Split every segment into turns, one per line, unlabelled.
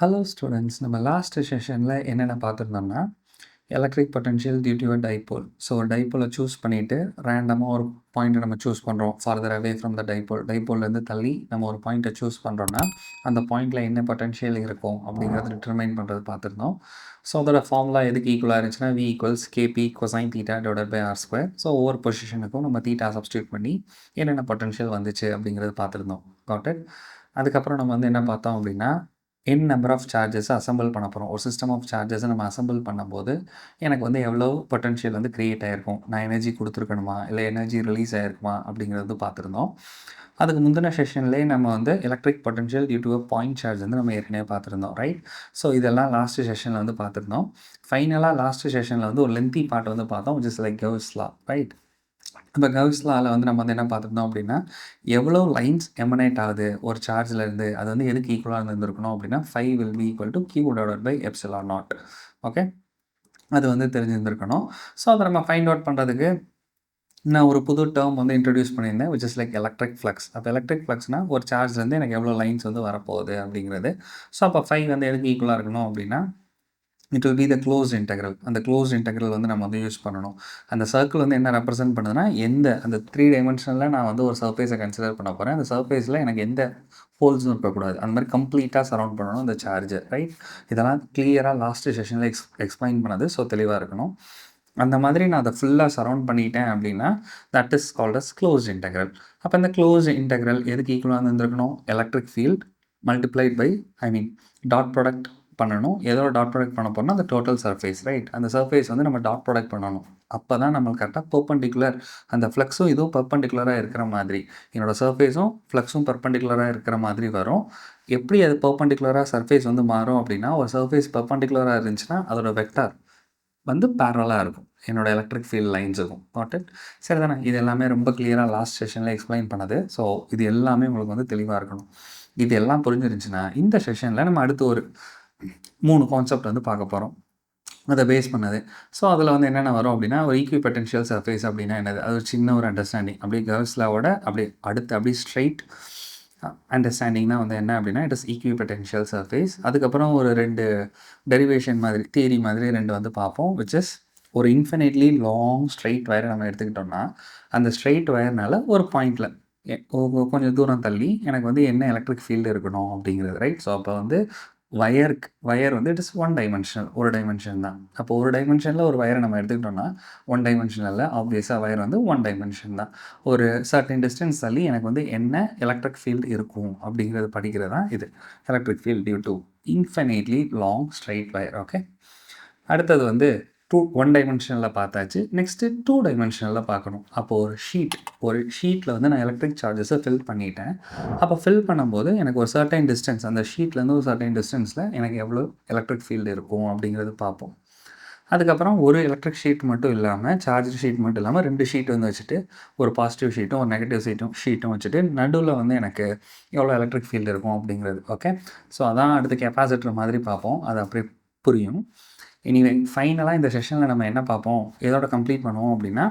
Hello students, நம்ம last செஷனில் என்னென்ன பார்த்துருந்தோம்னா electric potential due to a dipole. So டைபோலை சூஸ் பண்ணிவிட்டு ரேண்டமாக ஒரு பாயிண்ட்டை நம்ம சூஸ் பண்ணுறோம். ஃபார்தர் அவே ஃப்ரம் த டைபோல்லேருந்து தள்ளி நம்ம ஒரு பாயிண்ட்டை சூஸ் பண்ணுறோன்னா அந்த பாயிண்டில் என்ன பொட்டன்ஷியல் இருக்கும் அப்படிங்கிறத டிட்டர்மைன் பண்ணுறது பார்த்துருந்தோம். ஸோ அதோட ஃபார்முலா எதுக்கு ஈக்குவலாக இருந்துச்சுன்னா V = KP cosine theta divided by R². So ஒவ்வொரு பொசிஷனுக்கும் நம்ம தீட்டா சப்ஸ்டியூட் பண்ணி என்னென்ன பொட்டன்ஷியல் வந்துச்சு அப்படிங்கிறது பார்த்துருந்தோம். Got it. அதுக்கப்புறம் நம்ம வந்து என்ன பார்த்தோம் அப்படின்னா நம்பர் ஆஃப் சார்ஜஸை அசம்பிள் பண்ண போகிறோம். ஒரு சிஸ்டம் ஆஃப் சார்ஜஸை நம்ம அசம்பிள் பண்ணும்போது எனக்கு வந்து எவ்வளோ பொட்டன்ஷியல் வந்து க்ரியேட் ஆகிருக்கும், நான் எனர்ஜி கொடுத்துருக்கணுமா இல்லை எனர்ஜி ரிலீஸ் ஆகிருக்குமா அப்படிங்கிறது பார்த்துருந்தோம். அதுக்கு முந்தின செஷன்லேயே நம்ம வந்து electric potential due to a point charge வந்து நம்ம ஏற்கனவே பார்த்துருந்தோம், ரைட்? ஸோ இதெல்லாம் லாஸ்ட் செஷனில் வந்து பார்த்துருந்தோம். ஃபைனலாக லாஸ்ட் செஷனில் வந்து ஒரு லென்த்தி பார்ட் வந்து பார்த்தோம், which is like Gauss law, right? இப்போ Gauss lawல வந்து நம்ம வந்து என்ன பார்த்துருந்தோம் அப்படின்னா, எவ்வளோ லைன்ஸ் எமனேட் ஆகுது ஒரு சார்ஜ்லேருந்து, அது வந்து எதுக்கு ஈக்குவலாக இருந்திருக்கணும் அப்படின்னா Phi will be equal to Q divided by epsilon naught. Okay, அது வந்து தெரிஞ்சிருந்திருக்கணும். ஸோ அதை நம்ம ஃபைண்ட் அவுட் பண்ணுறதுக்கு நான் ஒரு புது டேர்ம் வந்து இன்ட்ரடியூஸ் பண்ணியிருந்தேன், which is like electric flux. அப்போ எலக்ட்ரிக் ஃப்ளக்ஸ்னால் ஒரு சார்ஜ்லேருந்து எனக்கு எவ்வளோ லைன்ஸ் வந்து வரப்போகுது அப்படிங்கிறது. ஸோ அப்போ Phi வந்து எதுக்கு ஈக்குவலாக இருக்கணும் அப்படின்னா it will be the closed integral. அந்த க்ளோஸ்ட் இன்டெக்ரல் வந்து நம்ம வந்து யூஸ் பண்ணணும். அந்த சர்க்கிள் வந்து என்ன ரெப்ரசென்ட் பண்ணுதுன்னா, அந்த 3 டைமென்ஷனில் நான் வந்து ஒரு சர்ஃபேஸை கன்சிடர் பண்ண போகிறேன். அந்த சர்ஃபேஸில் எனக்கு எந்த ஹோல்ஸும் இருக்கக்கூடாது. அந்த மாதிரி கம்ப்ளீட்டாக சரவுண்ட் பண்ணணும் அந்த சார்ஜை, ரைட்? இதெல்லாம் கிளியராக லாஸ்ட் செஷனில் எக்ஸ்பிளைன் பண்ணது. ஸோ தெளிவாக இருக்கணும். அந்த மாதிரி நான் அதை ஃபுல்லாக சரவுண்ட் பண்ணிட்டேன் அப்படின்னா that is called as closed integral. அப்போ இந்த க்ளோஸ்ட் இன்டெக்ரல் எதுக்கு ஈக்குவலாக இருந்திருக்கணும்? Electric field multiplied by dot product பண்ணணும். ஏதோ டாட் ப்ராடக்ட் பண்ண போனால் அந்த டோட்டல் சர்ஃபேஸ், ரைட்? அந்த சர்ஃபேஸ் வந்து நம்ம டாட் ப்ராடக்ட் பண்ணணும். அப்போ தான் நம்மளுக்கு கரெக்டாக பெர்பெண்டிகுலர், அந்த ஃப்ளக்ஸும் இதுவும் பெர்பெண்டிகுலராக இருக்கிற மாதிரி, என்னோடய சர்ஃபேஸும் ஃப்ளக்ஸும் பெர்பெண்டிகுலராக இருக்கிற மாதிரி வரும். எப்படி அது பெர்பெண்டிகுலராக சர்ஃபேஸ் வந்து மாறும் அப்படின்னா, ஒரு சர்ஃபேஸ் பெர்பெண்டிகுலராக இருந்துச்சுன்னா அதோட வெக்டார் வந்து பேரலாக இருக்கும் என்னோடய எலக்ட்ரிக் ஃபீல்ட் லைன்ஸுக்கும். Got it? சரி தானே? இது எல்லாமே ரொம்ப கிளியராக லாஸ்ட் செஷனில் எக்ஸ்பிளைன் பண்ணது. ஸோ இது எல்லாமே உங்களுக்கு வந்து தெளிவாக இருக்கணும். இது எல்லாம் புரிஞ்சிருந்துச்சுன்னா இந்த செஷனில் நம்ம அடுத்து ஒரு 3 கான்செப்ட் வந்து பார்க்க போகிறோம், அதை பேஸ் பண்ணது. ஸோ அதில் வந்து என்னென்ன வரும் அப்படின்னா, ஒரு ஈக்வி பொட்டன்ஷியல் சர்ஃபேஸ் அப்படின்னா என்னது, அது ஒரு சின்ன ஒரு அண்டர்ஸ்டாண்டிங். அப்படியே Gauss lawவோட அப்படியே ஸ்ட்ரைட் அண்டர்ஸ்டாண்டிங்னா வந்து என்ன அப்படின்னா, it is equi potential surface. அதுக்கப்புறம் ஒரு 2 டெரிவேஷன் மாதிரி, தியரி மாதிரி 2 வந்து பார்ப்போம், which is ஒரு இன்ஃபினிட்லி லாங் ஸ்ட்ரைட் வயரை நம்ம எடுத்துக்கிட்டோம்னா அந்த ஸ்ட்ரைட் வயர்னால ஒரு பாயிண்டில் கொஞ்சம் தூரம் தள்ளி எனக்கு வந்து என்ன எலக்ட்ரிக் ஃபீல்டு இருக்கணும் அப்படிங்கிறது, ரைட்? ஸோ அப்போ வந்து வயர் வந்து இட் இஸ் ஒன் டைமென்ஷனல், ஒரு டைமென்ஷன் தான். அப்போ ஒரு டைமென்ஷனில் ஒரு வயரை நம்ம எடுத்துக்கிட்டோம்னா ஒன் டைமென்ஷனில் ஆப்வியஸாக வயர் வந்து ஒன் டைமென்ஷன் தான். ஒரு சர்டன் டிஸ்டன்ஸ் தள்ளி எனக்கு வந்து என்ன எலக்ட்ரிக் ஃபீல்டு இருக்கும் அப்படிங்கிறது படிக்கிறது தான் இது electric field due to infinitely long straight wire. Okay, அடுத்தது வந்து ஒன் டைமென்ஷனில் பார்த்தாச்சு. நெக்ஸ்ட்டு 2 டைமென்ஷனில் பார்க்கணும். அப்போது ஒரு ஷீட்டில் வந்து நான் எலக்ட்ரிக் சார்ஜஸை ஃபில் பண்ணிட்டேன். அப்போ ஃபில் பண்ணும்போது எனக்கு ஒரு சர்டைன் டிஸ்டன்ஸ், அந்த ஷீட்லேருந்து ஒரு சர்டைன் டிஸ்டன்ஸில் எனக்கு எவ்வளோ எலக்ட்ரிக் ஃபீல்டு இருக்கும் அப்படிங்கிறது பார்ப்போம். அதுக்கப்புறம் ஒரு எலக்ட்ரிக் ஷீட் மட்டும் இல்லாமல், சார்ஜ் ஷீட் மட்டும் இல்லாமல் 2 ஷீட் வந்து வச்சுட்டு, ஒரு பாசிட்டிவ் ஷீட்டும் ஒரு நெகட்டிவ் ஷீட்டும் வச்சுட்டு நடுவில் வந்து எனக்கு எவ்வளோ எலக்ட்ரிக் ஃபீல்டு இருக்கும் அப்படிங்கிறது. ஓகே, ஸோ அதான் அடுத்து கெப்பாசிட்டர் மாதிரி பார்ப்போம், அது அப்படியே புரியும். எனிவே ஃபைனலாக இந்த செஷனில் நம்ம என்ன பார்ப்போம், எதோட கம்ப்ளீட் பண்ணுவோம் அப்படின்னா,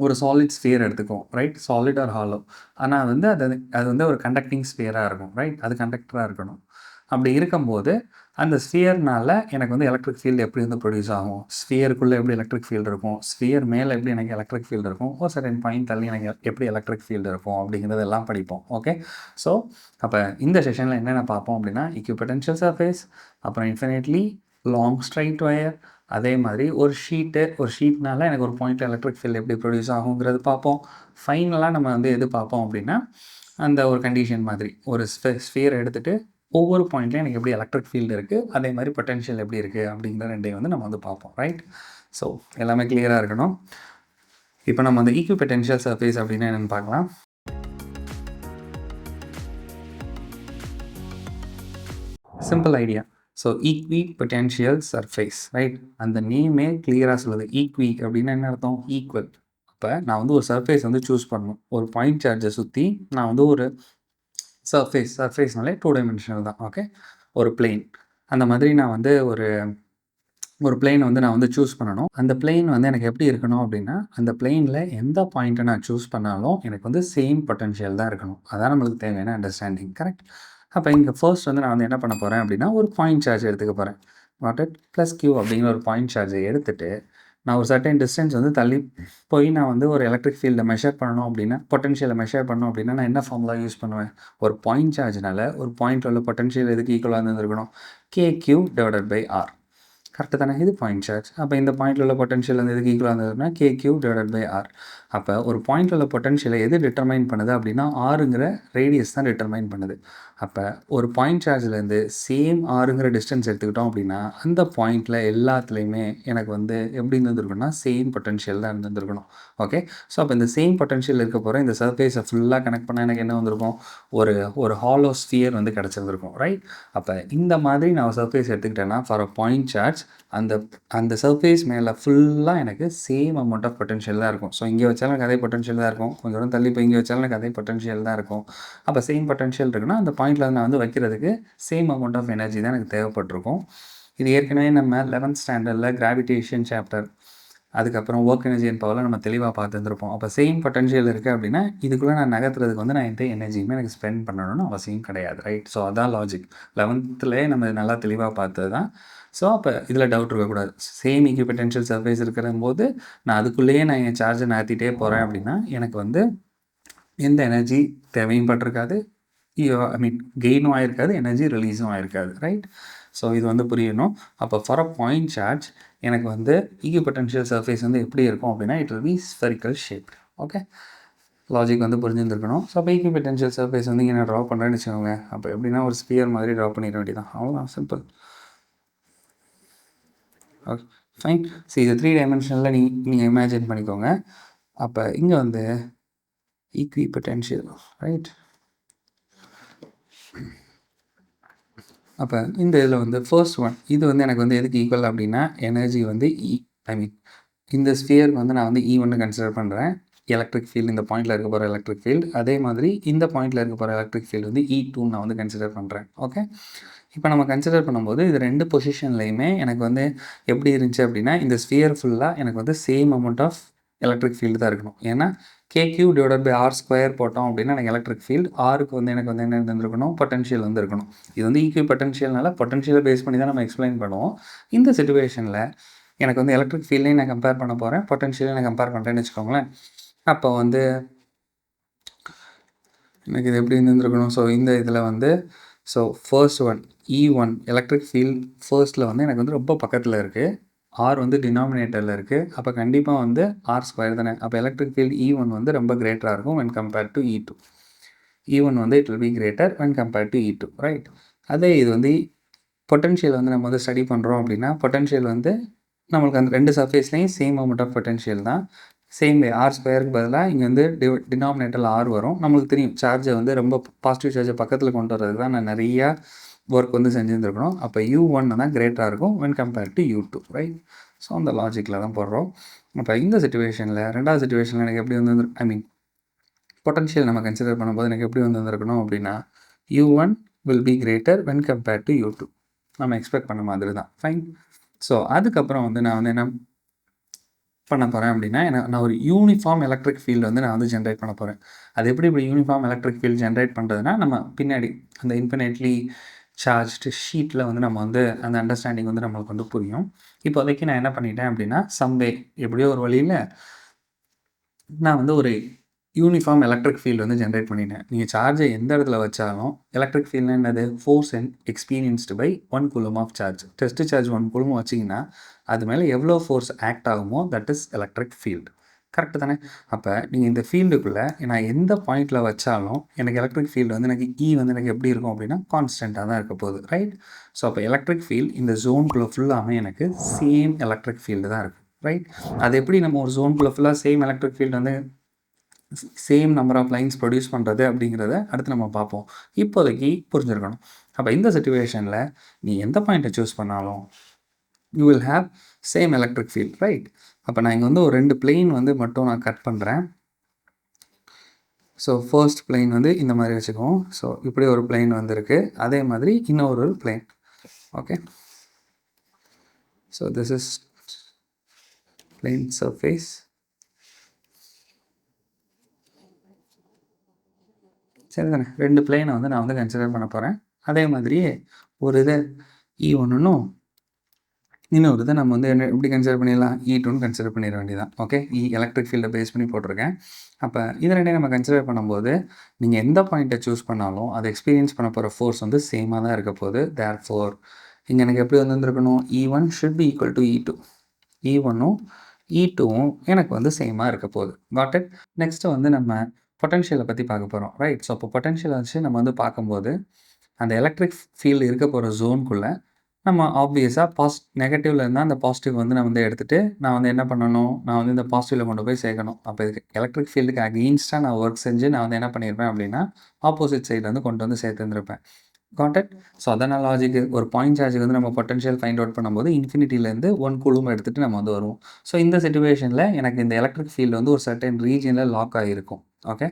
ஒரு சாலிட் ஸ்பியர் எடுத்துக்கும், ரைட்? Solid or hollow. ஆனால் வந்து அது வந்து ஒரு கண்டக்டிங் ஸ்பியராக இருக்கும், ரைட்? அது கண்டக்டராக இருக்கணும். அப்படி இருக்கும்போது அந்த ஸ்பியர்னால எனக்கு வந்து எலக்ட்ரிக் ஃபீல்டு எப்படி வந்து ப்ரொடியூஸ் ஆகும், ஸ்பியருக்குள்ளே எப்படி எலக்ட்ரிக் ஃபீல்டு இருக்கும், ஸ்பியர் மேலே எப்படி எனக்கு எலக்ட்ரிக் ஃபீல்டு இருக்கும், ஒரு சர்டன் பாயிண்ட் தள்ளி எனக்கு எப்படி எலக்ட்ரிக் ஃபீல்டு இருக்கும் அப்படிங்கிறதெல்லாம் படிப்போம். ஓகே, ஸோ அப்போ இந்த செஷனில் என்னென்ன பார்ப்போம் அப்படின்னா, ஈக்வி பொட்டன்ஷியல் சர்ஃபேஸ், அப்புறம் இன்ஃபினிட்லி லாங் ஸ்ட்ரைட் வயர், அதே மாதிரி ஒரு ஷீட்னால எனக்கு ஒரு பாயிண்ட் எலக்ட்ரிக் ஃபீல்டு எப்படி ப்ரொடியூஸ் ஆகுங்கிறது பார்ப்போம். ஃபைனலாக நம்ம வந்து எது பார்ப்போம் அப்படின்னா, அந்த ஒரு கண்டிஷன் மாதிரி ஒரு ஸ்பியர் எடுத்துகிட்டு ஒவ்வொரு பாயிண்ட்லையும் எனக்கு எப்படி எலக்ட்ரிக் ஃபீல்டு இருக்குது, அதே மாதிரி பொட்டன்ஷியல் எப்படி இருக்குது அப்படிங்கிற 2 வந்து நம்ம வந்து பார்ப்போம், ரைட்? ஸோ எல்லாமே கிளியராக இருக்கணும். இப்போ நம்ம அந்த ஈக்வி பொட்டன்ஷியல் சர்ஃபேஸ் அப்படின்னா என்னென்னு பார்க்கலாம். Simple idea. So equi potential surface, right? அந்த நேமே கிளியராக சொல்லுது. ஈக்வி அப்படின்னா என்ன அர்த்தம்? ஈக்குவல். அப்போ நான் வந்து ஒரு சர்ஃபேஸ் வந்து சூஸ் பண்ணணும். ஒரு பாயிண்ட் சார்ஜை சுற்றி நான் வந்து ஒரு சர்ஃபேஸ்னாலே 2 டைமென்ஷனல் தான். ஓகே, ஒரு பிளேன், அந்த மாதிரி நான் வந்து ஒரு பிளேனை வந்து நான் வந்து சூஸ் பண்ணணும். அந்த பிளேன் வந்து எனக்கு எப்படி இருக்கணும் அப்படின்னா, அந்த பிளேனில் எந்த பாயிண்ட்டை நான் சூஸ் பண்ணாலும் எனக்கு வந்து சேம் பொட்டன்ஷியல் தான் இருக்கணும். அதான் நம்மளுக்கு தேவையான அண்டர்ஸ்டாண்டிங், கரெக்ட்? அப்போ இங்கே ஃபர்ஸ்ட் வந்து நான் வந்து என்ன பண்ண போகிறேன் அப்படின்னா ஒரு பாயிண்ட் சார்ஜ் எடுத்துக்க போகிறேன். வாட்டட் ப்ளஸ் கியூ அப்படிங்கிற ஒரு பாயிண்ட் சார்ஜை எடுத்துகிட்டு நான் ஒரு சர்டன் டிஸ்டன்ஸ் வந்து தள்ளி போய் நான் வந்து ஒரு எலக்ட்ரிக் ஃபீல்டை மெஷர் பண்ணணும் அப்படின்னா, பொட்டன்ஷியலை மெஷர் பண்ணணும் அப்படின்னா நான் என்ன ஃபார்முலா யூஸ் பண்ணுவேன்? ஒரு பாயிண்ட் சார்ஜ்னால ஒரு பாயிண்ட் உள்ள பொட்டன்ஷியல் எதுக்கு ஈக்குவலாக இருந்திருக்கணும்? KQ divided by R. Correct தானே? இது பாயிண்ட் சார்ஜ். அப்போ இந்த பாயிண்டில் உள்ள பொட்டன்ஷியல் வந்து எதுக்கு ஈக்குவலாக இருந்ததுன்னா KQ டிவைடட் பை R. அப்போ ஒரு பாயிண்ட் உள்ள பொட்டன்ஷியலை எது டிட்டர்மைன் பண்ணுது அப்படின்னா ஆறுங்கிற ரேடியஸ் தான் டிட்டர்மைன் பண்ணுது. அப்போ ஒரு பாயிண்ட் சார்ஜ்லேருந்து சேம் ஆறுங்கிற டிஸ்டன்ஸ் எடுத்துக்கிட்டோம் அப்படின்னா அந்த பாயிண்டில் எல்லாத்துலேயுமே எனக்கு வந்து எப்படி இருந்திருக்குன்னா சேம் பொட்டன்ஷியல் தான் இருந்திருக்கணும். ஓகே, ஸோ அப்போ இந்த சேம் பொட்டன்ஷியல் இருக்க போகிற இந்த சர்ஃபேஸை ஃபுல்லாக கனெக்ட் பண்ணால் எனக்கு என்ன வந்திருக்கும்? ஒரு ஒரு ஹாலோ ஸ்பியர் வந்து கிடச்சிருந்துருக்கும், ரைட்? அப்போ இந்த மாதிரி நான் சர்ஃபேஸ் எடுத்துக்கிட்டேன்னா ஃபார் அ பாயிண்ட் சார்ஜ் அந்த அந்த சர்ஃபேஸ் மேலே ஃபுல்லாக எனக்கு சேம் அமௌண்ட் ஆஃப் பொட்டன்ஷியல் தான் இருக்கும். ஸோ இங்கே வச்சாலும் எனக்கு அதே பொட்டன்ஷியல் தான் இருக்கும், கொஞ்சம் தூரம் தள்ளி இப்போ இங்கே வச்சாலும் எனக்கு அதே பொட்டன்ஷியல் தான் இருக்கும். அப்போ சேம் பொட்டன்ஷியல் இருக்குன்னா அந்த பாயிண்டில் நான் வந்து வைக்கிறதுக்கு சேம் அமௌண்ட் ஆஃப் எனர்ஜி தான் எனக்கு தேவைப்பட்டிருக்கும். இது ஏற்கனவே நம்ம 11th ஸ்டாண்டர்டில் கிராவிடேஷன் சாப்டர் அதுக்கப்புறம் ஒர்க் எனர்ஜி அண்ட் பவரில் நம்ம தெளிவாக பார்த்துருந்துருப்போம். அப்போ சேம் பொட்டன்ஷியல் இருக்குது அப்படின்னா இதுக்குள்ளே நான் நகர்த்துறதுக்கு வந்து நான் எந்த எனர்ஜியுமே எனக்கு ஸ்பெண்ட் பண்ணணும்னு அவசியம் கிடையாது, ரைட்? ஸோ அதான் லாஜிக். 11th நம்ம நல்லா தெளிவாக பார்த்தது தான். ஸோ அப்போ இதில் டவுட் இருக்கக்கூடாது. சேம் ஈக்விபொட்டன்ஷியல் சர்ஃபேஸ் இருக்கிற போது நான் அதுக்குள்ளேயே நான் என் சார்ஜை நகர்த்திட்டே போகிறேன் அப்படின்னா எனக்கு வந்து எந்த எனர்ஜி தேவையும் பட்டிருக்காது, ஐ மீன் கெயினும் ஆகிருக்காது, எனர்ஜி ரிலீஸும் ஆகிருக்காது, ரைட்? ஸோ இது வந்து புரியணும். அப்போ ஃபார் அ பாயிண்ட் சார்ஜ் எனக்கு வந்து ஈக்விபொட்டன்ஷியல் சர்ஃபேஸ் வந்து எப்படி இருக்கும் அப்படின்னா it will B spherical shaped. Okay, logic வந்து புரிஞ்சுருந்துருக்கணும். ஸோ அப்போ ஈக்விபொட்டன்ஷியல் சர்ஃபேஸ் வந்து இங்கே நான் ட்ரா பண்ணுறேன்னு வச்சுக்கோங்க. அப்போ எப்படின்னா ஒரு ஸ்பியர் மாதிரி ட்ரா பண்ணிட வேண்டியதான், அவ்வளோதான், சிம்பிள். Okay fine. ஸோ இது 3 டைமென்ஷனில் நீங்கள் இமேஜின் பண்ணிக்கோங்க. அப்போ இங்கே வந்து ஈக்விபொட்டன்ஷியல், ரைட்? அப்போ இந்த இதில் வந்து ஃபர்ஸ்ட் ஒன் இது வந்து எனக்கு வந்து எதுக்கு ஈக்குவல் அப்படின்னா எனர்ஜி வந்து ஐ மீன் இந்த ஸ்பியருக்கு வந்து நான் வந்து E1 கன்சிடர் பண்ணுறேன். எலக்ட்ரிக் ஃபீல்டு இந்த பாயிண்டில் இருக்க போகிற எலக்ட்ரிக் ஃபீல்டு, அதே மாதிரி இந்த பாயிண்டில் இருக்க போகிற எலக்ட்ரிக் ஃபீல்டு வந்து E2 நான் வந்து கன்சிடர் பண்ணுறேன். ஓகே, இப்போ நம்ம கன்சிடர் பண்ணும்போது இது 2 பொசிஷன்லையுமே எனக்கு வந்து எப்படி இருந்துச்சு அப்படின்னா இந்த ஸ்பியர் ஃபுல்லாக எனக்கு வந்து same amount of electric field தான் இருக்கணும். ஏன்னா KQ divided by R square போட்டோம் அப்படின்னா எனக்கு எலக்ட்ரிக் ஃபீல்டு, ஆருக்கு வந்து எனக்கு வந்து என்ன இருந்திருக்கணும்? பொட்டன்ஷியல் வந்து இருக்கணும். இது வந்து ஈக்வி பொட்டன்ஷியல்னால பொட்டன்ஷியலை பேஸ் பண்ணி தான் நம்ம எக்ஸ்பிளைன் பண்ணுவோம். இந்த சிச்சுவேஷனில் எனக்கு வந்து எலக்ட்ரிக் ஃபீல்டையும் நான் கம்பேர் பண்ண போகிறேன், பொட்டன்ஷியலையும் நான் கம்பேர் பண்ணுறேன்னு வச்சுக்கோங்களேன். அப்போ வந்து எனக்கு இது எப்படி இருந்திருக்கணும்? ஸோ இந்த இதில் வந்து so first one E1 electric field ஃபர்ஸ்ட்டில் வந்து எனக்கு வந்து ரொம்ப பக்கத்தில் இருக்குது, R வந்து டினாமினேட்டரில் இருக்குது. அப்போ கண்டிப்பாக வந்து R ஸ்கொயர் தானே. அப்போ எலக்ட்ரிக் ஃபீல்டு E1 வந்து ரொம்ப கிரேட்டராக இருக்கும் when compared to E2. E1 வந்து it will B greater when compared to E2, right? அதே இது வந்து பொட்டன்ஷியல் வந்து நம்ம வந்து ஸ்டடி பண்ணுறோம் அப்படின்னா பொட்டன்ஷியல் வந்து நம்மளுக்கு அந்த 2 சர்ஃபேஸ்லேயும் சேம் அமௌண்ட் ஆஃப் பொட்டன்ஷியல் தான். சேம் வே R ஸ்கொயருக்கு பதிலாக இங்கே வந்து டினாமினேட்டரில் R வரும். நம்மளுக்கு தெரியும் சார்ஜை வந்து ரொம்ப பாசிட்டிவ் சார்ஜை பக்கத்தில் கொண்டு வரதுக்கு தான் நான் நிறையா ஒர்க் வந்து செஞ்சுருந்துருக்கணும். அப்போ U1 தான் கிரேட்டராக இருக்கும் when compared to U2, right? So அந்த லாஜிக்கில் தான் போடுறோம். அப்போ இந்த சிச்சுவேஷனில் ரெண்டாவது சிச்சுவேஷனில் எனக்கு எப்படி வந்து ஐ மீன் பொட்டன்ஷியல் நம்ம கன்சிடர் பண்ணும்போது எனக்கு எப்படி வந்துருக்கணும் அப்படின்னா U1 will be greater when compared to U2. நம்ம எக்ஸ்பெக்ட் பண்ண மாதிரி தான், ஃபைன். ஸோ அதுக்கப்புறம் வந்து நான் வந்து என்ன பண்ண போகிறேன் அப்படின்னா நான் ஒரு யூனிஃபார்ம் எலக்ட்ரிக் ஃபீல்டு வந்து நான் வந்து ஜென்ரேட் பண்ண போகிறேன். அது எப்படி இப்படி யூனிஃபார்ம் எலக்ட்ரிக் ஃபீல்டு ஜென்ரேட் பண்ணுறதுனா நம்ம பின்னாடி அந்த இன்ஃபினைட்லி சார்ஜ்டு ஷீட்டில் வந்து நம்ம வந்து அந்த அண்டர்ஸ்டாண்டிங் வந்து நம்மளுக்கு வந்து புரியும். இப்போதைக்கு நான் என்ன பண்ணிட்டேன் அப்படின்னா சம்வே எப்படியோ ஒரு வழியில் நான் வந்து ஒரு யூனிஃபார்ம் எலக்ட்ரிக் ஃபீல்டு வந்து ஜென்ரேட் பண்ணிட்டேன். நீங்கள் சார்ஜை எந்த இடத்துல வச்சாலும் எலக்ட்ரிக் ஃபீல்டுனா என்னது? Force and experienced by 1 coulomb of charge. Test charge 1 coulomb வச்சிங்கன்னா அது மேலே எவ்வளோ ஃபோர்ஸ் ஆக்ட் ஆகுமோ that is electric field, correct தானே? அப்போ நீங்கள் இந்த ஃபீல்டுக்குள்ளே நான் எந்த பாயிண்டில் வச்சாலும் எனக்கு எலக்ட்ரிக் ஃபீல்டு வந்து எனக்கு வந்து எனக்கு எப்படி இருக்கும் அப்படின்னா கான்ஸ்டண்ட்டாக தான் இருக்க போகுது, ரைட்? ஸோ அப்போ எலக்ட்ரிக் ஃபீல்டு இந்த ஜோனுக்குள்ளே ஃபுல்லாமே எனக்கு சேம் எலக்ட்ரிக் ஃபீல்டு தான் இருக்குது, ரைட்? அது எப்படி நம்ம ஒரு ஜோனுக்குள்ளே ஃபுல்லாக சேம் எலக்ட்ரிக் ஃபீல்டு வந்து same number of lines produce பண்ணுறது அப்படிங்கிறத அடுத்து நம்ம பார்ப்போம். இப்போதைக்கு புரிஞ்சிருக்கணும். அப்போ இந்த சிச்சுவேஷனில் நீ எந்த பாயிண்ட்டை சூஸ் பண்ணாலும் you will have same electric field, right? அப்போ நான் இங்கே வந்து ஒரு 2 பிளெயின் வந்து மட்டும் நான் கட் பண்ணுறேன். ஸோ ஃபர்ஸ்ட் பிளெயின் வந்து இந்த மாதிரி வச்சுக்குவோம். ஸோ இப்படி ஒரு பிளெயின் வந்துருக்கு, அதே மாதிரி இன்னொரு plain. Okay, so this is plain surface. சரி தானே, 2 பிளேனை வந்து நான் வந்து கன்சிடர் பண்ண போகிறேன். அதே மாதிரியே ஒரு இதை E1ன்னும் இன்னொரு இதை நம்ம வந்து என்ன எப்படி கன்சிடர் பண்ணிடலாம், E2ன்னு கன்சிடர் பண்ணிட வேண்டியதான். ஓகே, எலக்ட்ரிக் ஃபீல்டை பேஸ் பண்ணி போட்டிருக்கேன். அப்போ இது ரெண்டையும் நம்ம கன்சிடர் பண்ணும்போது நீங்கள் எந்த பாயிண்ட்டை சூஸ் பண்ணாலும் அதை எக்ஸ்பீரியன்ஸ் பண்ண போகிற ஃபோர்ஸ் வந்து சேமாக தான் இருக்க போகுது. தேர்ஃபோர் இங்கே எனக்கு எப்படி வந்துருக்கணும், E1 should be equal to E2. E1ம் E2வும் எனக்கு வந்து சேமாக இருக்க போகுது. Got it. நெக்ஸ்ட்டு வந்து நம்ம பொட்டன்ஷியலை பற்றி பார்க்க போகிறோம், ரைட்? ஸோ அப்போ பொட்டன்ஷியலை வச்சு நம்ம வந்து பார்க்கும்போது அந்த எலக்ட்ரிக் ஃபீல்டு இருக்க போகிற ஜோனுக்குள்ளே நம்ம ஆப்வியஸாக நெகட்டிவ்ல இருந்தால் அந்த பாசிட்டிவ் வந்து நான் வந்து எடுத்துகிட்டு நான் வந்து என்ன பண்ணணும், நான் வந்து இந்த பாசிட்டிவில் கொண்டு போய் சேர்க்கணும். அப்போ இதுக்கு எலக்ட்ரிக் ஃபீல்டுக்கு அகெயின்ஸ்டாக நான் ஒர்க் செஞ்சு நான் வந்து என்ன பண்ணியிருப்பேன் அப்படின்னா ஆப்போசிட் சைடில் வந்து கொண்டு வந்து சேர்த்துருந்துருப்பேன். Got it. ஸோ அதான லாஜிக்கு. ஒரு பாயிண்ட் சார்ஜுக்கு வந்து நம்ம பொட்டன்ஷியல் ஃபைண்ட் அவுட் பண்ணும்போது இன்ஃபினிட்டிலேருந்து 1 கூலும் எடுத்துகிட்டு நம்ம வந்து வருவோம். ஸோ இந்த சிச்சுவேஷனில் எனக்கு இந்த எலக்ட்ரிக் ஃபீல்டு வந்து ஒரு சர்டன் ரீஜனில் லாக் ஆகிருக்கும். ஓகே,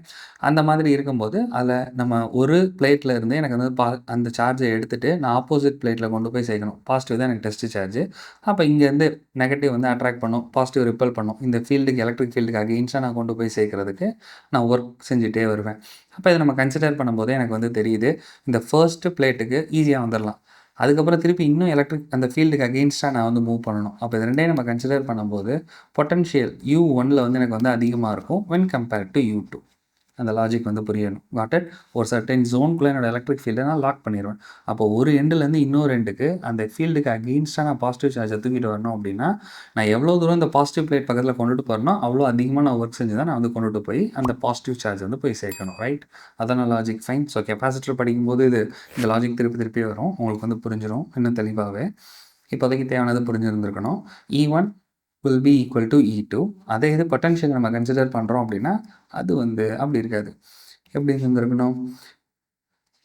அந்த மாதிரி இருக்கும்போது அதில் நம்ம ஒரு பிளேட்டில் இருந்து எனக்கு வந்து அந்த சார்ஜை எடுத்துகிட்டு நான் ஆப்போசிட் பிளேட்டில் கொண்டு போய் சேர்க்கணும். பாசிட்டிவ் தான் எனக்கு டெஸ்ட் சார்ஜ். அப்போ இங்கேருந்து நெகட்டிவ் வந்து அட்ராக்ட் பண்ணும், பாசிட்டிவ் ரிப்பல் பண்ணும். இந்த ஃபீல்டுக்கு எலக்ட்ரிக் ஃபீல்டுக்கு அகெயின்ஸ்டாக நான் கொண்டு போய் சேர்க்கறதுக்கு நான் ஒர்க் செஞ்சுட்டே வருவேன். அப்போ இதை நம்ம கன்சிடர் பண்ணும்போது எனக்கு வந்து தெரியுது, இந்த ஃபர்ஸ்ட்டு பிளேட்டுக்கு ஈஸியாக வந்துடலாம். அதுக்கப்புறம் திருப்பி இன்னும் அந்த ஃபீல்டுக்கு அகெயின்ஸ்டாக நான் வந்து மூவ் பண்ணணும். அப்போ இது ரெண்டையும் நம்ம கன்சிடர் பண்ணும்போது பொட்டன்ஷியல் U1ல் வந்து எனக்கு வந்து அதிகமாக இருக்கும் வென் கம்பேர்ட் டு U2. அந்த லாஜிக் வந்து புரியணும். Got it. ஒரு சர்டன் ஜோனுக்குள்ளே என்னோட எலக்ட்ரிக் ஃபீல்டை நான் லாக் பண்ணிடுவேன். அப்போ ஒரு எண்டுலேருந்து இன்னொரு எண்டுக்கு அந்த ஃபீல்டுக்கு அகெயின்ஸ்டாக நான் பாசிட்டிவ் சார்ஜை தூக்கிட்டு வரணும் அப்படின்னா நான் எவ்வளோ தூரம் இந்த பாசிட்டிவ் பிளேட் பக்கத்தில் கொண்டுட்டு போகிறனோ அவ்வளோ அதிகமாக நான் ஒர்க் செஞ்சு தான் நான் வந்து கொண்டுட்டு போய் அந்த பாசிட்டிவ் சார்ஜ் வந்து போய் சேர்க்கணும், ரைட்? அதான லாஜிக். ஃபைன். ஸோ கெப்பாசிட்டர் படிக்கும்போது இந்த லாஜிக் திருப்பி வரும், உங்களுக்கு வந்து புரிஞ்சிடும் இன்னும் தெளிவாகவே. இப்போதைக்கு தேவையானது புரிஞ்சிருந்துருக்கணும். E1 will be equal to E2. அதே இது பொட்டன்ஷியல் நம்ம கன்சிடர் பண்ணுறோம் அப்படின்னா அது வந்து அப்படி இருக்காது. எப்படி இருந்திருக்கணும்,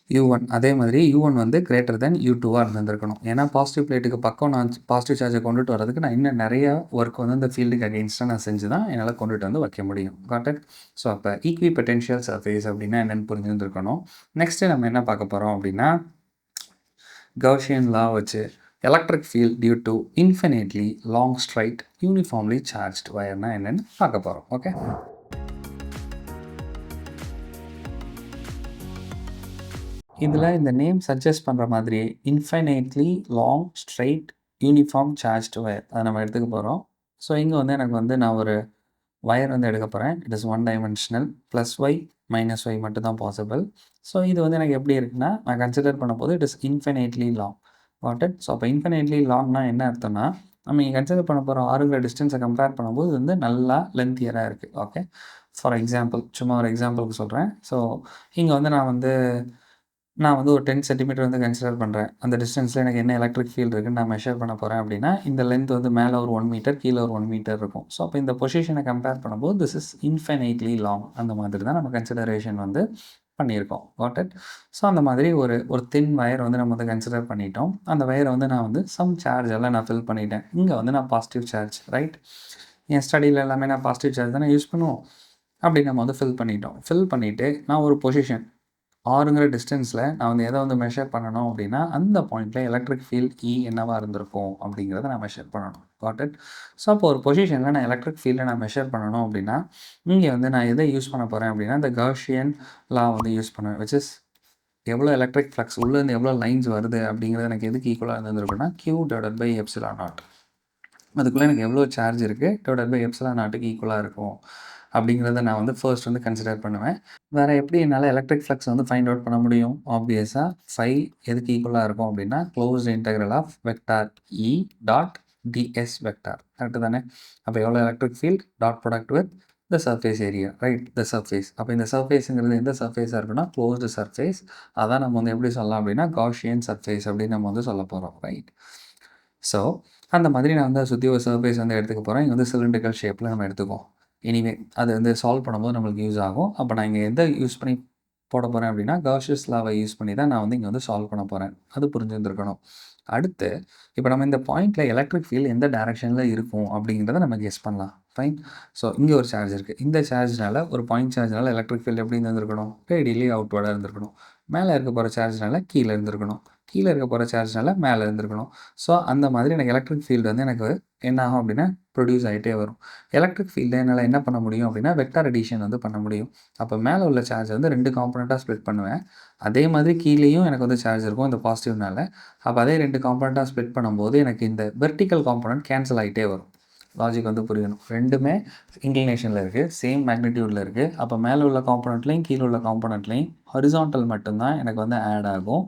U1 அதே மாதிரி U1 வந்து கிரேட்டர் தென் U2வாக இருந்திருக்கணும். ஏன்னா பாசிட்டிவ் பிளேட்டுக்கு பக்கம் நான் பாசிட்டிவ் சார்ஜை கொண்டுட்டு வரதுக்கு நான் இன்னும் நிறைய ஒர்க் வந்து அந்த ஃபீல்டுக்கு அகெயின்ஸ்டாக நான் செஞ்சு தான் என்னால் கொண்டுட்டு வந்து வைக்க முடியும். God it. ஸோ அப்போ ஈக்வி பொட்டென்ஷியல் சர்ஃபேஸ் அப்படின்னா என்னென்னு புரிஞ்சுருந்துருக்கணும். நெக்ஸ்ட்டு நம்ம என்ன பார்க்க போகிறோம் அப்படின்னா கவுசியன் லா வச்சு electric field due to infinitely long straight uniformly charged வயர்னா என்னென்னு பார்க்க போகிறோம். ஓகே, இதில் இந்த நேம் சஜஸ்ட் பண்ணுற மாதிரி infinitely long straight uniform charged wire அதை நம்ம எடுத்துக்க போகிறோம். ஸோ இங்கே வந்து எனக்கு வந்து நான் ஒரு வயர் வந்து எடுக்க போகிறேன். It is 1 dimensional +y -y மட்டும் தான் பாசிபிள். ஸோ இது வந்து எனக்கு எப்படி இருக்குன்னா நான் கன்சிடர் பண்ணும்போது it is infinitely long. What it. So அப்போ இன்ஃபினைட்லி லாங்னா என்ன அர்த்தம்னா நம்ம இங்கே கன்சிடர் பண்ண போகிற ஆறுங்கிற டிஸ்டன்ஸை கம்பேர் பண்ணும்போது இது வந்து நல்லா லென்த்தியராக இருக்குது. ஓகே, ஃபார் எக்ஸாம்பிள் சும்மா ஒரு எக்ஸாம்பிளுக்கு சொல்கிறேன். ஸோ இங்கே வந்து நான் வந்து ஒரு 10 சென்டிமீட்டர் வந்து கன்சிடர் பண்ணுறேன். அந்த டிஸ்டன்ஸில் எனக்கு என்ன எலக்ட்ரிக் ஃபீல்டு இருக்குன்னு நான் மெஷர் பண்ண போகிறேன் அப்படின்னா இந்த லென்த் வந்து மேலே ஒரு 1 மீட்டர் கீழே ஒரு 1 மீட்டர் இருக்கும். ஸோ அப்போ இந்த பொசிஷனை கம்பேர் பண்ணும்போது திஸ் இஸ் இன்ஃபைனைட்லி லாங். அந்த மாதிரி தான் நம்ம கன்சிடரேஷன் வந்து பண்ணியிருக்கோம். God it. ஸோ அந்த மாதிரி ஒரு தின் வயர் வந்து நம்ம வந்து கன்சிடர் பண்ணிட்டோம். அந்த வயரை வந்து நான் வந்து சம் சார்ஜ் எல்லாம் நான் ஃபில் பண்ணிட்டேன். இங்கே வந்து நான் பாசிட்டிவ் சார்ஜ், ரைட்? என் ஸ்டடியில் எல்லாமே நான் பாசிட்டிவ் சார்ஜ் தானே யூஸ் பண்ணுவோம். அப்படி நம்ம வந்து ஃபில் பண்ணிட்டோம். ஃபில் பண்ணிவிட்டு நான் ஒரு பொசிஷன் ஆறுங்கிற டிஸ்டன்ஸில் நான் வந்து எதை வந்து மெஷர் பண்ணணும் அப்படின்னா அந்த பாயிண்டில் எலக்ட்ரிக் ஃபீல்ட் என்னவாக இருந்திருக்கும் அப்படிங்கிறத நான் மெஷர் பண்ணணும். Got it. ஸோ அப்போ ஒரு பொசிஷனில் நான் எலக்ட்ரிக் ஃபீல்டை நான் மெஷர் பண்ணணும் அப்படின்னா இங்கே வந்து நான் எதை யூஸ் பண்ண போகிறேன் அப்படின்னா இந்த கவுசியன் லா வந்து யூஸ் பண்ணுவேன். விச் இஸ் எவ்வளோ எலக்ட்ரிக் ஃப்ளக்ஸ் உள்ளேருந்து எவ்வளோ லைன்ஸ் வருது அப்படிங்கிறது எனக்கு எதுக்கு ஈக்குவலாக இருந்திருக்குன்னா Q/ε0. அதுக்குள்ளே எனக்கு எவ்வளோ சார்ஜ் இருக்குது /ε0க்கு ஈக்குவலாக இருக்கும் அப்படிங்கிறத நான் வந்து ஃபர்ஸ்ட் வந்து கன்சிடர் பண்ணுவேன். வேறு எப்படி என்னால் எலக்ட்ரிக் ஃப்ளக்ஸ் வந்து ஃபைண்ட் அவுட் பண்ண முடியும்? ஆப்வியஸாக ஃபை எதுக்கு ஈக்குவலாக இருக்கும் அப்படின்னா closed integral of vector E dot ds vector. Correct தானே? அப்போ எவ்வளோ electric field dot product with the surface area, right? The surface. அப்போ இந்த சர்ஃபேஸுங்கிறது எந்த சர்ஃபேஸாக இருக்குன்னா க்ளோஸ்டு சர்ஃபேஸ். அதான் நம்ம வந்து எப்படி சொல்லலாம் அப்படின்னா காஷியன் சர்ஃபேஸ் அப்படின்னு நம்ம வந்து சொல்ல போகிறோம், ரைட்? ஸோ அந்த மாதிரி நான் வந்து சுற்றி ஒரு சர்ஃபேஸ் வந்து எடுத்துக்க போகிறேன். இங்கே வந்து சிலிண்ட்ரிக்கல் ஷேப்பில் நம்ம எடுத்துக்குவோம். எனிவே அது வந்து சால்வ் பண்ணும்போது நம்மளுக்கு யூஸ் ஆகும். அப்போ நான் இங்கே எதை யூஸ் பண்ணி போட போகிறேன் அப்படின்னா காஷியஸ் லாவை யூஸ் பண்ணி தான் நான் வந்து இங்கே வந்து சால்வ் பண்ண போகிறேன். அது புரிஞ்சுருந்துருக்கணும். அடுத்து இப்போ நம்ம இந்த பாயிண்டில் எலக்ட்ரிக் ஃபீல்டு எந்த டைரெக்ஷனில் இருக்கும் அப்படிங்கிறத நம்ம கெஸ் பண்ணலாம். ஃபைன். ஸோ இங்கே ஒரு சார்ஜ் இருக்குது. இந்த சார்ஜ்னால ஒரு பாயிண்ட் சார்ஜ்னால எலக்ட்ரிக் ஃபீல்டு எப்படி இருந்திருக்கணும்? ரேடியலி அவுட்வர்டாக இருந்திருக்கணும். மேலே இருக்க போகிற சார்ஜ்னால கீழே இருந்திருக்கணும். கீழே இருக்க போகிற சார்ஜ்னால மேலே இருந்திருக்கணும். ஸோ அந்த மாதிரி எனக்கு எலக்ட்ரிக் ஃபீல்டு வந்து எனக்கு என்ன ஆகும் அப்படின்னா ப்ரொடியூஸ் ஆகிட்டே வரும். எலக்ட்ரிக் ஃபீல்டில் என்னால் என்ன பண்ண முடியும் அப்படின்னா வெக்டார் அடிஷன் வந்து பண்ண முடியும். அப்போ மேலே உள்ள சார்ஜ் வந்து 2 காம்பனண்ட்டாக ஸ்ப்ளிட் பண்ணுவேன். அதே மாதிரி கீழேயும் எனக்கு வந்து சார்ஜ் இருக்கும் இந்த பாசிட்டிவ்னால. அப்போ அதே 2 காம்பனண்ட்டாக ஸ்ப்ளிட் பண்ணும்போது எனக்கு இந்த வெர்டிக்கல் காம்பனண்ட் கேன்சல் ஆகிட்டே வரும். லாஜிக் வந்து புரியணும். 2மே இன்க்ளினேஷனில் இருக்குது, சேம் மேக்னிடியூடில் இருக்குது. அப்போ மேலே உள்ள காம்பனண்ட்லேயும் கீழே உள்ள காம்பனண்ட்லேயும் ஹரிசான்டல் மட்டும்தான் எனக்கு வந்து ஆட் ஆகும்.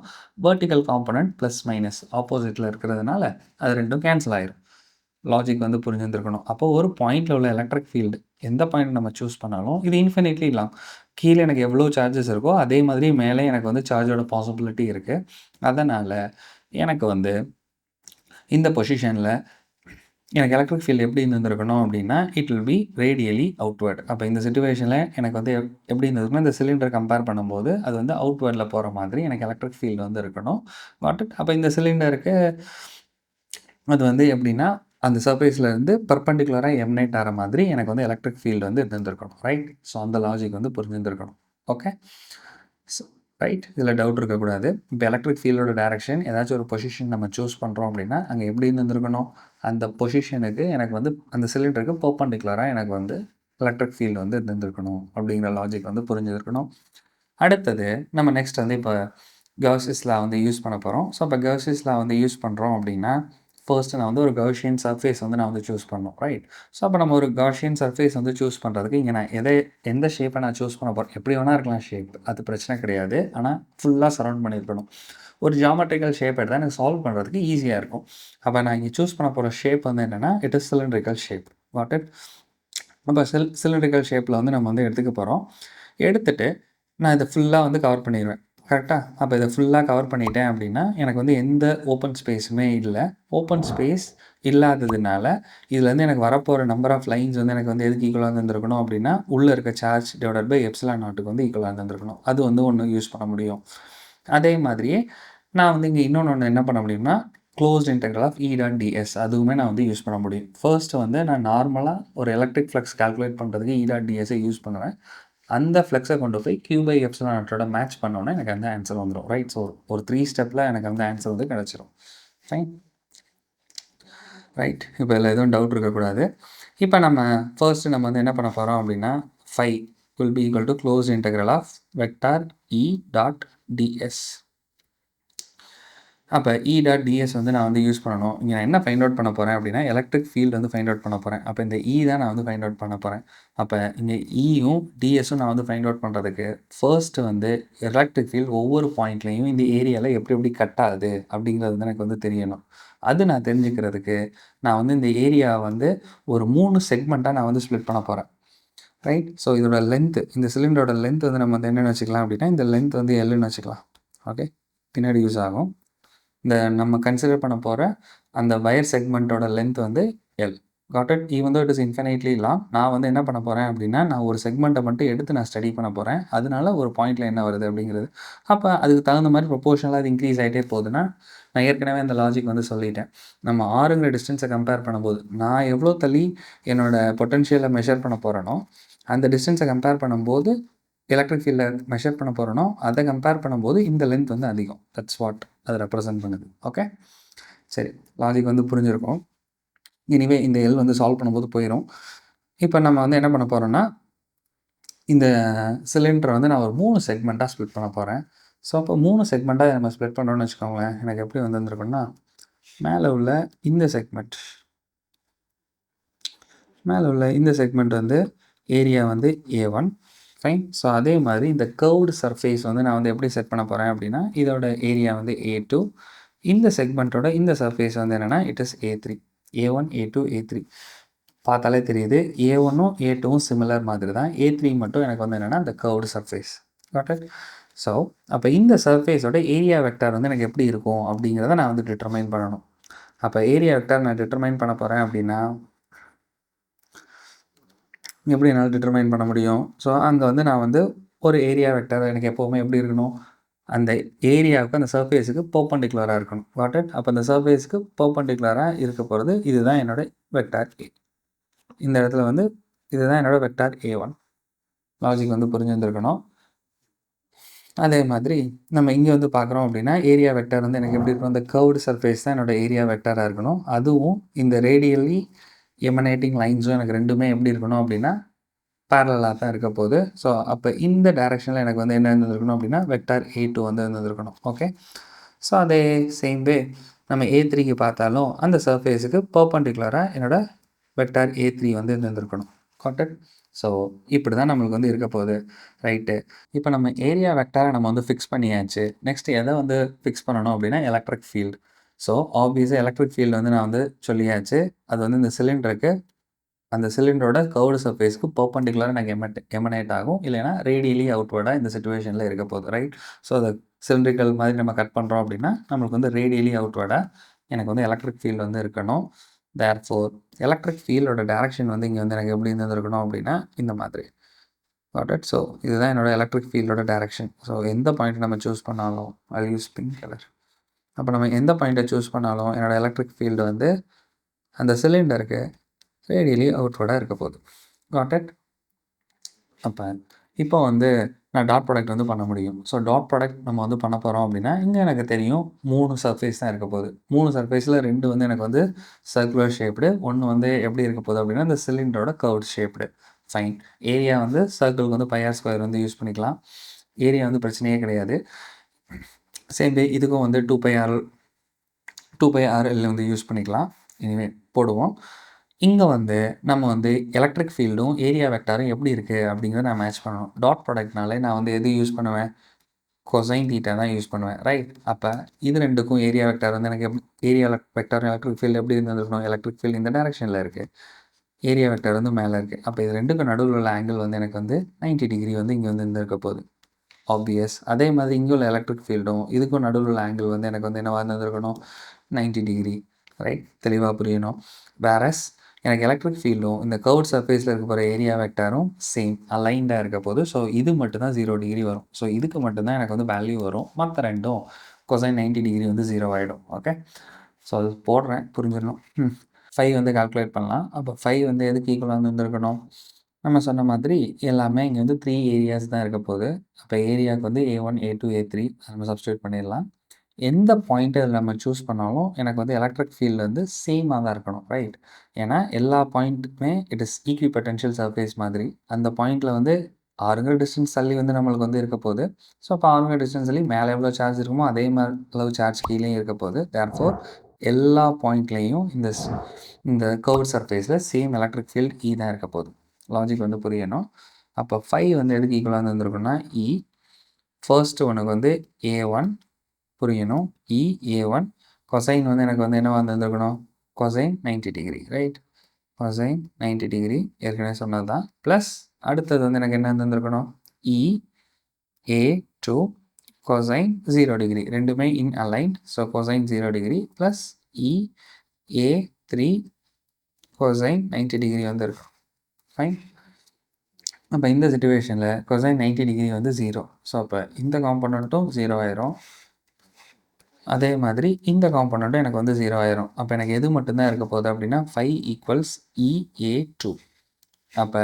வெர்டிக்கல் காம்பனண்ட் ப்ளஸ் மைனஸ் ஆப்போசிட்டில் இருக்கிறதுனால அது ரெண்டும் கேன்சல் ஆயிரும். லாஜிக் வந்து புரிஞ்சுருந்துருக்கணும். அப்போ ஒரு பாயிண்டில் உள்ள எலக்ட்ரிக் ஃபீல்டு எந்த பாயிண்ட் நம்ம சூஸ் பண்ணாலும் இது இன்ஃபினிட்லி இல்லாம். கீழே எனக்கு எவ்வளோ சார்ஜஸ் இருக்கோ அதே மாதிரி மேலே எனக்கு வந்து சார்ஜோட பாசிபிலிட்டி இருக்குது. அதனால் எனக்கு வந்து இந்த பொசிஷனில் எனக்கு எலக்ட்ரிக் ஃபீல்டு எப்படி இருந்திருக்கணும் அப்படின்னா it will B radially outward. அப்போ இந்த சிச்சுவேஷனில் எனக்கு வந்து எப்படி இருந்ததுன்னா இந்த சிலிண்டர் கம்பேர் பண்ணும்போது அது வந்து அவுட்வேர்டில் போகிற மாதிரி எனக்கு எலக்ட்ரிக் ஃபீல்டு வந்து இருக்கணும். God it. அப்போ இந்த சிலிண்டருக்கு அது வந்து எப்படின்னா அந்த சர்ஃபேஸில் இருந்து பர்பண்டிகுலராக எமினேட் ஆகிற மாதிரி எனக்கு வந்து எலக்ட்ரிக் ஃபீல்டு வந்து இருந்திருக்கணும். ரைட். ஸோ அந்த லாஜிக் வந்து புரிஞ்சுருந்துருக்கணும். ஓகே. So right. இதில் டவுட் இருக்கக்கூடாது. இப்போ எலக்ட்ரிக் ஃபீல்டோட டைரக்ஷன் ஏதாச்சும் ஒரு பொசிஷன் நம்ம சூஸ் பண்ணுறோம் அப்படின்னா அங்கே எப்படி இருந்திருக்கணும், அந்த பொசிஷனுக்கு எனக்கு வந்து அந்த சிலிண்டருக்கு பர்பண்டிகுலராக எனக்கு வந்து எலக்ட்ரிக் ஃபீல்டு வந்து இருந்திருக்கணும் அப்படிங்கிற லாஜிக் வந்து புரிஞ்சுருக்கணும். அடுத்தது நம்ம நெக்ஸ்ட் வந்து இப்போ கவுசியஸ் லா வந்து யூஸ் பண்ண போகிறோம். ஸோ இப்போ கவுசியஸ் லா வந்து யூஸ் பண்ணுறோம் அப்படின்னா ஃபர்ஸ்ட்டு நான் வந்து ஒரு கவுசியன் சர்ஃபேஸ் வந்து நான் வந்து சூஸ் பண்ணணும். ரைட். ஸோ அப்போ நம்ம ஒரு கவுசியன் சர்ஃபேஸ் வந்து சூஸ் பண்ணுறதுக்கு இங்கே நான் எந்த ஷேப்பை நான் சூஸ் பண்ண போகிறேன், எப்படி வேணால் இருக்கலாம் ஷேப், அது பிரச்சனை கிடையாது. ஆனால் ஃபுல்லாக சரௌண்ட் பண்ணியிருக்கணும். ஒரு ஜியாமெட்ரிக்கல் ஷேப் எடுத்தால் எனக்கு சால்வ் பண்ணுறதுக்கு ஈஸியாக இருக்கும். அப்போ நான் இங்கே சூஸ் பண்ண போகிற ஷேப் வந்து என்னென்னா it is cylindrical shape. What it. அப்போ சிலிண்ட்ரிக்கல் ஷேப்பில் வந்து நம்ம வந்து எடுத்துக்க போகிறோம். எடுத்துகிட்டு நான் இதை ஃபுல்லாக வந்து கவர் பண்ணிடுவேன். கரெக்டாக. அப்போ இதை ஃபுல்லாக கவர் பண்ணிட்டேன் அப்படின்னா எனக்கு வந்து எந்த ஓப்பன் ஸ்பேஸுமே இல்லை. ஓப்பன் ஸ்பேஸ் இல்லாததுனால இதுலேருந்து எனக்கு வரப்போகிற நம்பர் ஆஃப் லைன்ஸ் வந்து எனக்கு வந்து எதுக்கு ஈக்குவலாக இருந்திருக்கணும் அப்படின்னா உள்ளே இருக்க சார்ஜ் டிவைடட் பை எப்சிலான் நாட்டுக்கு வந்து ஈக்குவலாக இருந்திருக்கணும். அது வந்து ஒன்று யூஸ் பண்ண முடியும். அதே மாதிரியே நான் வந்து இங்கே இன்னொன்று என்ன பண்ண முடியும்னா closed integral of E dot ds அதுவுமே நான் வந்து யூஸ் பண்ண முடியும். ஃபர்ஸ்ட்டு வந்து நான் நார்மலாக ஒரு எலக்ட்ரிக் ஃப்ளக்ஸ் கால்குலேட் பண்ணுறதுக்கு இ டாட் டிஎஸ்ஸை யூஸ் பண்ணுவேன். அந்த ஃப்ளெக்ஸை கொண்டு போய் கியூ பை எப்சிலான் நாட்டோட மேட்ச் பண்ணோன்னே எனக்கு அந்த ஆன்சர் வந்துடும். ரைட். ஸோ ஒரு 3 ஸ்டெப்பில் எனக்கு அந்த ஆன்சர் வந்து கிடச்சிரும். ஃபைன். ரைட். இப்போ இதில் எதுவும் டவுட் இருக்கக்கூடாது. இப்போ நம்ம ஃபர்ஸ்ட்டு நம்ம வந்து என்ன பண்ண போகிறோம் அப்படின்னா five will be equal to closed integral of vector E dot ds. அப்போ இ டாட் டிஎஸ் வந்து நான் வந்து யூஸ் பண்ணணும். இங்கே நான் என்ன ஃபைண்ட் அவுட் பண்ண போகிறேன் அப்படின்னா எலக்ட்ரிக் ஃபீல்டு வந்து ஃபைண்ட் அவுட் பண்ண போகிறேன். அப்போ இந்த இ தான் நான் வந்து ஃபைண்ட் அவுட் பண்ண போகிறேன். அப்போ இங்கே இயும் டிஎஸும் நான் வந்து ஃபைண்ட் அவுட் பண்ணுறதுக்கு ஃபர்ஸ்ட்டு வந்து எலக்ட்ரிக் ஃபீல்டு ஒவ்வொரு பாயிண்ட்லேயும் இந்த ஏரியாவில் எப்படி எப்படி கட் ஆகுது அப்படிங்கிறது வந்து எனக்கு வந்து தெரியணும். அது நான் தெரிஞ்சுக்கிறதுக்கு நான் வந்து இந்த ஏரியாவை வந்து ஒரு 3 செக்மெண்ட்டாக நான் வந்து ஸ்ப்ளிட் பண்ண போகிறேன். ரைட். ஸோ இதோட லென்த்து இந்த சிலிண்டரோட லென்த் வந்து நம்ம வந்து என்னென்னு வச்சுக்கலாம் அப்படின்னா இந்த லென்த் வந்து எல்லுன்னு வச்சுக்கலாம். ஓகே. பின்னாடி யூஸ் ஆகும். இந்த நம்ம கன்சிடர் பண்ண போகிற அந்த வயர் செக்மெண்ட்டோட லென்த் வந்து L. Got it. Even though it is infinitely long. நான் வந்து என்ன பண்ண போகிறேன் அப்படின்னா நான் ஒரு செக்மெண்ட்டை மட்டும் எடுத்து நான் ஸ்டடி பண்ண போகிறேன். அதனால ஒரு பாயிண்டில் என்ன வருது அப்படிங்கிறது. அப்போ அதுக்கு தகுந்த மாதிரி ப்ரொப்போர்ஷனலாக அது இன்க்ரீஸ் ஆகிட்டே போகுதுன்னா நான் ஏற்கனவே அந்த லாஜிக் வந்து சொல்லிட்டேன். நம்ம ஆறுங்கிற டிஸ்டன்ஸை கம்பேர் பண்ணும்போது நான் எவ்வளோ தள்ளி என்னோடய பொட்டன்ஷியலை மெஷர் பண்ண போகிறேனோ அந்த டிஸ்டன்ஸை கம்பேர் பண்ணும்போது எலக்ட்ரிக் ஃபீல்டை மெஷர் பண்ண போகிறோனோ அதை கம்பேர் பண்ணும்போது இந்த லென்த் வந்து அதிகம். தட்ஸ் வாட் அதை ரெப்ரசன்ட் பண்ணுது. ஓகே. சரி. லாஜிக் வந்து புரிஞ்சிருக்கும். எனிவே இந்த எல் வந்து சால்வ் பண்ணும்போது போயிடும். இப்போ நம்ம வந்து என்ன பண்ண போகிறோன்னா இந்த சிலிண்டரை வந்து நான் ஒரு 3 செக்மெண்ட்டாக ஸ்ப்ளிட் பண்ண போகிறேன். ஸோ அப்போ 3 செக்மெண்ட்டாக நம்ம ஸ்ப்ளிட் பண்ணுறோன்னு வச்சுக்கோங்களேன். எனக்கு எப்படி வந்துருக்குன்னா மேலே உள்ள இந்த செக்மெண்ட் வந்து ஏரியா வந்து A1. ஃபைன். ஸோ அதே மாதிரி இந்த கர்வ்டு சர்ஃபேஸ் வந்து நான் வந்து எப்படி செட் பண்ண போகிறேன் அப்படின்னா இதோட ஏரியா வந்து A2. இந்த செக்மெண்ட்டோட இந்த சர்ஃபேஸ் வந்து என்னென்னா it is A3. A1 A2 A3 பார்த்தாலே தெரியுது. A1ம் A2வும் சிமிலர் மாதிரி தான். A3 மட்டும் எனக்கு வந்து என்னென்னா இந்த curved surface. God it. So அப்போ இந்த சர்ஃபேஸோட ஏரியா வெக்டார் வந்து எனக்கு எப்படி இருக்கும் அப்படிங்கிறத நான் வந்து டிட்டர்மைன் பண்ணணும். அப்போ ஏரியா வெக்டார் நான் டிட்டர்மைன் பண்ண போகிறேன் அப்படின்னா எப்படி என்னால் டிட்டர்மைன் பண்ண முடியும்? ஸோ அங்கே வந்து நான் வந்து ஒரு ஏரியா வெக்டார் எனக்கு எப்போவுமே எப்படி இருக்கணும், அந்த ஏரியாவுக்கு அந்த சர்ஃபேஸுக்கு பெர்பெண்டிகுலராக இருக்கணும். God it. அப்போ அந்த சர்ஃபேஸுக்கு பெர்பெண்டிகுலராக இருக்க போகிறது இதுதான் என்னோடய வெக்டார் ஏ. இந்த இடத்துல வந்து இதுதான் என்னோடய வெக்டார் A1. லாஜிக் வந்து புரிஞ்சுருந்துருக்கணும். அதே மாதிரி நம்ம இங்கே வந்து பார்க்குறோம் அப்படின்னா ஏரியா வெக்டார் வந்து எனக்கு எப்படி இருக்கும், இந்த கர்வ்டு சர்ஃபேஸ் தான் என்னோட ஏரியா வெக்டாராக இருக்கணும். அதுவும் இந்த ரேடியலி எமனேட்டிங் லைன்ஸும் எனக்கு ரெண்டுமே எப்படி இருக்கணும் அப்படின்னா பேரலாக தான் இருக்க போகுது. ஸோ அப்போ இந்த டைரெக்ஷனில் எனக்கு வந்து என்ன இருந்திருக்கணும் அப்படின்னா வெக்டார் A2 வந்து இருந்திருக்கணும். ஓகே. ஸோ அதே சேம் வே நம்ம A3க்கு பார்த்தாலும் அந்த சர்ஃபேஸுக்கு பர்பண்டிகுலராக என்னோட வெக்டார் A3 வந்து இருந்திருக்கணும். God it? ஸோ இப்படி தான் நம்மளுக்கு வந்து இருக்க போகுது. ரைட்டு. இப்போ நம்ம ஏரியா வெக்டாரை நம்ம வந்து ஃபிக்ஸ் பண்ணியாச்சு. நெக்ஸ்ட் எதை வந்து ஃபிக்ஸ் பண்ணணும் அப்படின்னா எலக்ட்ரிக் ஃபீல்டு. ஸோ ஆப்வியஸாக எலக்ட்ரிக் ஃபீல்டு வந்து நான் வந்து சொல்லியாச்சு. அது வந்து இந்த சிலிண்டருக்கு அந்த சிலிண்டரோட கர்வ்டு சர்ஃபேஸ்க்கு பெர்பெண்டிகுலரா எனக்கு எமனேட் ஆகும். இல்லைனா ரேடியலி அவுட்வர்டா இந்த சிச்சுவேஷன்ல இருக்க போகுது. ரைட். ஸோ அத சிலிண்ட்ரிக்கல் மாதிரி நம்ம கட் பண்ணுறோம் அப்படின்னா நம்மளுக்கு வந்து ரேடியலி அவுட்வர்டா எனக்கு வந்து எலக்ட்ரிக் ஃபீல்டு வந்து இருக்கணும். தேர்ஃபோர் எலக்ட்ரிக் ஃபீல்டோட டைரக்ஷன் வந்து இங்கே வந்து எனக்கு எப்படி இருந்திருக்கணும் அப்படின்னா இந்த மாதிரி. God it? ஸோ இதுதான் என்னோட எலக்ட்ரிக் ஃபீல்டோட டைரக்ஷன். ஸோ எந்த பாயிண்ட் நம்ம சூஸ் பண்ணாலும் ஐ யூஸ் பிங்க் கலர். அப்போ நம்ம எந்த பாயிண்ட்டை சூஸ் பண்ணாலும் என்னோட எலக்ட்ரிக் ஃபீல்டு வந்து அந்த சிலிண்டருக்கு ரேடியலி அவுட்வர்டாக இருக்க போகுது. God it? அப்போ இப்போ வந்து நான் டாட் ப்ராடக்ட் வந்து பண்ண முடியும். ஸோ டாட் ப்ராடக்ட் நம்ம வந்து பண்ண போகிறோம் அப்படின்னா இங்கே எனக்கு தெரியும் 3 சர்ஃபேஸ் தான் இருக்க போகுது. 3 சர்ஃபேஸில் 2 வந்து எனக்கு வந்து சர்க்குலர் ஷேப்டு, ஒன்று வந்து எப்படி இருக்க போகுது அப்படின்னா இந்த சிலிண்டரோட கர்வ்டு ஷேப்டு. ஃபைன். ஏரியா வந்து சர்க்கிளுக்கு வந்து πr² வந்து யூஸ் பண்ணிக்கலாம். ஏரியா வந்து பிரச்சனையே கிடையாது. சேம் வே இதுக்கும் வந்து 2πrl வந்து யூஸ் பண்ணிக்கலாம். இனிமேல் போடுவோம். இங்கே வந்து நம்ம வந்து எலக்ட்ரிக் ஃபீல்டும் ஏரியா வெக்டாரும் எப்படி இருக்குது அப்படிங்கிறத நான் மேட்ச் பண்ணணும். டாட் ப்ராடக்ட்னாலே நான் வந்து எது யூஸ் பண்ணுவேன், கொசைன் தீட்டா தான் யூஸ் பண்ணுவேன். ரைட். அப்போ இது ரெண்டுக்கும் ஏரியா வெக்டார் வந்து எனக்கு ஏரியா வெக்டாரும் எலக்ட்ரிக் ஃபீல்டு எப்படி இருந்திருக்கணும், எலக்ட்ரிக் ஃபீல்டு இந்த டைரெக்ஷனில் இருக்குது, ஏரியா வெக்டார் வந்து மேலே இருக்குது. அப்போ இது ரெண்டுக்கும் நடுவில் உள்ள ஆங்கிள் வந்து எனக்கு வந்து 90 டிகிரி வந்து இங்கே வந்து இருந்திருக்க போகுது. ஆப்வியஸ். அதே மாதிரி இங்கே உள்ள எலக்ட்ரிக் ஃபீல்டும் இதுக்கும் நடுவில் உள்ள ஆங்கிள் வந்து எனக்கு வந்து என்னவாக இருந்திருக்கணும், 90 டிகிரி. ரைட். தெளிவாக புரியணும். வேரஸ் எனக்கு எலக்ட்ரிக் ஃபீல்டும் இந்த கர்வ்ட் சர்ஃபேஸில் இருக்க போகிற ஏரியா வெக்டாரும் சேம் அலைன்டாக இருக்க போது. ஸோ இது மட்டும் தான் 0 டிகிரி வரும். ஸோ இதுக்கு மட்டும்தான் எனக்கு வந்து வேல்யூ வரும். மற்ற ரெண்டும் கொசைன் 90 டிகிரி வந்து 0 ஆகிடும். ஓகே. ஸோ அது போடுறேன், புரிஞ்சிடணும். 5 வந்து கால்குலேட் பண்ணலாம். அப்போ 5 வந்து எதுக்கு ஈக்குவலாக வந்து இருந்திருக்கணும், நம்ம சொன்ன மாதிரி எல்லாமே இங்கே வந்து 3 ஏரியாஸ் தான் இருக்க போகுது. அப்போ ஏரியாவுக்கு வந்து A1, A2, A3 நம்ம சப்ஸ்டியூட் பண்ணிடலாம். எந்த பாயிண்ட்டை நம்ம சூஸ் பண்ணாலும் எனக்கு வந்து எலக்ட்ரிக் ஃபீல்டு வந்து சேமாக தான் இருக்கணும். ரைட். ஏன்னா எல்லா பாயிண்ட்டுக்குமே it is equipotential surface மாதிரி. அந்த பாயிண்ட்டில் வந்து ஆறுங்கிற டிஸ்டன்ஸ் தள்ளி வந்து நம்மளுக்கு வந்து இருக்க போகுது. ஸோ அப்போ ஆறுங்கிற டிஸ்டன்ஸ் தள்ளி மேலே எவ்வளோ சார்ஜ் இருக்குமோ அதே மாதிரி அளவு சார்ஜ் கீழேயும் இருக்க போகுது. தேர்ஃபோர் எல்லா பாயிண்ட்லேயும் இந்த கர்வ்ட் சர்ஃபேஸில் சேம் எலக்ட்ரிக் ஃபீல்டு தான் இருக்க போகுது. லாஜிக் வந்து புரியணும். அப்போ 5 வந்து எதுக்கு ஈக்குவலாக இருந்திருக்குன்னா ஃபர்ஸ்ட் ஒன்றுக்கு வந்து A1 புரியணும். A1 கொசைன் வந்து எனக்கு வந்து என்னவாக இருந்திருக்கணும், cosine 90 degree. Right. Cosine 90 degree ஏற்கனவே சொன்னது தான். ப்ளஸ் அடுத்தது வந்து எனக்கு என்ன இருந்திருக்கணும், A2 கொசைன் 0 டிகிரி. ரெண்டுமே in aligned. So cosine 0 degree plus A3 cosine 90 degree வந்து இருக்கும். ஃபைன். அப்போ இந்த சிச்சுவேஷனில் கொசைன் 90 டிகிரி வந்து 0. ஸோ அப்போ இந்த காம்பனண்ட்டும் 0 ஆயிரும். அதே மாதிரி இந்த காம்பனண்ட்டும் எனக்கு வந்து 0 ஆயிரும். அப்போ எனக்கு எது மட்டும்தான் இருக்க போகுது அப்படின்னா 5 ஈக்குவல்ஸ் EA2. அப்போ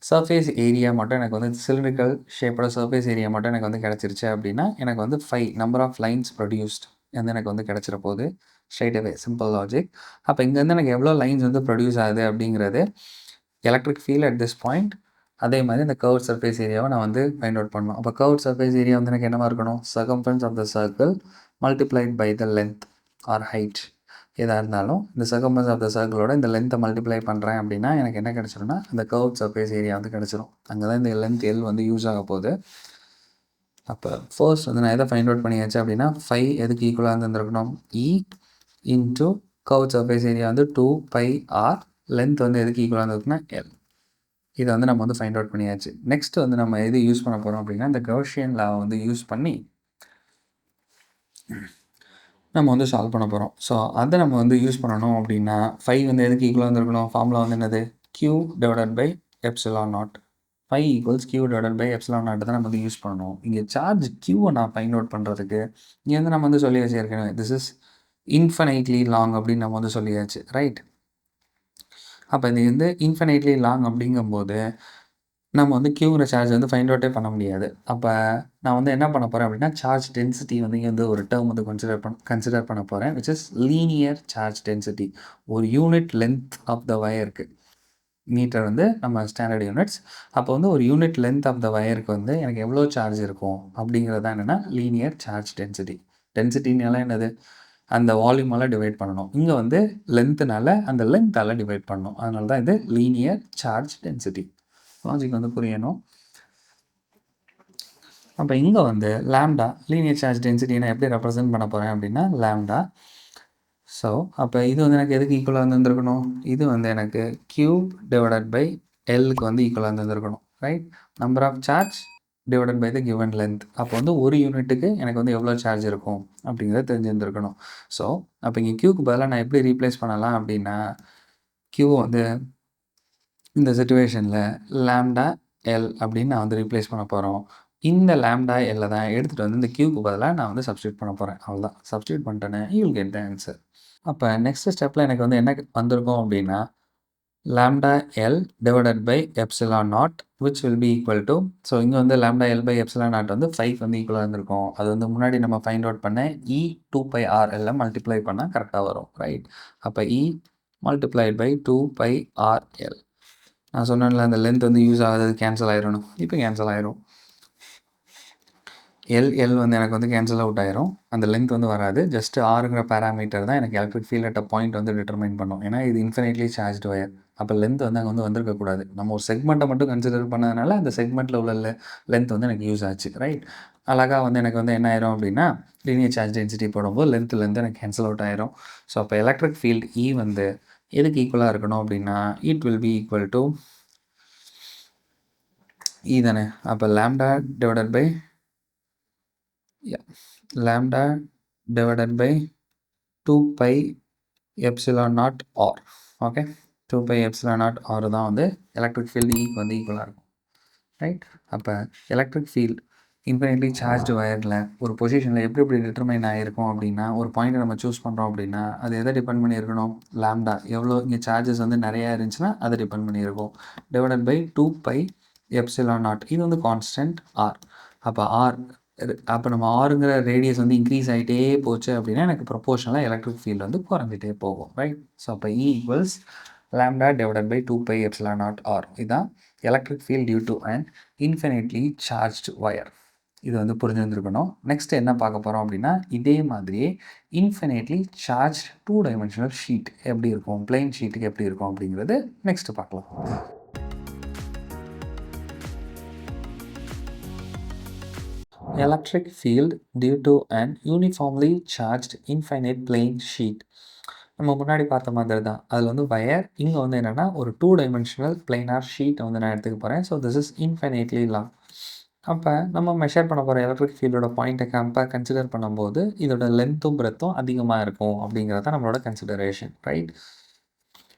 சர்ஃபேஸ் ஏரியா மட்டும் எனக்கு வந்து சிலிண்ட்ரிக்கல் ஷேப்போட சர்ஃபேஸ் ஏரியா மட்டும் எனக்கு வந்து கிடச்சிருச்சு அப்படின்னா எனக்கு வந்து 5 நம்பர் ஆஃப் லைன்ஸ் ப்ரொடியூஸ்ட் வந்து எனக்கு வந்து கிடச்சிட போகுது. Straight away simple logic. அப்போ இங்கேருந்து எனக்கு எவ்வளோ லைன்ஸ் வந்து ப்ரொடியூஸ் ஆகுது அப்படிங்கிறது electric field at this point. அதே மாதிரி இந்த கர்வ்ட் சர்ஃபேஸ் ஏரியாவை நான் வந்து ஃபைண்ட் அவுட் பண்ணணும். அப்போ கர்வ்ட் சர்ஃபேஸ் ஏரியா வந்து எனக்கு என்னவாக இருக்கணும், circumference of the circle multiplied by the length or height. எதாக இருந்தாலும் இந்த சர்கம்ஃபரன்ஸ் ஆஃப் த சர்க்கிளோட இந்த லென்த்தை மல்டிப்ளை பண்ணுறேன் அப்படின்னா எனக்கு என்ன கிடச்சிரும்னா இந்த கர்வ்ட் சர்ஃபேஸ் ஏரியா வந்து கிடச்சிரும். அங்கே தான் இந்த லென்த் L வந்து யூஸ் ஆக போகுது. அப்போ ஃபர்ஸ்ட் வந்து நான் எதை ஃபைண்ட் அவுட் பண்ணியாச்சு அப்படின்னா 5 எதுக்கு ஈக்குவலாக இருந்திருக்கணும், இன்டூ கர்வ்ட் சர்ஃபேஸ் ஏரியா வந்து 2πr, லென்த் வந்து எதுக்கு ஈக்குவலாக இருந்திருக்குன்னா L. இதை வந்து நம்ம வந்து ஃபைண்ட் அவுட் பண்ணியாச்சு. நெக்ஸ்ட் வந்து நம்ம எது யூஸ் பண்ண போகிறோம் அப்படின்னா இந்த கௌஷியன் லாவை வந்து யூஸ் பண்ணி நம்ம வந்து சால்வ் பண்ண போகிறோம். ஸோ அதை நம்ம வந்து யூஸ் பண்ணணும் அப்படின்னா 5 வந்து எதுக்கு ஈக்குவலாக இருந்திருக்கணும், ஃபார்முலா வந்து என்னது, Q/ε0. 5 ஈக்குவல்ஸ் Q/ε0 தான் நம்ம வந்து யூஸ் பண்ணணும். இங்கே சார்ஜ் Qவை நான் ஃபைண்ட் அவுட் பண்ணுறதுக்கு இங்கே வந்து நம்ம வந்து சொல்லியாச்சு ஏற்கனவே, திஸ் இஸ் இன்ஃபைனைட்லி லாங் அப்படின்னு நம்ம வந்து சொல்லியாச்சு. ரைட். அப்போ இது வந்து இன்ஃபைனைட்லி லாங் அப்படிங்கும்போது நம்ம வந்து க்யூங்கிற சார்ஜ் வந்து ஃபைண்ட் அவுட்டே பண்ண முடியாது. அப்ப நான் வந்து என்ன பண்ண போறேன் அப்படின்னா, சார்ஜ் டென்சிட்டி வந்து இங்க வந்து ஒரு டெர்ம் வந்து கன்சிடர் பண்ண போறேன். Which is linear charge density. ஒரு யூனிட் லென்த் ஆஃப் த வயருக்கு. மீட்டர் வந்து நம்ம ஸ்டாண்டர்ட் யூனிட்ஸ். அப்போ வந்து ஒரு யூனிட் லென்த் ஆஃப் த வயருக்கு வந்து எனக்கு எவ்வளோ சார்ஜ் இருக்கும் அப்படிங்கிறது தான் என்னென்னா லீனியர் சார்ஜ் டென்சிட்டி. டென்சிட்டினால என்னது? அந்த வால்யூமால டிவைட் பண்ணணும். இங்கே வந்து லென்த்துனால அந்த லென்த்தால் டிவைட் பண்ணணும். அதனால தான் இது லீனியர் சார்ஜ் டென்சிட்டி. லாஜிக் வந்து புரியணும். அப்போ இங்கே வந்து லாம்டா லீனியர் சார்ஜ் டென்சிட்டி நான் எப்படி ரெப்ரசென்ட் பண்ண போகிறேன் அப்படின்னா லாம்டா. ஸோ அப்போ இது வந்து எனக்கு எதுக்கு ஈக்குவலாக இருந்திருக்கணும்? இது வந்து எனக்கு கியூப் டிவைடட் பை எல்லுக்கு வந்து ஈக்குவலாக இருந்திருக்கணும். Right? Number of charge divided by the given length. அப்போ வந்து ஒரு யூனிட்டுக்கு எனக்கு வந்து எவ்வளோ சார்ஜ் இருக்கும் அப்படிங்கிறத தெரிஞ்சிருந்துருக்கணும். ஸோ அப்போ இங்கே கியூக்கு பதிலாக நான் எப்படி ரீப்ளேஸ் பண்ணலாம் அப்படின்னா, கியூ வந்து இந்த சிச்சுவேஷனில் லாம்டா எல் அப்படின்னு நான் வந்து ரீப்ளேஸ் பண்ண போகிறோம். இந்த லாம்டா எல்லை தான் எடுத்துகிட்டு வந்து இந்த கியூக்கு பதிலாக நான் வந்து சப்ஸ்டியூட் பண்ண போகிறேன். அவ்வளோதான். சப்ஸ்டியூட் பண்ணிட்டேன்னு you will get the answer. அப்போ நெக்ஸ்ட் ஸ்டெப்பில் எனக்கு வந்து என்ன வந்திருக்கும் அப்படின்னா lambda L divided by epsilon naught which will be equal to, so இங்கே வந்து lambda L by epsilon naught வந்து 5 வந்து ஈக்குவலாக இருந்திருக்கும். அது வந்து முன்னாடி நம்ம ஃபைண்ட் அவுட் பண்ண இ 2πr எல்லாம் மல்டிப்ளை பண்ணால் கரெக்டாக வரும். ரைட்? அப்போ இ மல்டிப்ளைட் பை 2πrl. நான் சொன்னேன்ல அந்த லென்த் வந்து யூஸ் ஆகாதது கேன்சல் ஆயிடணும். இப்போ கேன்சல் ஆயிரும். எல் வந்து எனக்கு வந்து கேன்சல் அவுட் ஆயிரும். அந்த லென்த் வந்து வராது. ஜஸ்ட் ஆருங்கிற பேராமீட்டர் தான் எனக்கு electric field at a point வந்து டிட்டர்மைன் பண்ணும். ஏன்னா இது இன்ஃபினிட்லி சார்ஜ்டு வயர். அப்போ லென்த் வந்து அங்கே வந்து வந்திருக்கக்கூடாது. நம்ம ஒரு செக்மெண்ட்டை மட்டும் கன்சிடர் பண்ணதுனால அந்த செக்மெண்ட்டில் உள்ள லென்த் வந்து எனக்கு யூஸ் ஆச்சு. ரைட்? அழகாக வந்து எனக்கு வந்து என்ன ஆயிரும் அப்படின்னா லீனியர் சார்ஜ் டென்சிட்டி போடும்போது லென்த்துலேருந்து எனக்கு கேன்சல் அவுட் ஆயிரும். ஸோ அப்போ எலக்ட்ரிக் ஃபீல்ட் இ வந்து எதுக்கு ஈக்குவலாக இருக்கணும் அப்படின்னா it will be equal to E தானே. அப்போ lambda divided by lambda divided by 2 pi epsilon naught r. Okay, 2 pi epsilon naught r தான் வந்து எலக்ட்ரிக் ஃபீல்டு ஈக்கு வந்து ஈக்குவலாக இருக்கும். ரைட்? அப்போ எலக்ட்ரிக் ஃபீல்டு இன்ஃபினிட்லி சார்ஜ்டு வயரில் ஒரு பொசிஷனில் எப்படி டிட்டர்மைன் ஆகிருக்கும் அப்படின்னா, ஒரு பாயிண்ட்டை நம்ம சூஸ் பண்ணுறோம் அப்படின்னா அது எதை டிபெண்ட் பண்ணியிருக்கணும்? லாம்டா எவ்வளோ இங்கே சார்ஜஸ் வந்து நிறையா இருந்துச்சுன்னா அதை டிபெண்ட் பண்ணியிருக்கும். Divided by 2 pi epsilon naught. இது வந்து கான்ஸ்டன்ட் ஆர். அப்போ நம்ம ஆருங்கிற ரேடியஸ் வந்து இன்க்ரீஸ் ஆகிட்டே போச்சு அப்படின்னா எனக்கு ப்ரொபோஷனலாக எலக்ட்ரிக் ஃபீல்டு வந்து குறைஞ்சிட்டே போகும். ரைட்? ஸோ அப்போ E equals lambda divided by 2 pi epsilon naught r. இதுதான் electric field due to and infinitely charged wire. இது வந்து புரிஞ்சுருந்துருக்கணும். நெக்ஸ்ட் என்ன பார்க்க போகிறோம் அப்படின்னா இதே மாதிரியே இன்ஃபினிட்லி சார்ஜ் 2 டைமென்ஷனல் ஷீட் எப்படி இருக்கும், பிளெயின் ஷீட்டுக்கு எப்படி இருக்கும் அப்படிங்கிறது நெக்ஸ்ட் பார்க்கலாம். Electric field due to an uniformly charged infinite plane sheet. நம்ம முன்னாடி பார்த்த மாதிரி தான். அதில் வந்து வயர், இங்கே வந்து என்னென்னா ஒரு 2 டைமென்ஷனல் பிளைனார் ஷீட்டை வந்து நான் எடுத்துக்க போகிறேன். So this is infinitely long. அப்போ நம்ம மெஷர் பண்ண போகிற எலக்ட்ரிக் ஃபீல்டோட பாயிண்ட்டை கன்சிடர் பண்ணும்போது இதோட லென்த்தும் பிரெத்தும் அதிகமாக இருக்கும் அப்படிங்கிறது தான் நம்மளோட consideration. Right?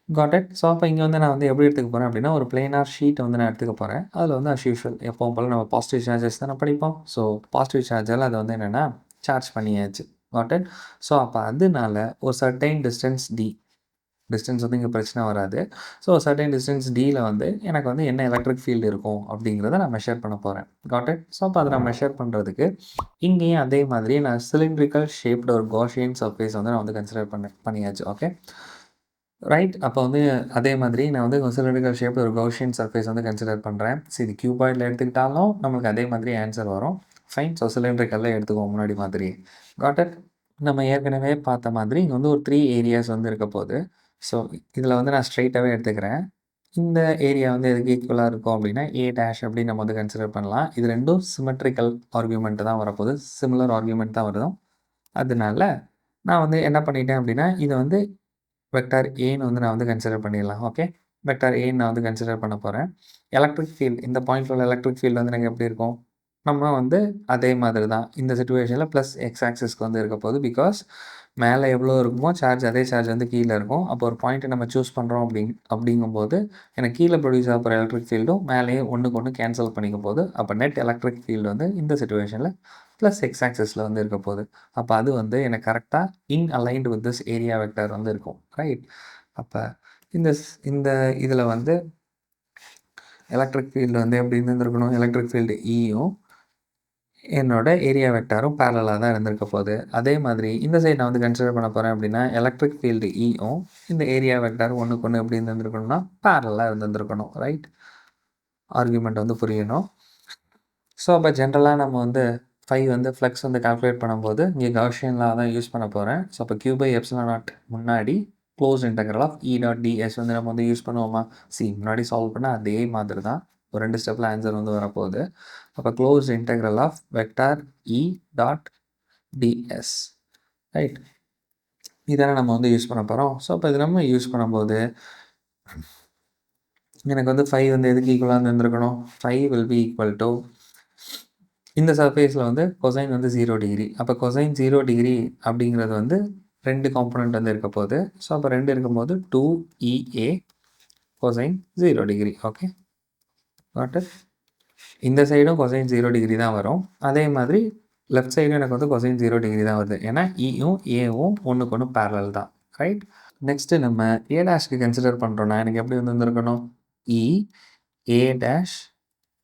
God it. So அப்போ இங்கே வந்து நான் வந்து எப்படி எடுத்துக்க போகிறேன் அப்படின்னா ஒரு பிளைனார் ஷீட்டை வந்து நான் எடுத்துக்க போகிறேன். அதில் வந்து அஸ் யூஷுவல் எப்பவும் போல் நம்ம பாசிட்டிவ் சார்ஜஸ் தானே படிப்போம். ஸோ பாசிட்டிவ் சார்ஜால் அதை வந்து என்னென்னா சார்ஜ் பண்ணியாச்சு. God it. ஸோ அப்போ அதனால ஒரு சர்டைன் டிஸ்டன்ஸ் டி, டிஸ்டன்ஸ் வந்து இங்கே பிரச்சனை வராது. ஸோ சர்டைன் டிஸ்டன்ஸ் டியில் வந்து எனக்கு வந்து என்ன எலக்ட்ரிக் ஃபீல்டு இருக்கும் அப்படிங்கிறத நான் மெஷர் பண்ண போகிறேன். God it. ஸோ அப்போ அதை நான் மெஷர் பண்ணுறதுக்கு இங்கேயும் அதே மாதிரி நான் சிலிண்ட்ரிக்கல் ஷேப்டு ஒரு காஷியன் சர்ஃபேஸ் வந்து நான் வந்து கன்சிடர் பண்ணியாச்சு. Okay, right? அப்போ வந்து அதே மாதிரி நான் வந்து சிலிண்ட்ரிக்கல் ஷேப் ஒரு கௌஷியன் சர்ஃபேஸ் வந்து கன்சிடர் பண்ணுறேன். ஸோ இது கியூபாய்டில் எடுத்துக்கிட்டாலும் நம்மளுக்கு அதே மாதிரி ஆன்சர் வரும். ஃபைன். ஸோ சிலிண்ட்ரிக்கலில் எடுத்துக்குவோம் முன்னாடி மாதிரி. Got it. நம்ம ஏற்கனவே பார்த்த மாதிரி இங்கே வந்து ஒரு 3 ஏரியாஸ் வந்து இருக்க போகுது. ஸோ இதில் வந்து நான் ஸ்ட்ரைட்டாகவே எடுத்துக்கிறேன். இந்த ஏரியா வந்து எதுக்கு ஈக்குவலாக இருக்கும் அப்படின்னா ஏ டேஷ் அப்படின்னு நம்ம வந்து கன்சிடர் பண்ணலாம். இது ரெண்டும் சிமெட்ரிக்கல் ஆர்கியூமெண்ட் தான் வரப்போகுது. சிமிலர் ஆர்கியூமெண்ட் தான் வரும். அதனால நான் வந்து என்ன பண்ணிட்டேன் அப்படின்னா இதை வந்து வெக்டார் ஏன்னு வந்து நான் வந்து கன்சிடர் பண்ணிடலாம். ஓகே, வெக்டார் ஏன்னு நான் வந்து கன்சிடர் பண்ண போகிறேன். எலக்ட்ரிக் ஃபீல்டு, இந்த பாயிண்ட்டில் உள்ள எலக்ட்ரிக் ஃபீல்டு வந்து எனக்கு எப்படி இருக்கும்? நம்ம வந்து அதே மாதிரி தான் இந்த சிச்சுவேஷனில் ப்ளஸ் எக்ஸ் ஆக்சிஸ்க்கு வந்து இருக்க போகுது. பிகாஸ் மேலே எவ்வளோ இருக்குமோ சார்ஜ் அதே சார்ஜ் வந்து கீழே இருக்கும். அப்போ ஒரு பாயிண்ட்டை நம்ம சூஸ் பண்ணுறோம் அப்படிங்கும்போது எனக்கு கீழே ப்ரொடியூஸ் ஆகிற எலக்ட்ரிக் ஃபீல்டும் மேலேயே ஒன்றுக்கு ஒன்று கேன்சல் பண்ணிக்கும் போது அப்போ நெட் எலக்ட்ரிக் ஃபீல்டு வந்து இந்த சிச்சுவேஷனில் ப்ளஸ் எக்ஸ் ஆக்சிஸில் வந்து இருக்க போகுது. அப்போ அது வந்து எனக்கு கரெக்டாக aligned with this area vector வந்து இருக்கும். ரைட்? அப்போ இந்த இதில் வந்து எலக்ட்ரிக் ஃபீல்டு வந்து எப்படி இருந்திருக்கணும், எலக்ட்ரிக் ஃபீல்டு ஈயும் என்னோட ஏரியா வெக்டாரும் பேரலாக தான் இருந்திருக்க போகுது. அதே மாதிரி இந்த சைடு நான் வந்து கன்சிடர் பண்ண போகிறேன் அப்படின்னா எலக்ட்ரிக் ஃபீல்டு ஈயும் இந்த ஏரியா வெக்டாரும் ஒன்றுக்கு ஒன்று எப்படி இருந்திருக்கணும்னா பேரலாக இருந்திருக்கணும். ரைட், ஆர்குமெண்ட் வந்து புரியணும். ஸோ அப்போ ஜென்ரலாக நம்ம வந்து வந்து ஃப்ளக்ஸ் வந்து கால்குலேட் பண்ணும்போது இங்கே கவுஷியன்லாம் தான் யூஸ் பண்ண போகிறேன். ஸோ அப்போ கியூ பை எப்சிலான் நாட் முன்னாடி close integral of E dot ds வந்து நம்ம வந்து யூஸ் பண்ணுவோமா? முன்னாடி சால்வ் பண்ணால் அதே மாதிரி தான் ஒரு 2 ஸ்டெப்பில் ஆன்சர் வந்து வரப்போகுது. அப்போ close integral of vector E dot ds. Right, இதானே நம்ம வந்து யூஸ் பண்ண போகிறோம். ஸோ அப்போ இது நம்ம யூஸ் பண்ணும்போது எனக்கு வந்து வந்து எதுக்கு ஈக்குவலாக இருந்திருக்கணும்? வில் பி ஈக்குவல் டு இந்த சர்ஃபேஸில் வந்து கொசைன் வந்து 0 டிகிரி. அப்போ கொசைன் 0 டிகிரி அப்படிங்கிறது வந்து 2 காம்பனண்ட் வந்து இருக்க போகுது. ஸோ அப்போ 2 இருக்கும்போது 2EA cosine 0 degree. Okay, what இந்த சைடும் கொசைன் 0 டிகிரி தான் வரும். அதே மாதிரி லெஃப்ட் சைடும் எனக்கு வந்து கொசைன் 0 டிகிரி தான் வருது. ஏன்னா இயும் ஏவும் ஒன்றுக்கு ஒன்று பேரலல் தான். ரைட், நெக்ஸ்ட்டு நம்ம ஏ டேஷ்க்கு கன்சிடர் பண்ணுறோன்னா எனக்கு எப்படி வந்து வந்துருக்கணும்? ஏ டேஷ்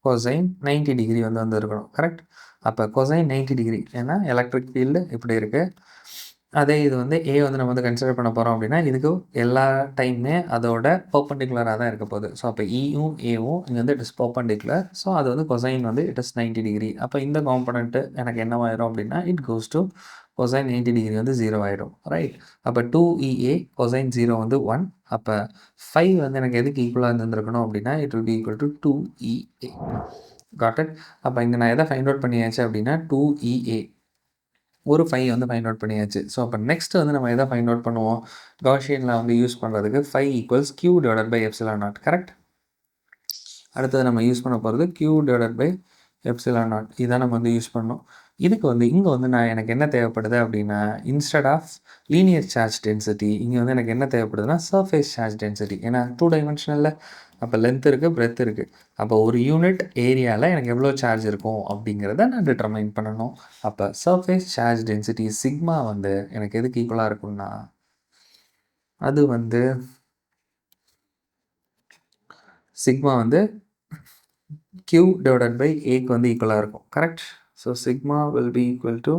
கொசைன் 90 டிகிரி வந்து வந்துருக்கணும். கரெக்ட், அப்போ கொசைன் 90 டிகிரி ஏன்னா எலக்ட்ரிக் ஃபீல்டு இப்படி இருக்குது. அதே இது வந்து ஏ வந்து நம்ம வந்து கன்சிடர் பண்ண போகிறோம் அப்படின்னா இதுக்கு எல்லா டைமுமே அதோட பர்பண்டிகுலராக தான் இருக்க போகுது. ஸோ அப்போ இயும் ஏவும் இங்கே வந்து இட் இஸ் பர்பண்டிகுலர். ஸோ அது வந்து கொசைன் வந்து இட் இஸ் 90 டிகிரி. அப்போ இந்த காம்பனண்ட்டு எனக்கு என்னவாயிரும் அப்படின்னா it goes to cosine 90 degree வந்து 0 ஆகிடும். ரைட், அப்போ 2EA கொசைன் 0 வந்து 1. அப்போ 5 வந்து எனக்கு எதுக்கு ஈக்குவலாக இருந்திருக்கணும் அப்படின்னா it will be equal to 2EA. God it. அப்போ இங்கே நான் எதை ஃபைண்ட் அவுட் பண்ணியாச்சு அப்படின்னா 2EA ஒரு 5 வந்து ஃபைண்ட் அவுட் பண்ணியாச்சு. ஸோ அப்போ நெக்ஸ்ட் வந்து நம்ம எதை ஃபைண்ட் அவுட் பண்ணுவோம்? காஷியனில் வந்து யூஸ் பண்ணுறதுக்கு 5 equals Q divided by epsilon naught. Correct, அடுத்தது நம்ம யூஸ் பண்ண போகிறது Q divided by epsilon naught. இதான் நம்ம வந்து யூஸ் பண்ணோம். இதுக்கு வந்து இங்கே வந்து எனக்கு என்ன தேவைப்படுது அப்படின்னா instead of linear charge density இங்கே வந்து எனக்கு என்ன தேவைப்படுதுன்னா சர்ஃபேஸ் சார்ஜ் டென்சிட்டி. ஏன்னா 2 டைமென்ஷனலில் அப்போ லென்த் இருக்குது, பிரெத் இருக்குது. அப்போ ஒரு யூனிட் ஏரியாவில் எனக்கு எவ்வளோ சார்ஜ் இருக்கும் அப்படிங்கிறத நான் டிட்டர்மைன் பண்ணணும். அப்போ சர்ஃபேஸ் சார்ஜ் டென்சிட்டி சிக்மா வந்து எனக்கு எதுக்கு ஈக்குவலாக இருக்கும்னா அது வந்து சிக்மா வந்து Q டிவைடட் பை ஏக்கு வந்து ஈக்குவலாக இருக்கும். Correct, so sigma will be equal to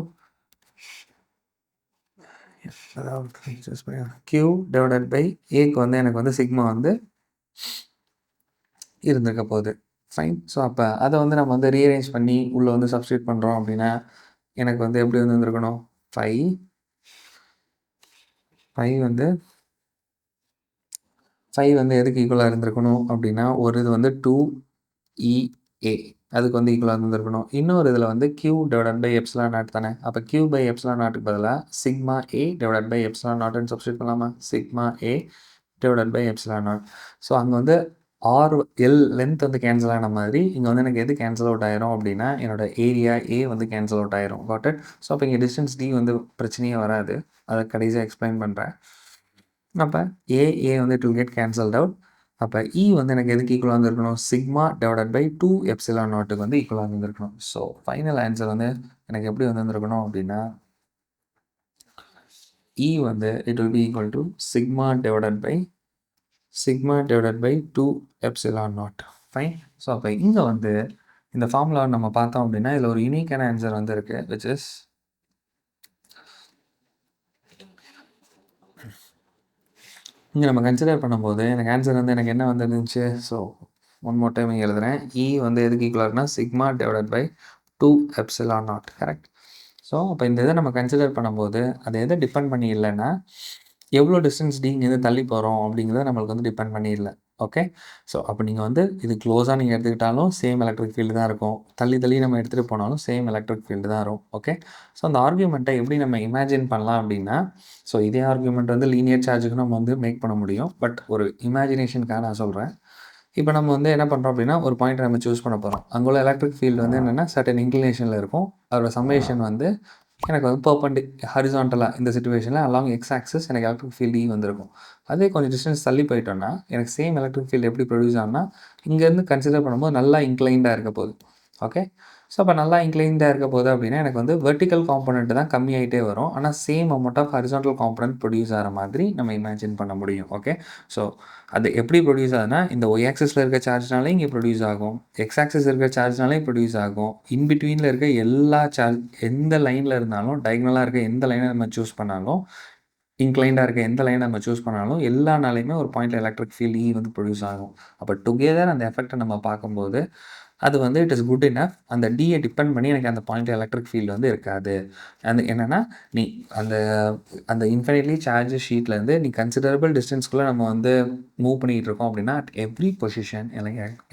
Q divided by ஏக்கு வந்து எனக்கு வந்து சிக்மா வந்து இருந்திருக்க போகுது. ஃபைன், ஸோ அப்போ அதை வந்து நம்ம வந்து ரீஅரேஞ்ச் பண்ணி உள்ளே வந்து சப்ஸ்டியூட் பண்ணுறோம் அப்படின்னா எனக்கு வந்து எப்படி வந்து இருந்திருக்கணும்? 5 வந்து எதுக்கு ஈக்குவலாக இருந்திருக்கணும் அப்படின்னா ஒரு இது வந்து 2EA அதுக்கு வந்து ஈக்குவலாக இருந்திருக்கணும். இன்னொரு இதில் வந்து Q divided by epsilon naught தானே. அப்போ Q பை எப்சிலான் நாட்டுக்கு பதிலாக sigma A divided by epsilon நாட்னு சப்ஸ்டியூட் பண்ணலாமா? Sigma A divided by epsilon naught. So அங்கே வந்து லென்த் வந்து கேன்சல் ஆன மாதிரி இங்கே வந்து எனக்கு எது கேன்சல் அவுட் ஆயிரும் அப்படின்னா என்னோட ஏரியா ஏ வந்து கேன்சல் அவுட் ஆயிரும். God it. ஸோ அப்போ இங்கே டிஸ்டன்ஸ் D வந்து பிரச்சனையே வராது. அதை கடைசியாக எக்ஸ்பிளைன் பண்ணுறேன். அப்போ ஏ வந்து it will get cancelled out. அப்போ இ வந்து எனக்கு எதுக்கு ஈக்குவலாக வந்துருக்கணும்? சிக்மா டிவைடட் பை 2 எப்சிலான் நாட்டுக்கு வந்து ஈக்குவலாக இருந்திருக்கணும். ஸோ ஃபைனல் ஆன்சர் வந்து எனக்கு எப்படி வந்துருக்கணும் அப்படின்னா இ வந்து it will be equal to sigma divided by 2 epsilon naught. Fine, so அப்போ இங்கே வந்து இந்த ஃபார்முலா நம்ம பார்த்தோம் அப்படின்னா இதில் ஒரு யூனிக்கான ஆன்சர் வந்து இருக்குது விச் இஸ் இங்கே நம்ம கன்சிடர் பண்ணும்போது எனக்கு ஆன்சர் வந்து எனக்கு என்ன வந்துருந்துச்சு? ஸோ ஒன் மோர் டைம் இங்கே எழுதுகிறேன். இ வந்து எதுக்கு ஈக்குவலாக sigma divided by 2 epsilon naught. Correct, so அப்போ இந்த இதை நம்ம கன்சிடர் பண்ணும்போது அது எதை டிபெண்ட் பண்ணி இல்லைன்னா எவ்வளோ டிஸ்டன்ஸ் D இங்கேருந்து தள்ளி போகிறோம் அப்படிங்கிறத நம்மளுக்கு வந்து டிபெண்ட் பண்ணி இல்லை. ஓகே, ஸோ அப்போ நீங்கள் வந்து இது க்ளோஸாக நீங்கள் எடுத்துக்கிட்டாலும் சேம் எலக்ட்ரிக் ஃபீல்டு தான் இருக்கும். தள்ளி நம்ம எடுத்துகிட்டு போனாலும் சேம் எலக்ட்ரிக் ஃபீல்டு தான் இருக்கும். ஓகே, ஸோ அந்த ஆர்கியூமெண்ட்டை எப்படி நம்ம இமேஜின் பண்ணலாம் அப்படின்னா ஸோ இதே ஆர்கியூமெண்ட் வந்து லீனியர் சார்ஜுக்கு நம்ம வந்து மேக் பண்ண முடியும். பட் ஒரு இமேஜினேஷனுக்காக நான் சொல்கிறேன். இப்போ நம்ம வந்து என்ன பண்ணுறோம் அப்படின்னா ஒரு பாயிண்ட் நம்ம சூஸ் பண்ண போகிறோம். அங்குள்ள எலக்ட்ரிக் ஃபீல்டு வந்து என்னென்னா சர்டன் இன்க்ளினேஷனில் இருக்கும். அதோட சம்மேஷன் வந்து எனக்கு வந்து ஹரிசான்டலாக இந்த சிச்சுவேஷனில் அலாங் எக்ஸ் ஆக்சிஸ் எனக்கு எலக்ட்ரிக் ஃபீல்டு வந்திருக்கும். அதே கொஞ்சம் டிஸ்டன்ஸ் தள்ளி போயிட்டோன்னா எனக்கு சேம் எலக்ட்ரிக் ஃபீல்டு எப்படி ப்ரொடியூஸ் ஆகும்னா இங்கேருந்து கன்சிடர் பண்ணும்போது நல்லா இன்க்ளைண்டாக இருக்க போகுது. ஓகே, ஸோ அப்போ நல்லா இன்க்ளைன்டாக இருக்க போகுது அப்படின்னா எனக்கு வந்து வெர்டிக்கல் காம்பனண்ட் தான் கம்மியாயிட்டே வரும். ஆனால் same amount of horizontal component produce ஆகிற மாதிரி நம்ம இமேஜின் பண்ண முடியும். ஓகே, ஸோ அது எப்படி ப்ரொடியூஸ் ஆகுதுன்னா, இந்த ஒய் ஆக்சிஸில் இருக்க சார்ஜ்னாலே இங்கே ப்ரொடியூஸ் ஆகும், எக்ஸ் ஆக்சிஸ் இருக்க சார்ஜ்னாலே ப்ரொடியூஸ் ஆகும். இன்பிட்வீனில் இருக்க எல்லா சார்ஜ் எந்த லைனில் இருந்தாலும், டயக்னலாக இருக்க எந்த லைனை நம்ம சூஸ் பண்ணாலும், இன்க்ளைண்டாக இருக்க எந்த லைனை நம்ம சூஸ் பண்ணாலும் எல்லானாலையுமே ஒரு பாயிண்டில் எலக்ட்ரிக் ஃபீல்ட் இ வந்து ப்ரொடியூஸ் ஆகும். அப்போ டுகெதர் அந்த எஃபெக்டை நம்ம பார்க்கும்போது அது வந்து இட் இஸ் குட் இனஃப். அந்த டியை டிபெண்ட் பண்ணி எனக்கு அந்த பாயிண்ட் எலக்ட்ரிக் ஃபீல்டு வந்து இருக்காது. அது என்னென்னா, நீ அந்த அந்த இன்ஃபைனைட்லி சார்ஜ் ஷீட்லேருந்து நீ கன்சிடரபிள் டிஸ்டன்ஸ்குள்ளே நம்ம வந்து மூவ் பண்ணிகிட்டு இருக்கோம் அப்படின்னா, அட் எவ்ரி பொசிஷன்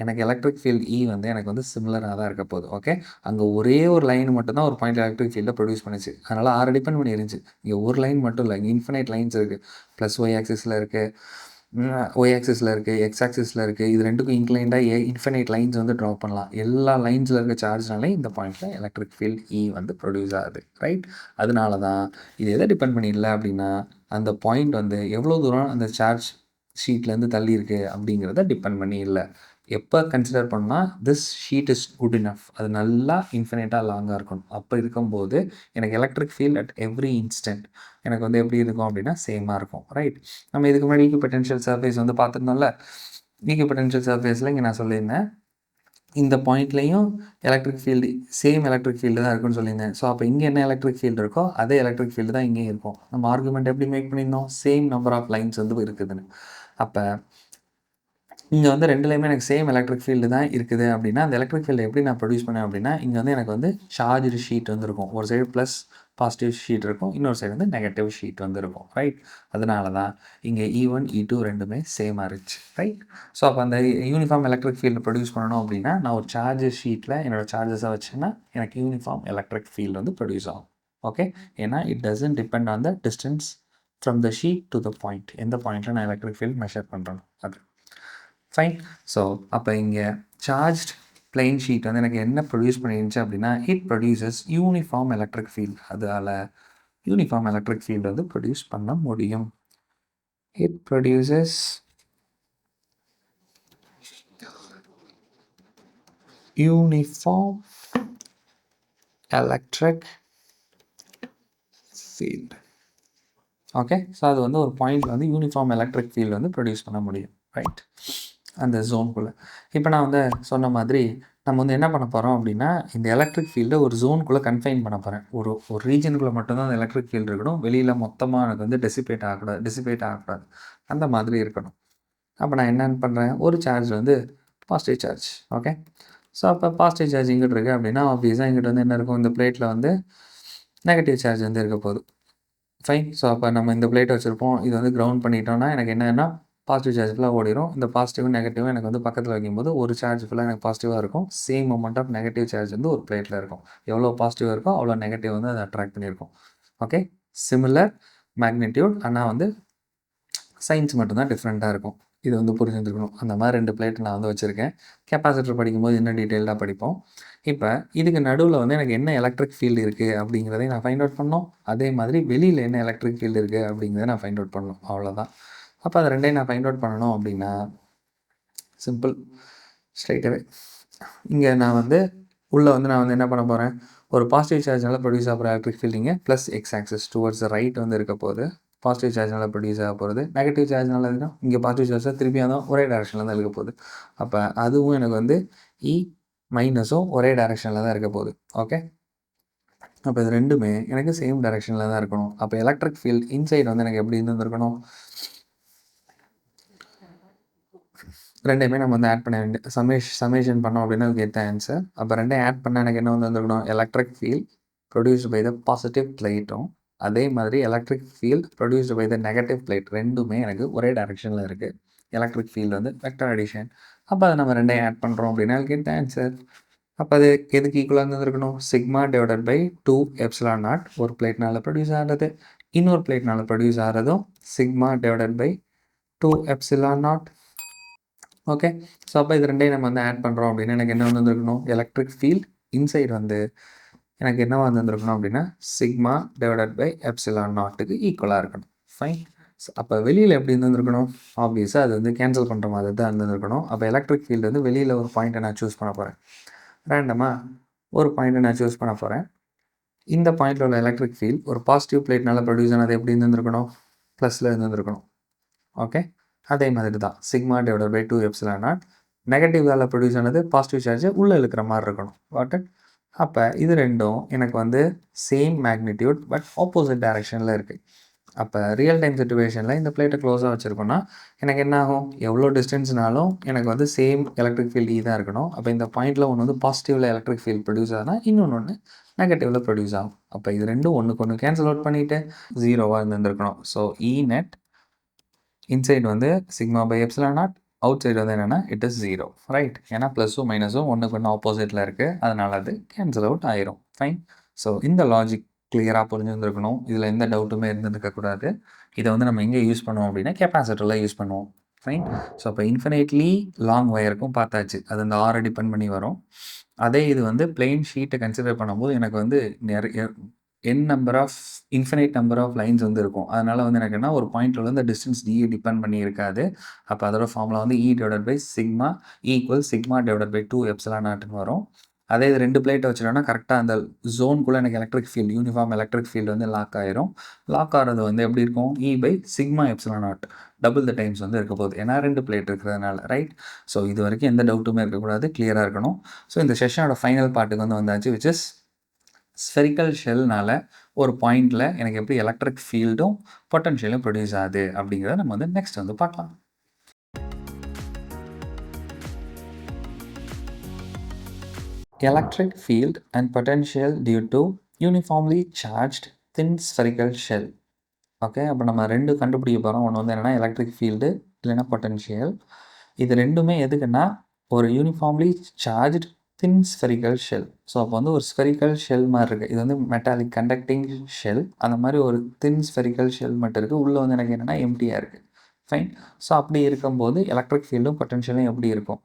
எனக்கு எலக்ட்ரிக் ஃபீல்டு இ வந்து எனக்கு வந்து சிமிலராக தான் இருக்க போகுது. ஓகே, அங்கே ஒரே ஒரு லைன் மட்டும் தான் ஒரு பாயிண்ட் எலக்ட்ரிக் ஃபீல்டை ப்ரொடியூஸ் பண்ணிச்சு. அதனால் 6 டிபெண்ட் பண்ணி இருந்துச்சு. இங்கே ஒரு லைன் மட்டும் இல்லை, இங்கே இன்ஃபைனைட் லைன்ஸ் இருக்குது. ப்ளஸ் ஒய் ஆக்சிஸில் இருக்குது, ஒய் ஆக்சிஸில் இருக்குது, எக்ஸ் ஆக்சிஸில் இருக்குது. இது ரெண்டுக்கும் இன்க்ளைண்டாக இன்ஃபைனைட் லைன்ஸ் வந்து ட்ரா பண்ணலாம். எல்லா லைன்ஸில் இருக்க சார்ஜ்னாலே இந்த பாயிண்டில் எலக்ட்ரிக் ஃபீல்ட் இ வந்து ப்ரொடியூஸ் ஆகுது. ரைட், அதனால தான் இது எதை டிபெண்ட் பண்ணிடல அப்படின்னா, அந்த பாயிண்ட் வந்து எவ்வளோ தூரம் அந்த சார்ஜ் ஷீட்லேருந்து தள்ளி இருக்குது அப்படிங்கிறத டிபெண்ட் பண்ணி இல்லை. எப்போ கன்சிடர் பண்ணால் this sheet is good enough, அது நல்லா இன்ஃபினைட்டாக லாங்காக இருக்கணும். அப்போ இருக்கும்போது எனக்கு electric field at every instant எனக்கு வந்து எப்படி இருக்கும் அப்படின்னா சேமாக இருக்கும். ரைட், நம்ம இதுக்கு முன்னாடி ஈக்குபொட்டென்ஷியல் சர்ஃபேஸ் வந்து பார்த்துருந்தோம்ல. ஈக்குபொட்டென்ஷியல் சர்ஃபேஸில் இங்கே நான் சொல்லியிருந்தேன், இந்த பாயிண்ட்லேயும் electric field same electric field தான் இருக்குன்னு சொல்லியிருந்தேன். ஸோ அப்போ இங்கே என்ன எலக்ட்ரிக் ஃபீல்டு இருக்கோ அதே எலக்ட்ரிக் ஃபீல்டு தான் இங்கேயும் இருக்கும். நம்ம ஆர்குமெண்ட் எப்படி மேக் பண்ணியிருந்தோம், சேம் நம்பர் ஆஃப் லைன்ஸ் வந்து இருக்குதுன்னு. அப்போ இங்கே வந்து ரெண்டுலேயுமே எனக்கு சேம் எலக்ட்ரிக் ஃபீல்டு தான் இருக்குது அப்படின்னா, அந்த எலக்ட்ரிக் ஃபீல்டை எப்படி நான் ப்ரொடியூஸ் பண்ணேன் அப்படின்னா, இங்கே வந்து எனக்கு வந்து சார்ஜ்டு ஷீட் வந்து இருக்கும். ஒரு சைடு ப்ளஸ் பாசிட்டிவ் ஷீட் இருக்கும், இன்னொரு சைடு வந்து நெகட்டிவ் ஷீட் வந்து இருக்கும். ரைட், அதனால தான் இங்கே E1 E2 ரெண்டுமே சேமாக இருந்துச்சு. ரைட், ஸோ அப்போ அந்த யூனிஃபார்ம் எலக்ட்ரிக் ஃபீல்டு ப்ரொடியூஸ் பண்ணணும் அப்படின்னா, நான் ஒரு சார்ஜ் ஷீட்டில் என்னோடய சார்ஜஸை வச்சேன்னா எனக்கு யூனிஃபார்ம் எலக்ட்ரிக் ஃபீல்டு வந்து ப்ரொடியூஸ் ஆகும். ஓகே, ஏன்னா it doesn't depend on the distance from the sheet to the point. எந்த பாயிண்ட்டில் நான் எலக்ட்ரிக் ஃபீல்டு மெஷர் பண்ணுறேன் அது. ஃபைன், ஸோ அப்போ இங்கே சார்ஜ்ட் பிளெயின் ஷீட் வந்து எனக்கு என்ன ப்ரொடியூஸ் பண்ணிருந்துச்சு அப்படின்னா, it produces uniform electric field. அதால் யூனிஃபார்ம் எலக்ட்ரிக் ஃபீல்டு வந்து ப்ரொடியூஸ் பண்ண முடியும். It produces uniform electric field. Okay, so அது வந்து ஒரு பாயிண்டில் வந்து யூனிஃபார்ம் எலக்ட்ரிக் ஃபீல்டு வந்து ப்ரொடியூஸ் பண்ண முடியும். ரைட், அந்த ஜோனுக்குள்ளே. இப்போ நான் வந்து சொன்ன மாதிரி நம்ம வந்து என்ன பண்ண போகிறோம் அப்படின்னா, இந்த எலக்ட்ரிக் ஃபீல்டை ஒரு ஜோனுக்குள்ளே கன்ஃபைன் பண்ண போகிறேன். ஒரு ரீஜனுக்குள்ளே மட்டும்தான் அந்த எலக்ட்ரிக் ஃபீல்டு இருக்கணும். வெளியில் மொத்தமாக எனக்கு வந்து டிசிபேட் ஆகக்கூடாது. அந்த மாதிரி இருக்கணும். அப்போ நான் என்னென்னு பண்ணுறேன், ஒரு சார்ஜ் வந்து பாசிட்டிவ் சார்ஜ். ஓகே, ஸோ அப்போ பாசிட்டிவ் சார்ஜ் இங்கிட்டு இருக்குது அப்படின்னா ஆப்வியஸாக இங்கிட்ட வந்து என்ன இருக்கும், இந்த பிளேட்டில் வந்து நெகட்டிவ் சார்ஜ் வந்து இருக்க போகுது. ஃபைன், ஸோ அப்போ நம்ம இந்த பிளேட் வச்சுருப்போம், இது வந்து கிரவுண்ட் பண்ணிட்டோம்னா எனக்கு என்னென்னா பாசிட்டிவ் சார்ஜ் ஃபுல்லாக ஓடிடும். இந்த பாசிட்டிவும் நெகட்டிவும் எனக்கு வந்து பக்கத்தில் வைக்கும்போது ஒரு சார்ஜ் ஃபுல்லாக எனக்கு பாசிட்டிவாக இருக்கும். Same amount of negative charge வந்து ஒரு பிளேட்டில் இருக்கும். எவ்வளோ பாசிட்டிவாக இருக்கோ அவ்வளோ நெகட்டிவ் வந்து அதை அட்ராக்ட் பண்ணியிருக்கும். ஓகே, சிமிலர் மேக்னிடியூட், ஆனால் வந்து சைன்ஸ் மட்டும்தான் டிஃப்ரெண்ட்டாக இருக்கும். இது வந்து புரிஞ்சுருக்கணும். அந்த மாதிரி 2 பிளேட் நான் வந்து வச்சுருக்கேன். கெப்பாசிட்டர் படிக்கும்போது இன்னும் டீட்டெயில்டாக படிப்போம். இப்போ இதுக்கு நடுவில் வந்து எனக்கு என்ன எலக்ட்ரிக் ஃபீல்டு இருக்குது அப்படிங்கிறதையும் நான் ஃபைண்ட் அவுட் பண்ணணும். அதே மாதிரி வெளியில் என்ன எலக்ட்ரிக் ஃபீல்டு இருக்குது அப்படிங்கிறத நான் ஃபைண்ட் அவுட் பண்ணணும். அவ்வளோதான். அப்போ அது ரெண்டையும் நான் ஃபைண்ட் அவுட் பண்ணணும் அப்படின்னா சிம்பிள், ஸ்ட்ரைட்டாகவே இங்கே நான் வந்து உள்ளே வந்து நான் வந்து என்ன பண்ண போகிறேன், ஒரு பாசிட்டிவ் சார்ஜ்னால ப்ரொடியூஸ் ஆகிற எலக்ட்ரிக் ஃபீல்டிங்க plus X axis towards right வந்து இருக்க போகுது. பாசிட்டிவ் சார்ஜ்னால ப்ரொடியூஸ் ஆக போகிறது. நெகட்டிவ் சார்ஜ்னால இருந்தால் இங்கே பாசிட்டிவ் சார்ஜாக திருப்பியாக தான் ஒரே டேரெக்ஷனில் தான் இருக்க போகுது. அப்போ அதுவும் எனக்கு வந்து இ மைனஸும் ஒரே டேரெக்ஷனில் தான் இருக்க போகுது. ஓகே, அப்போ இது ரெண்டுமே எனக்கு சேம் டேரெக்ஷனில் தான் இருக்கணும். அப்போ எலக்ட்ரிக் ஃபீல்ட் இன்சைடு வந்து எனக்கு எப்படி இருந்துருக்கணும், ரெண்டையுமே நம்ம வந்து ஆட் பண்ண வேண்டிய சமேஷன் பண்ணோம் அப்படின்னா கெட் ஆன்சர். அப்போ ரெண்டையும் ஆட் பண்ணால் எனக்கு என்ன வந்து வந்துருக்கணும், electric field produced by the positive பிளேட்டும் அதே மாதிரி electric field produced by the negative plate ரெண்டுமே எனக்கு ஒரே டைரெக்ஷனில் இருக்குது. எலக்ட்ரிக் ஃபீல்டு வந்து வெக்டர் அடிஷன். அப்போ அதை நம்ம ரெண்டையும் ஆட் பண்ணுறோம் அப்படின்னா கெட் ஆன்சர். அப்போ அது எதுக்கு ஈக்குவலாக இருந்துருக்கணும், sigma divided by 2 epsilon naught. ஒரு பிளேட்னால் ப்ரொடியூஸ் ஆகிறது, இன்னொரு பிளேட்னால் ப்ரொடியூஸ் ஆகிறதும் sigma divided by 2 epsilon naught. Okay, so அப்போ இது ரெண்டையும் நம்ம வந்து ஆட் பண்ணுறோம் அப்படின்னா எனக்கு என்ன வந்துருக்கணும், எலக்ட்ரிக் ஃபீல்ட் இன்சைடு வந்து எனக்கு என்ன வந்துருக்கணும் அப்படின்னா சிக்மா டிவைடட் பை எப்சிலான் நாட்டுக்கு ஈக்குவலாக இருக்கணும். ஃபைன், அப்போ வெளியில் எப்படி இருந்துருக்கணும், ஆப்வியஸாக அது வந்து கேன்சல் பண்ணுற மாதிரி தான் இருந்துருக்கணும். அப்போ எலக்ட்ரிக் ஃபீல்டு வந்து வெளியில் ஒரு பாயிண்ட்டை நான் சூஸ் பண்ண போகிறேன். ரேண்டமாக ஒரு பாயிண்ட்டை நான் சூஸ் பண்ண போகிறேன். இந்த பாயிண்டில் உள்ள எலக்ட்ரிக் ஃபீல்ட் ஒரு பாசிட்டிவ் பிளேட்னால ப்ரொடியூஸ் ஆனது எப்படி இருந்திருக்கணும்? ப்ளஸில் இருந்திருக்கணும். ஓகே, அதே மாதிரி தான் sigma divided by 2 epsilon naught நெகட்டிவால் ப்ரொடியூஸ் ஆனது பாசிட்டிவ் சார்ஜை உள்ளே இழுக்கிற மாதிரி இருக்கணும். What it? அப்போ இது ரெண்டும் எனக்கு வந்து சேம் மேக்னிடியூட் பட் ஆப்போசிட் டைரெக்ஷனில் இருக்குது. அப்போ ரியல் டைம் சிச்சுவேஷனில் இந்த பிளேட்டை க்ளோஸாக வச்சுருக்கோன்னா எனக்கு என்ன ஆகும்? எவ்வளோ டிஸ்டன்ஸ்னாலும் எனக்கு வந்து சேம் எலக்ட்ரிக் ஃபீல்ட் தான் இருக்கணும். அப்போ இந்த பாயிண்டில் ஒன்று வந்து பாசிட்டிவில் எலக்ட்ரிக் ஃபீல்ட் ப்ரொடியூஸ் ஆகுதுன்னா இன்னொன்று நெகட்டிவில் ப்ரொடியூஸ் ஆகும். அப்போ இது ரெண்டும் ஒன்றுக்கு ஒன்று கேன்சல் அவுட் பண்ணிவிட்டு 0வாக இருந்திருக்கணும். ஸோ இ நெட் இன்சைட் வந்து sigma by epsilon naught, outside வந்து என்னென்னா இட் இஸ் 0, ரைட்? ஏன்னா ப்ளஸும் மைனஸும் ஒன்றுக்கு ஒன்று ஆப்போசிட்டில் இருக்குது, அதனால் அது கேன்சல் அவுட் ஆயிரும். ஃபைன். ஸோ இந்த லாஜிக் கிளியராக புரிஞ்சுருந்துருக்கணும். இதில் எந்த டவுட்டுமே இருந்துருக்கக்கூடாது. இதை வந்து நம்ம எங்கே யூஸ் பண்ணுவோம் அப்படின்னா கெப்பாசிட்டரில் யூஸ் பண்ணுவோம். ஃபைன். ஸோ அப்போ இன்ஃபினைட்லி லாங் ஒயருக்கும் பார்த்தாச்சு, அது அந்த ஆரை டிபெண்ட் பண்ணி வரும். அதே இது வந்து பிளெயின் ஷீட்டை கன்சிடர் பண்ணும்போது எனக்கு வந்து நிறைய இன்ஃபினைட் நம்பர் ஆஃப் லைன்ஸ் வந்து இருக்கும். அதனால் வந்து எனக்கு என்ன ஒரு பாயிண்ட்டில் வந்து டிஸ்டன்ஸ் டி டிபெண்ட் பண்ணி இருக்காது. அப்போ அதோட ஃபார்முலா வந்து E divided by sigma equal sigma divided by 2 epsilon நாட்னு வரும். அதே இது 2 பிளேட்டை வச்சுட்டோன்னா கரெக்டாக அந்த ஜோனுக்குள்ளே எனக்கு electric field uniform electric field வந்து லாக் ஆயிரும். லாக் ஆகிறது வந்து எப்படி இருக்கும்? E by sigma epsilon naught double the times வந்து இருக்க போகுது, ஏன்னா 2 பிளேட் இருக்கிறதுனால, ரைட்? ஸோ இது வரைக்கும் எந்த டவுட்டுமே இருக்கக்கூடாது, கிளியராக இருக்கணும். ஸோ இந்த செஷனோட ஃபைனல் பார்ட்டுக்கு வந்து வந்தாச்சு, விச் இஸ் ஸ்பெரிக்கல் ஷெல்னால் ஒரு பாயிண்டில் எனக்கு எப்படி எலக்ட்ரிக் ஃபீல்டும் பொட்டன்ஷியலும் ப்ரொடியூஸ் ஆகுது அப்படிங்கிறத நம்ம வந்து நெக்ஸ்ட் வந்து பார்க்கலாம். Electric field and potential due to uniformly charged thin spherical shell. Okay, அப்போ நம்ம ரெண்டு கண்டுபிடிக்க போகிறோம். ஒன்று வந்து என்னென்னா எலக்ட்ரிக் ஃபீல்டு, இல்லைன்னா பொட்டன்ஷியல். இது ரெண்டுமே எதுக்குன்னா ஒரு யூனிஃபார்ம்லி சார்ஜ்டு தின் ஸ்பெரிக்கல் ஷெல். ஸோ அப்போ வந்து ஒரு ஸ்பெரிக்கல் ஷெல் மாதிரி இருக்குது. இது வந்து மெட்டாலிக் கண்டக்டிங் ஷெல். அந்த மாதிரி ஒரு தின் ஸ்பெரிக்கல் ஷெல் மட்டும் இருக்குது. உள்ளே வந்து எனக்கு என்னென்னா எம்டியாக இருக்குது. ஃபைன். ஸோ அப்படி இருக்கும்போது எலக்ட்ரிக் ஃபீல்டும் பொட்டன்ஷியலும் எப்படி இருக்கும்?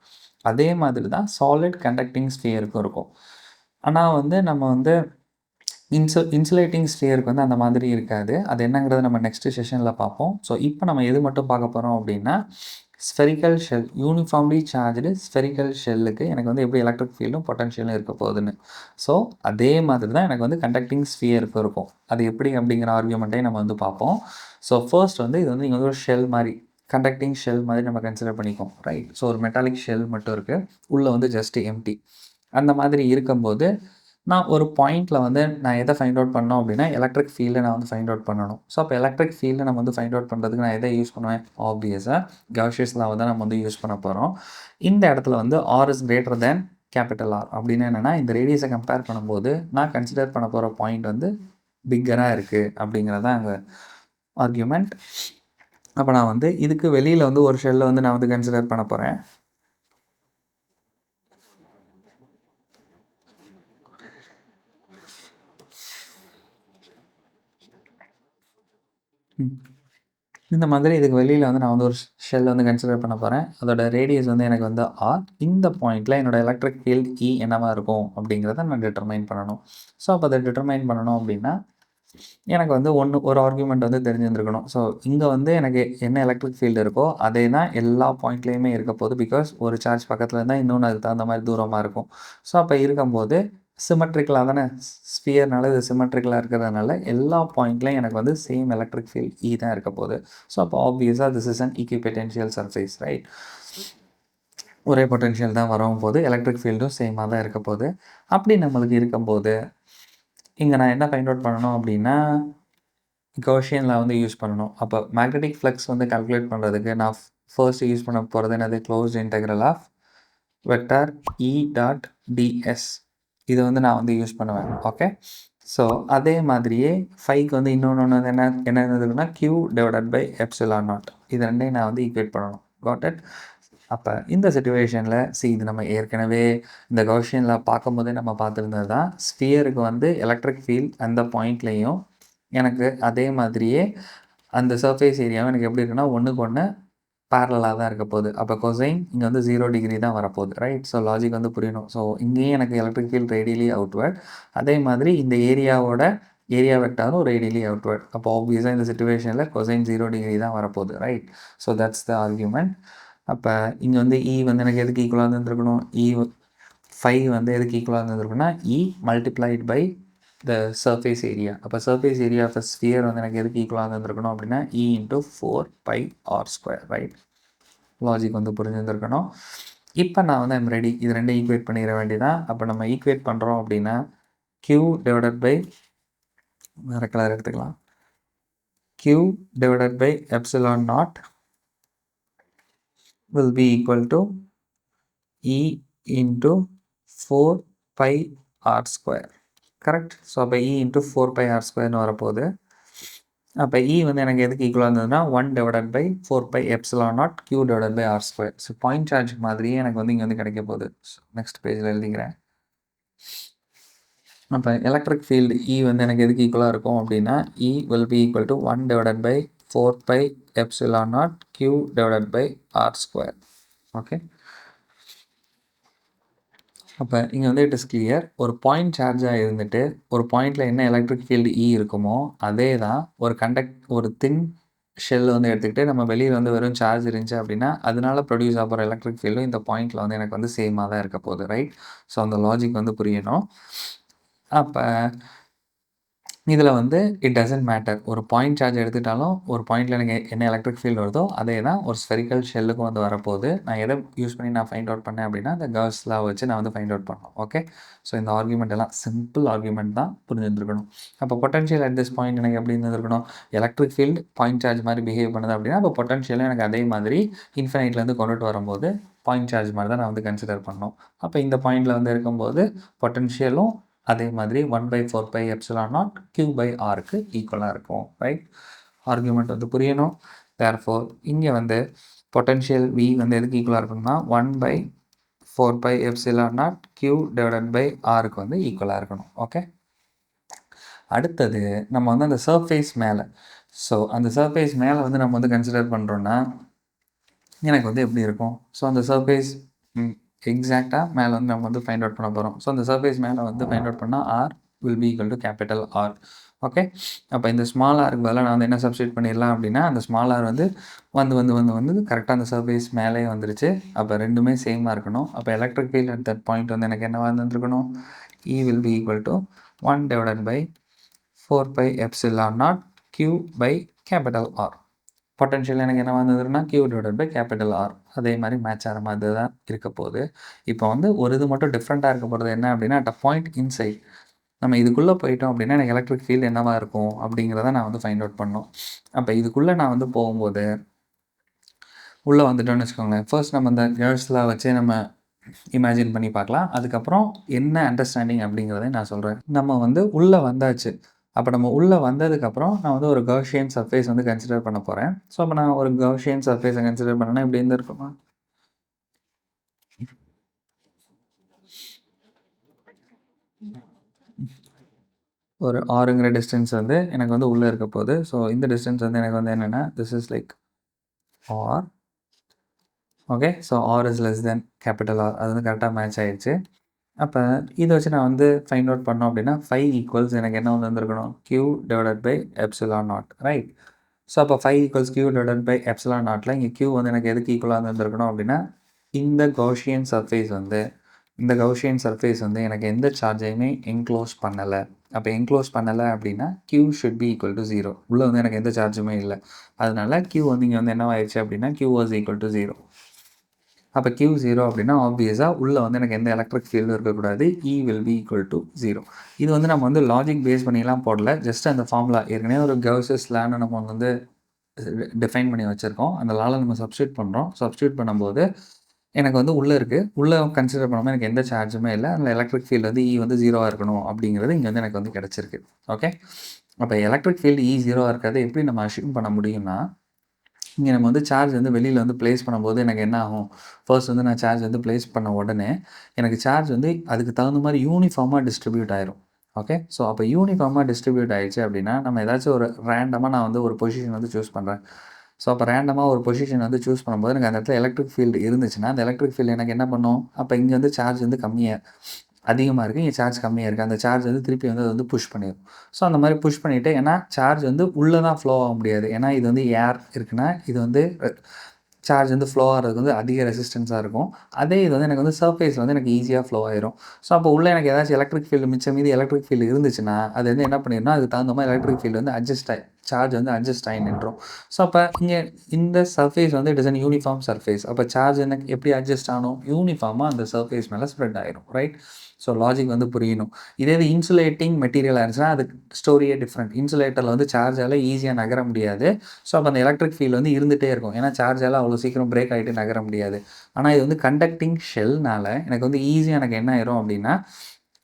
அதே மாதிரி தான் சாலிட் கண்டக்டிங் ஸ்பியருக்கும் இருக்கும். ஆனால் வந்து நம்ம வந்து இன்சுலேட்டிங் ஸ்பியருக்கு வந்து அந்த மாதிரி இருக்காது. அது என்னங்கிறத நம்ம நெக்ஸ்ட் செஷனில் பார்ப்போம். ஸோ இப்போ நம்ம எது மட்டும் பார்க்க போகிறோம் அப்படின்னா spherical shell, uniformly charged spherical ஷெல்லுக்கு எனக்கு வந்து எப்படி எலக்ட்ரிக் ஃபீல்டும் பொட்டன்ஷியலும் இருக்க போகுதுன்னு. ஸோ அதே மாதிரி தான் எனக்கு வந்து கண்டக்டிங் ஸ்பியருக்கு இருக்கும். அது எப்படி அப்படிங்கிற ஆர்கியூமெண்ட்டையும் நம்ம வந்து பார்ப்போம். ஸோ ஃபர்ஸ்ட் வந்து இது வந்து நீங்கள் வந்து ஒரு ஷெல் மாதிரி, கண்டக்டிங் ஷெல் மாதிரி நம்ம கன்சிடர் பண்ணிக்கோம், ரைட்? ஸோ ஒரு மெட்டாலிக் ஷெல் மட்டும் இருக்குது, உள்ளே வந்து ஜஸ்ட் எம்டி. அந்த மாதிரி இருக்கும்போது நான் ஒரு பாயிண்டில் வந்து நான் எதை ஃபைண்ட் அவுட் பண்ணோம் அப்படின்னா எலக்ட்ரிக் ஃபீல்டை நான் வந்து ஃபைண்ட் அவுட் பண்ணணும். ஸோ அப்போ எலக்ட்ரிக் ஃபீல்டை நம்ம வந்து ஃபைண்ட் அவுட் பண்ணுறதுக்கு நான் எதை யூஸ் பண்ணுவேன்? ஆப்வியஸாக கவுசியஸ் லாவை தான் நம்ம வந்து யூஸ் பண்ண போகிறோம். இந்த இடத்துல வந்து R is greater than capital R அப்படின்னு என்னென்னா இந்த ரேடியஸை கம்பேர் பண்ணும்போது நான் கன்சிடர் பண்ண போகிற பாயிண்ட் வந்து பிக்கராக இருக்குது அப்படிங்கிறது தான் அங்கே ஆர்கியூமெண்ட். அப்போ நான் வந்து இதுக்கு வெளியில் வந்து ஒரு ஷெல்லை வந்து நான் வந்து கன்சிடர் பண்ண போகிறேன். இந்த மாதிரி இதுக்கு வெளியில் வந்து நான் வந்து ஒரு ஷெல் வந்து கன்சிடர் பண்ண போகிறேன். அதோட ரேடியஸ் வந்து எனக்கு வந்து ஆர். இந்த பாயிண்டில் என்னோடய எலக்ட்ரிக் ஃபீல்ட் இ என்னவாக இருக்கும் அப்படிங்கிறத நான் டிட்டர்மைன் பண்ணணும். ஸோ அப்போ அதை டிட்டர்மைன் பண்ணணும் அப்படின்னா எனக்கு வந்து ஒரு ஆர்கியூமெண்ட் வந்து தெரிஞ்சிருந்துருக்கணும். ஸோ இங்கே வந்து எனக்கு என்ன எலக்ட்ரிக் ஃபீல்டு இருக்கோ அதே தான் எல்லா பாயிண்ட்லேயுமே இருக்க போகுது. பிகாஸ் ஒரு சார்ஜ் பக்கத்தில் இருந்தால் இன்னொன்று அதுக்கு தகுந்த மாதிரி தூரமாக இருக்கும். ஸோ அப்போ இருக்கும்போது சிமெட்ரிக்கலாக தானே, ஸ்பியர்னால இது சிமெட்ரிக்கலாக இருக்கிறதுனால எல்லா பாயிண்ட்லையும் எனக்கு வந்து சேம் எலக்ட்ரிக் ஃபீல்ட் இ தான் இருக்க போகுது. ஸோ அப்போ ஆப்வியஸாக this is an equipotential surface, right? ஒரே பொட்டென்ஷியல் தான் வரவும் போது எலக்ட்ரிக் ஃபீல்டும் சேமாக தான் இருக்க போகுது. அப்படி நம்மளுக்கு இருக்கும்போது இங்கே நான் என்ன ஃபைண்ட் அவுட் பண்ணணும் அப்படின்னா கவுசியன் லா வந்து யூஸ் பண்ணணும். அப்போ மேக்னெட்டிக் ஃப்ளக்ஸ் வந்து கால்குலேட் பண்ணுறதுக்கு நான் ஃபர்ஸ்ட் யூஸ் பண்ண போகிறது என்னது? Closed integral of vector E dot ds. இது வந்து நான் வந்து யூஸ் பண்ணுவேன். ஓகே, ஸோ அதே மாதிரியே ஃபைக்கு வந்து இன்னொன்று வந்து என்ன இருக்குன்னா Q divided by epsilon naught. இது ரெண்டையும் நான் வந்து ஈக்குவேட் பண்ணணும். Got it? அப்போ இந்த சிச்சுவேஷனில் இது நம்ம ஏற்கனவே இந்த கவுசியனில் பார்க்கும்போதே நம்ம பார்த்துருந்தது தான். ஸ்பியருக்கு வந்து எலக்ட்ரிக் ஃபீல்ட் அந்த பாயிண்ட்லேயும் எனக்கு அதே மாதிரியே அந்த சர்ஃபேஸ் ஏரியாவும் எனக்கு எப்படி இருக்குன்னா ஒன்றுக்கு ஒன்று பேரலாக தான் இருக்க போகுது. அப்போ கொசைன் இங்கே வந்து 0 டிகிரி தான் வரப்போகுது, ரைட்? ஸோ லாஜிக் வந்து புரியணும். ஸோ இங்கேயும் எனக்கு எலக்ட்ரிக் ஃபீல்ட் ரேடியலி அவுட்வர்ட், அதே மாதிரி இந்த ஏரியாவோட ஏரியா வெக்டாரும் ரேடியலி அவுட்வர்ட். அப்போ ஆப்வியஸாக இந்த சிச்சுவேஷனில் கொசைன் 0 டிகிரி தான் வரப்போகுது, right? So that's the argument. அப்போ இங்கே வந்து இ வந்து எனக்கு எதுக்கு ஈக்குவலாக இருந்துருக்கணும்? இ 5 வந்து எதுக்கு ஈக்குவலாக இருந்திருக்குன்னா E multiplied by the surface area. அப்போ surface area of a sphere வந்து எனக்கு எதுக்கு ஈக்குவலாக இருந்திருக்கணும் அப்படின்னா E into 4πr², right? Logic வந்து புரிஞ்சுருந்துருக்கணும். இப்போ நான் வந்து ஐம் ரெடி. இது ரெண்டும் ஈக்குவேட் பண்ணிட வேண்டியதான். அப்போ நம்ம ஈக்குவேட் பண்ணுறோம் அப்படின்னா Q டிவைடட் பை, வேறு கலர் எடுத்துக்கலாம், Q divided by epsilon naught will be equal to E into 4 pi r square. Correct? So அப்போ E into 4 pi r squareன்னு வரப்போகுது. அப்போ E வந்து எனக்கு எதுக்கு ஈக்குவலாக இருந்ததுன்னா 1 divided by 4 pi epsilon naught Q divided by r square. So point charge மாதிரியே எனக்கு வந்து இங்கே வந்து கிடைக்க போகுது. நெக்ஸ்ட் பேஜில் எழுதிக்கிறேன். அப்போ எலக்ட்ரிக் ஃபீல்டு E வந்து எனக்கு எதுக்கு ஈக்குவலாக இருக்கும் அப்படின்னா E will be equal to 1 divided by 4 pi epsilon naught Q divided by r square. Okay, அப்போ இங்கே வந்து இட் இஸ் கிளியர். ஒரு பாயிண்ட் சார்ஜாக இருந்துட்டு ஒரு பாயிண்டில் என்ன எலக்ட்ரிக் ஃபீல்டு E இருக்குமோ அதே தான் ஒரு தின் ஷெல் வந்து எடுத்துக்கிட்டு நம்ம வெளியில் வந்து வெறும் சார்ஜ் இருந்துச்சு அப்படின்னா அதனால ப்ரொடியூஸ் ஆகிற எலக்ட்ரிக் ஃபீல்டும் இந்த பாயிண்டில் வந்து எனக்கு வந்து சேமாக தான் இருக்க போகுது, ரைட்? ஸோ அந்த லாஜிக் வந்து புரியணும். அப்போ இதில் வந்து இட் டசன்ட் மேட்டர். ஒரு பாயிண்ட் சார்ஜ் எடுத்துட்டாலும் ஒரு பாயிண்டில் எனக்கு என்ன எலக்ட்ரிக் ஃபீல்டு வருதோ அதே தான் ஒரு ஸ்பெரிக்கல் ஷெல்லுக்கும் வந்து வரப்போகுது. நான் எதை யூஸ் பண்ணி நான் ஃபைண்ட் அவுட் பண்ணேன் அப்படின்னா இந்த கர்ஸ் லா வச்சு நான் வந்து ஃபைண்ட் அவுட் பண்ணோம். ஓகே, ஸோ இந்த ஆர்குமெண்ட் எல்லாம் சிம்பிள் ஆர்குமெண்ட் தான், புரிஞ்சுருந்துருக்கணும். அப்போ பொட்டன்ஷியல் அட் திஸ் பாயிண்ட் எனக்கு எப்படி இருந்திருக்கணும்? எலக்ட்ரிக் ஃபீல்டு பாயிண்ட் சார்ஜ் மாதிரி பிஹேவ் பண்ணுது அப்படின்னா அப்போ பொட்டன்ஷியலும் எனக்கு அதே மாதிரி இன்ஃபினைட்லேருந்து கொண்டுட்டு வரும்போது பாயிண்ட் சார்ஜ் மாதிரி தான் நான் வந்து கன்சிடர் பண்ணோம். அப்போ இந்த பாயிண்டில் வந்து இருக்கும்போது பொட்டன்ஷியலும் அதே மாதிரி 1/4 pi epsilon naught Q by Rக்கு ஈக்குவலாக இருக்கும், ரைட்? ஆர்குமெண்ட் வந்து புரியணும். தேர்ஃபோர் இங்கே வந்து பொட்டன்ஷியல் V வந்து எதுக்கு ஈக்குவலாக இருக்கும்னா 1/4 pi epsilon naught Q divided by Rக்கு வந்து ஈக்குவலாக இருக்கணும். ஓகே, அடுத்தது நம்ம வந்து அந்த சர்ஃபேஸ் மேலே, ஸோ அந்த சர்ஃபேஸ் மேலே வந்து நம்ம வந்து கன்சிடர் பண்ணுறோன்னா எனக்கு வந்து எப்படி இருக்கும்? ஸோ அந்த சர்ஃபேஸ் எக்ஸாக்டாக மேலே வந்து நம்ம வந்து ஃபைண்ட் அவுட் பண்ண போகிறோம். ஸோ அந்த சர்ஃபேஸ் மேலே வந்து ஃபைண்ட் அவுட் பண்ணால் R will be equal to capital R. Okay, அப்போ இந்த ஸ்மால் ஆருக்கு பதிலாக நான் வந்து என்ன சப்ஸ்டியூட் பண்ணிடலாம் அப்படின்னா அந்த ஸ்மால் ஆர் வந்து வந்து கரெக்டாக அந்த சர்ஃபேஸ் மேலே வந்துருச்சு. அப்போ ரெண்டுமே சேமாக இருக்கணும். அப்போ electric field at that point வந்து எனக்கு என்னவாக இருந்துருக்கணும்? E will be equal to 1 divided by 4 pi epsilon naught Q by capital R. Potential எனக்கு என்ன வந்ததுன்னா Q divided by capital R. அதே மாதிரி மேட்ச் ஆகிற மாதிரி தான் இருக்க போகுது. இப்போ வந்து ஒரு இது மட்டும் டிஃப்ரெண்ட்டாக இருக்க போகிறது என்ன அப்படின்னா அட் அ பாயிண்ட் இன்சைட் நம்ம இதுக்குள்ளே போயிட்டோம் அப்படின்னா எனக்கு எலக்ட்ரிக் ஃபீல்டு என்னவாக இருக்கும் அப்படிங்கிறத நான் வந்து ஃபைண்ட் அவுட் பண்ணோம். அப்போ இதுக்குள்ளே நான் வந்து போகும்போது உள்ளே வந்துட்டோன்னு வச்சுக்கோங்களேன். ஃபர்ஸ்ட் நம்ம இந்த கேர்ள்ஸ்லாம் வச்சு நம்ம இமேஜின் பண்ணி பார்க்கலாம். அதுக்கப்புறம் என்ன அண்டர்ஸ்டாண்டிங் அப்படிங்கிறத நான் சொல்கிறேன். நம்ம வந்து உள்ளே வந்தாச்சு. அப்போ நம்ம உள்ளே வந்ததுக்கப்புறம் நான் வந்து ஒரு கௌஷியன் சர்ஃபேஸ் வந்து கன்சிடர் பண்ண போகிறேன். ஸோ அப்போ நான் ஒரு கௌஷியன் சர்ஃபேஸை கன்சிடர் பண்ணேன்னா இப்படி இருந்திருக்குமா? ஒரு ஆறுங்கிற டிஸ்டன்ஸ் வந்து எனக்கு வந்து உள்ளே இருக்க போகுது. ஸோ இந்த டிஸ்டன்ஸ் வந்து எனக்கு வந்து என்னென்னா this is like R. Okay, so R is less than capital R. அது வந்து கரெக்டாக மேட்ச் ஆகிடுச்சு. அப்போ இதை வச்சு நான் வந்து ஃபைண்ட் அவுட் பண்ணோம் அப்படின்னா 5 ஈக்குவல்ஸ் எனக்கு என்ன வந்து வந்துருக்கணும்? Q divided by epsilon naught, right? So அப்போ 5 equals Q divided by epsilon நாட்டில் இங்கே Q வந்து எனக்கு எதுக்கு ஈக்குவலாக வந்துருக்கணும் அப்படின்னா இந்த கௌஷியன் சர்ஃபேஸ் வந்து எனக்கு எந்த சார்ஜையுமே என்க்ளோஸ் பண்ணலை. அப்போ என்க்ளோஸ் பண்ணலை அப்படின்னா Q should be equal to 0. உள்ளே வந்து எனக்கு எந்த சார்ஜுமே இல்லை. அதனால Q வந்து இங்கே வந்து என்னவாயிடுச்சு அப்படின்னா Q வாஸ் ஈக்குவல் டு 0. அப்போ Q 0 அப்படின்னா ஆப்வியஸாக உள்ளே வந்து எனக்கு எந்த எலக்ட்ரிக் ஃபீல்டும் இருக்கக்கூடாது. E will be equal to 0. இது வந்து நம்ம வந்து லாஜிக் பேஸ் பண்ணிலாம் போடல. ஜஸ்ட் அந்த ஃபார்முலா ஏற்கனவே ஒரு கௌஸஸ் லான்னு நம்ம வந்து டிஃபைன் பண்ணி வச்சுருக்கோம். அந்த லாவில் நம்ம சப்ஸ்டியூட் பண்ணும்போது எனக்கு வந்து உள்ளே இருக்குது. உள்ளே கன்சிடர் பண்ணாமல் எனக்கு எந்த சார்ஜுமே இல்லை. அந்த எலக்ட்ரிக் ஃபீல்டு வந்து E வந்து 0 இருக்கணும் அப்படிங்கிறது இங்கே வந்து எனக்கு வந்து கிடச்சிருக்கு. ஓகே, அப்போ எலக்ட்ரிக் ஃபீல்டு E 0 இருக்கிறத எப்படி நம்ம அஷ்யூம் பண்ண முடியும்னா இங்கே நம்ம வந்து சார்ஜ் வந்து வெளியில் வந்து ப்ளேஸ் பண்ணும்போது எனக்கு என்ன ஆகும்? ஃபர்ஸ்ட் வந்து நான் சார்ஜ் வந்து ப்ளேஸ் பண்ண உடனே எனக்கு சார்ஜ் வந்து அதுக்கு தகுந்த மாதிரி யூனிஃபார்மாக டிஸ்ட்ரிபியூட் ஆயிரும். ஓகே, ஸோ அப்போ யூனிஃபார்மாக டிஸ்ட்ரிபியூட் ஆகிடுச்சு அப்படின்னா நம்ம ஏதாச்சும் ஒரு ரேண்டமாக நான் வந்து ஒரு பொசிஷன் வந்து சூஸ் பண்ணுறேன். ஸோ அப்போ ரேண்டமாக ஒரு பொசிஷன் வந்து சூஸ் பண்ணும்போது எனக்கு அந்த இடத்துல எலக்ட்ரிக் ஃபீல்டு இருந்துச்சுன்னா அந்த எலக்ட்ரிக் ஃபீல்டு எனக்கு என்ன பண்ணும்? அப்போ இங்கே வந்து சார்ஜ் வந்து அதிகமாக இருக்குது, இங்கே சார்ஜ் கம்மியாக இருக்குது. அந்த சார்ஜ் வந்து திருப்பி வந்து அது வந்து புஷ் பண்ணிடும். ஸோ அந்த மாதிரி புஷ் பண்ணிவிட்டு ஏன்னா சார்ஜ் வந்து உள்ளே தான் ஃப்ளோ ஆக முடியாது. ஏன்னா இது வந்து ஏர் இருக்குன்னா இது வந்து சார்ஜ் வந்து ஃப்ளோ ஆகிறதுக்கு வந்து அதிக ரெசிஸ்டன்ஸாக இருக்கும். அதே இது வந்து எனக்கு வந்து சர்ஃபேஸில் வந்து எனக்கு ஈஸியாக ஃப்ளோ ஆயிரும். ஸோ அப்போ உள்ள எனக்கு ஏதாச்சும் எலக்ட்ரிக் ஃபீல்டு மிச்சம் மீதி எலக்ட்ரிக் ஃபீல்டு இருந்துச்சுன்னா, அது வந்து என்ன பண்ணிரும்னா, அதுக்கு தகுந்த மாரி எலக்ட்ரிக் ஃபீல்டு வந்து சார்ஜ் வந்து அட்ஜஸ்ட் ஆகி நின்றும். ஸோ அப்போ இங்கே இந்த சர்ஃபேஸ் வந்து it is an uniform surface. அப்போ சார்ஜ் எனக்கு எப்படி அட்ஜஸ்ட் ஆகணும்? யூனிஃபார்மாக அந்த சர்ஃபேஸ் மேலே ஸ்ப்ரெட் ஆயிரும். ரைட்? ஸோ லாஜிக் வந்து புரியணும். இதே இது இன்சுலேட்டிங் மெட்டீரியலாக இருந்துச்சுன்னா, அதுக்கு ஸ்டோரியே டிஃப்ரெண்ட். இன்சுலேட்டரில் வந்து சார்ஜால் ஈஸியாக நகர முடியாது. ஸோ அப்போ அந்த எலக்ட்ரிக் ஃபீல்டு வந்து இருந்துகிட்டே இருக்கும். ஏன்னா சார்ஜால் அவ்வளோ சீக்கிரம் பிரேக் ஆகிட்டு நகர முடியாது. ஆனால் இது வந்து கண்டக்டிங் ஷெல்னால எனக்கு வந்து ஈஸியாக எனக்கு என்ன ஆயிரும் அப்படின்னா,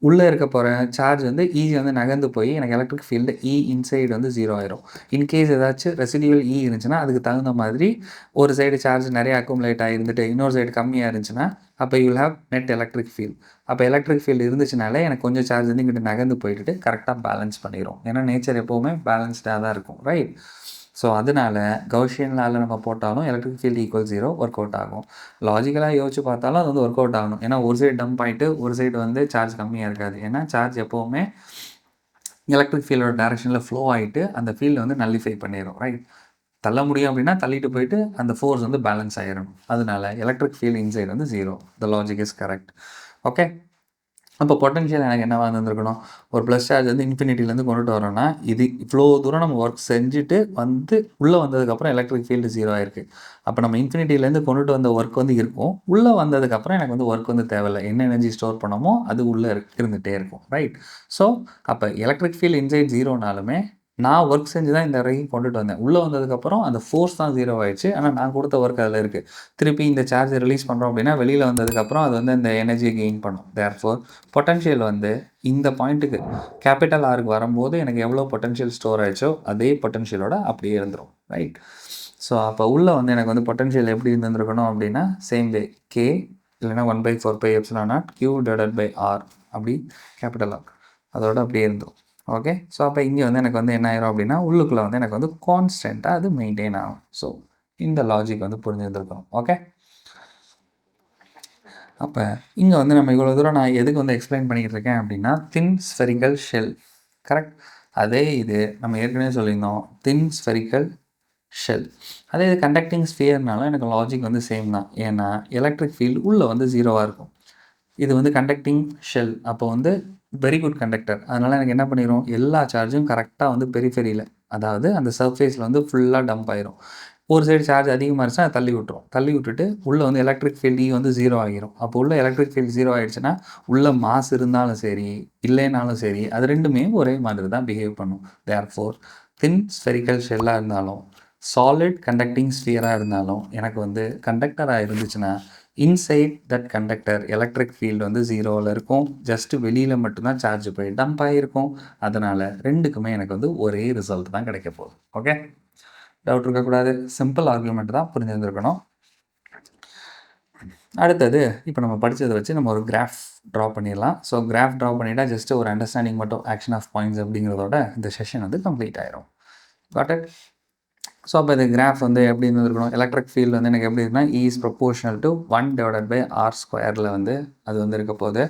உள்ளே இருக்க போகிற சார்ஜ் வந்து ஈஸியாக வந்து நகர்ந்து போய் எனக்கு எலக்ட்ரிக் ஃபீல்டு இன்சைடு வந்து 0 ஆயிரும். இன்கேஸ் ஏதாச்சும் ரெசிடியூவல் இருந்துச்சுன்னா, அதுக்கு தகுந்த மாதிரி ஒரு சைடு சார்ஜ் நிறைய அக்குமுலேட் ஆகிருந்துட்டு இன்னொரு சைடு கம்மியாக இருந்துச்சுன்னா, அப்போ you will have net electric field. அப்போ எலக்ட்ரிக் ஃபீல்டு இருந்துச்சுனாலே எனக்கு கொஞ்சம் சார்ஜ் வந்து இங்கிட்டு நகர்ந்து போயிட்டு கரெக்டாக பேலன்ஸ் பண்ணிடும். ஏன்னா நேச்சர் எப்போவுமே பேலன்ஸ்டாக தான் இருக்கும். ரைட்? ஸோ அதனால கவுசியன் லால நம்ம போட்டாலும் electric field equal 0 work out ஆகும். லாஜிக்கலாக யோசிச்சு பார்த்தாலும் அது வந்து ஒர்க் அவுட் ஆகணும். ஏன்னா ஒரு சைடு டம்ப் ஆகிட்டு ஒரு சைடு வந்து சார்ஜ் கம்மியாக இருக்காது. ஏன்னா சார்ஜ் எப்போவுமே எலக்ட்ரிக் ஃபீல்டோட டைரக்ஷனில் ஃப்ளோ ஆகிட்டு அந்த ஃபீல்டு வந்து நல்லிஃபை பண்ணிடும். ரைட்? தள்ள முடியும் அப்படின்னா தள்ளிட்டு போயிட்டு அந்த ஃபோர்ஸ் வந்து பேலன்ஸ் ஆகிடணும். அதனால எலக்ட்ரிக் ஃபீல்டு இன்சைடு வந்து 0. The logic is correct. Okay. அப்போ பொட்டன்ஷியல் எனக்கு என்னவா இருந்திருக்கணும்? ஒரு ப்ளஸ் சார்ஜ் வந்து இன்ஃபினிட்டிலேருந்து கொண்டுட்டு வரோன்னா, இது இவ்வளோ தூரம் நம்ம ஒர்க் செஞ்சுட்டு வந்து உள்ளே வந்ததுக்கப்புறம் எலக்ட்ரிக் ஃபீல்டு 0 ஆயிருக்கு. அப்போ நம்ம இன்ஃபினிட்டிலேருந்து கொண்டுட்டு வந்த ஒர்க் வந்து இருக்கும். உள்ளே வந்ததுக்கப்புறம் எனக்கு வந்து ஒர்க் வந்து தேவையில்ல. என்ன எனர்ஜி ஸ்டோர் பண்ணமோ அது உள்ளே இருந்துகிட்டே இருக்கும். ரைட்? ஸோ அப்போ எலக்ட்ரிக் ஃபீல்டு இன்சைட் 0னாலுமே நான் ஒர்க் செஞ்சு தான் இந்த வரைக்கும் கொண்டுட்டு வந்தேன். உள்ளே வந்ததுக்கப்புறம் அந்த ஃபோர்ஸ் தான் 0 ஆயிடுச்சு. ஆனால் நான் கொடுத்த ஒர்க் அதில் இருக்குது. திருப்பி இந்த சார்ஜை ரிலீஸ் பண்ணுறோம் அப்படின்னா, வெளியில் வந்ததுக்கப்புறம் அது வந்து இந்த எனர்ஜியை கெயின் பண்ணும். தேர்ஃபோர் பொட்டன்ஷியல் வந்து இந்த பாயிண்ட்டுக்கு கேபிட்டல் ஆருக்கு வரும்போது எனக்கு எவ்வளோ பொட்டன்ஷியல் ஸ்டோர் ஆயிடுச்சோ அதே பொட்டன்ஷியலோட அப்படியே இருந்துரும். ரைட்? ஸோ அப்போ உள்ளே வந்து எனக்கு வந்து பொட்டன்ஷியல் எப்படி இருந்திருக்கணும் அப்படின்னா, சேம் வே கே இல்லைன்னா 1/4πε0 Q/R அப்படி கேபிட்டல் ஆர் அதோட அப்படியே இருந்துரும். ஓகே. ஸோ அப்போ இங்கே வந்து எனக்கு வந்து என்ன ஆயிரும் அப்படின்னா, உள்ளுக்குள்ளே வந்து எனக்கு வந்து கான்ஸ்டண்ட்டாக அது மெயின்டைன் ஆகும். ஸோ இந்த லாஜிக் வந்து புரிஞ்சுருந்துருக்கணும். ஓகே. அப்போ இங்கே வந்து நம்ம இவ்வளோ தூரம் நான் எதுக்கு வந்து எக்ஸ்பிளைன் பண்ணிக்கிட்டு இருக்கேன் அப்படின்னா, தின் ஸ்பெரிக்கல் ஷெல். கரெக்ட்? அதே இது நம்ம ஏற்கனவே சொல்லியிருந்தோம், தின் ஸ்பெரிக்கல் ஷெல். அதே இது கண்டக்டிங் ஸ்பியர்னாலும் எனக்கு லாஜிக் வந்து சேம் தான். ஏன்னா எலக்ட்ரிக் ஃபீல்டு உள்ளே வந்து 0வாக இருக்கும். இது வந்து கண்டக்டிங் ஷெல். அப்போ வந்து வெரி குட் கண்டக்டர். அதனால் எனக்கு என்ன பண்ணிடும், எல்லா சார்ஜும் கரெக்டாக வந்து பெரிஃபெரியில், அதாவது அந்த சர்ஃபேஸில் வந்து ஃபுல்லாக டம்ப் ஆயிரும். ஒரு சைடு சார்ஜ் அதிகமாக இருந்துச்சுன்னா அதை தள்ளி விட்டுரும். தள்ளி விட்டுட்டு உள்ளே வந்து எலக்ட்ரிக் ஃபீல்டு வந்து 0 ஆகிரும். அப்போ உள்ள எலக்ட்ரிக் ஃபீல்டு 0 ஆகிடுச்சுன்னா உள்ள மாஸ் இருந்தாலும் சரி இல்லைனாலும் சரி அது ரெண்டுமே ஒரே மாதிரி தான் பிஹேவ் பண்ணும். தேர்ஃபோர் தின் ஸ்பெரிக்கல் ஷெல்லாக இருந்தாலும் சாலிட் கண்டக்டிங் ஸ்பியராக இருந்தாலும் எனக்கு வந்து கண்டக்டராக இருந்துச்சுன்னா inside that conductor electric field வந்து 0வில் இருக்கும். ஜஸ்ட்டு வெளியில் மட்டும்தான் சார்ஜ் போய் டம்ப் ஆகிருக்கும். அதனால் ரெண்டுக்குமே எனக்கு வந்து ஒரே ரிசல்ட் தான் கிடைக்க போகுது. ஓகே. டவுட் இருக்கக்கூடாது. சிம்பிள் ஆர்குமெண்ட் தான், புரிஞ்சுருந்துருக்கணும். அடுத்தது இப்போ நம்ம படித்ததை வச்சு நம்ம ஒரு கிராஃப் ட்ரா பண்ணிடலாம். ஸோ கிராஃப் ட்ரா பண்ணிட்டா ஜஸ்ட்டு ஒரு அண்டர்ஸ்டாண்டிங் மட்டும் ஆக்ஷன் ஆஃப் பாயிண்ட்ஸ் அப்படிங்கிறதோட இந்த செஷன் வந்து கம்ப்ளீட் ஆயிரும். God it? ஸோ அப்போ இந்த கிராஃப் வந்து எப்படி இருந்திருக்கணும், எலக்ட்ரிக் ஃபீல்டு வந்து எனக்கு எப்படி இருக்குன்னா இஸ் ப்ரொபோர்ஷனல் டு 1/r² வந்து அது வந்து இருக்க போகுது.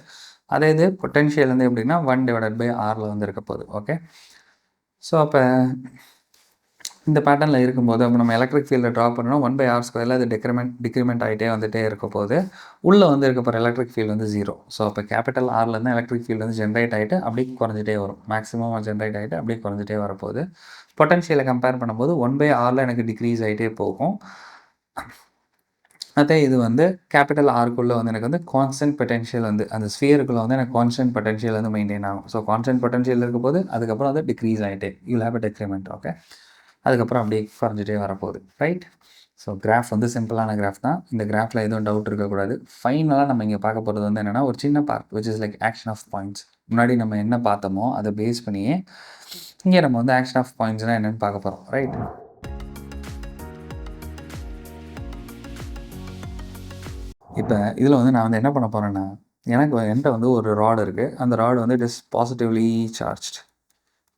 அதே இது பொட்டென்ஷியல் வந்து எப்படின்னா 1/r வந்து இருக்க போகுது. ஓகே. ஸோ அப்போ இந்த பேட்டர்னில் இருக்கும்போது அப்போ நம்ம எலக்ட்ரிக் ஃபீல்டை ட்ரா பண்ணணும். 1/r² அது டிக்ரிமெண்ட் ஆகிட்டே வந்துகிட்டே இருக்க போது உள்ளே வந்து இருக்க போகிற எலக்ட்ரிக் ஃபீல்டு வந்து 0. ஸோ அப்போ கேபிட்டல் ஆர்லேருந்து எலக்ட்ரிக் ஃபீல்டு வந்து ஜென்ரேட் ஆகிட்டு அப்படியே குறைஞ்சிட்டே வரும். மேக்ஸிமம் ஜென்ரேட் ஆகிட்டு அப்படியே குறைஞ்சிட்டே வரப்போகுது. பொட்டன்ஷியலை கம்பேர் பண்ணும்போது 1/rல எனக்கு டிக்ரீஸ் ஆகிட்டே போகும். அதே இது வந்து கேபிட்டல் ஆர்க்குள்ளே வந்து எனக்கு வந்து கான்ஸ்டன்ட் பொட்டன்ஷியல் வந்து அந்த ஸ்பியருக்குள்ளே வந்து எனக்கு கான்ஸ்டன்ட் பொட்டன்ஷியல் வந்து மெயின்டைன் ஆகும். ஸோ கான்ஸ்டன்ட் பொட்டன்ஷியல் இருக்கும்போது அதுக்கப்புறம் வந்து டிக்ரீஸ் ஆகிட்டே you'll have a decrement. Okay. அதுக்கப்புறம் அப்படியே குறைஞ்சிட்டே வரப்போகுது. ரைட்? ஸோ கிராஃப் வந்து சிம்பிளான கிராஃப் தான். இந்த கிராஃபில் எதுவும் டவுட் இருக்கக்கூடாது. ஃபைனலாக நம்ம இங்கே பார்க்க போகிறது வந்து என்னென்னா ஒரு சின்ன part which is like action of points. முன்னாடி நம்ம என்ன பார்த்தோமோ அதை பேஸ் பண்ணியே இங்கே நம்ம வந்து ஆக்ஷன் ஆஃப் பாயிண்ட்ஸ்னால் என்னென்னு பார்க்க போகிறோம். ரைட்? இப்போ இதில் வந்து நான் வந்து என்ன பண்ண போகிறேன்னா, எனக்கு என்கிட்ட வந்து ஒரு ராடு இருக்குது. அந்த ராடு வந்து இட் இஸ் பாசிட்டிவ்லி சார்ஜ்ட்.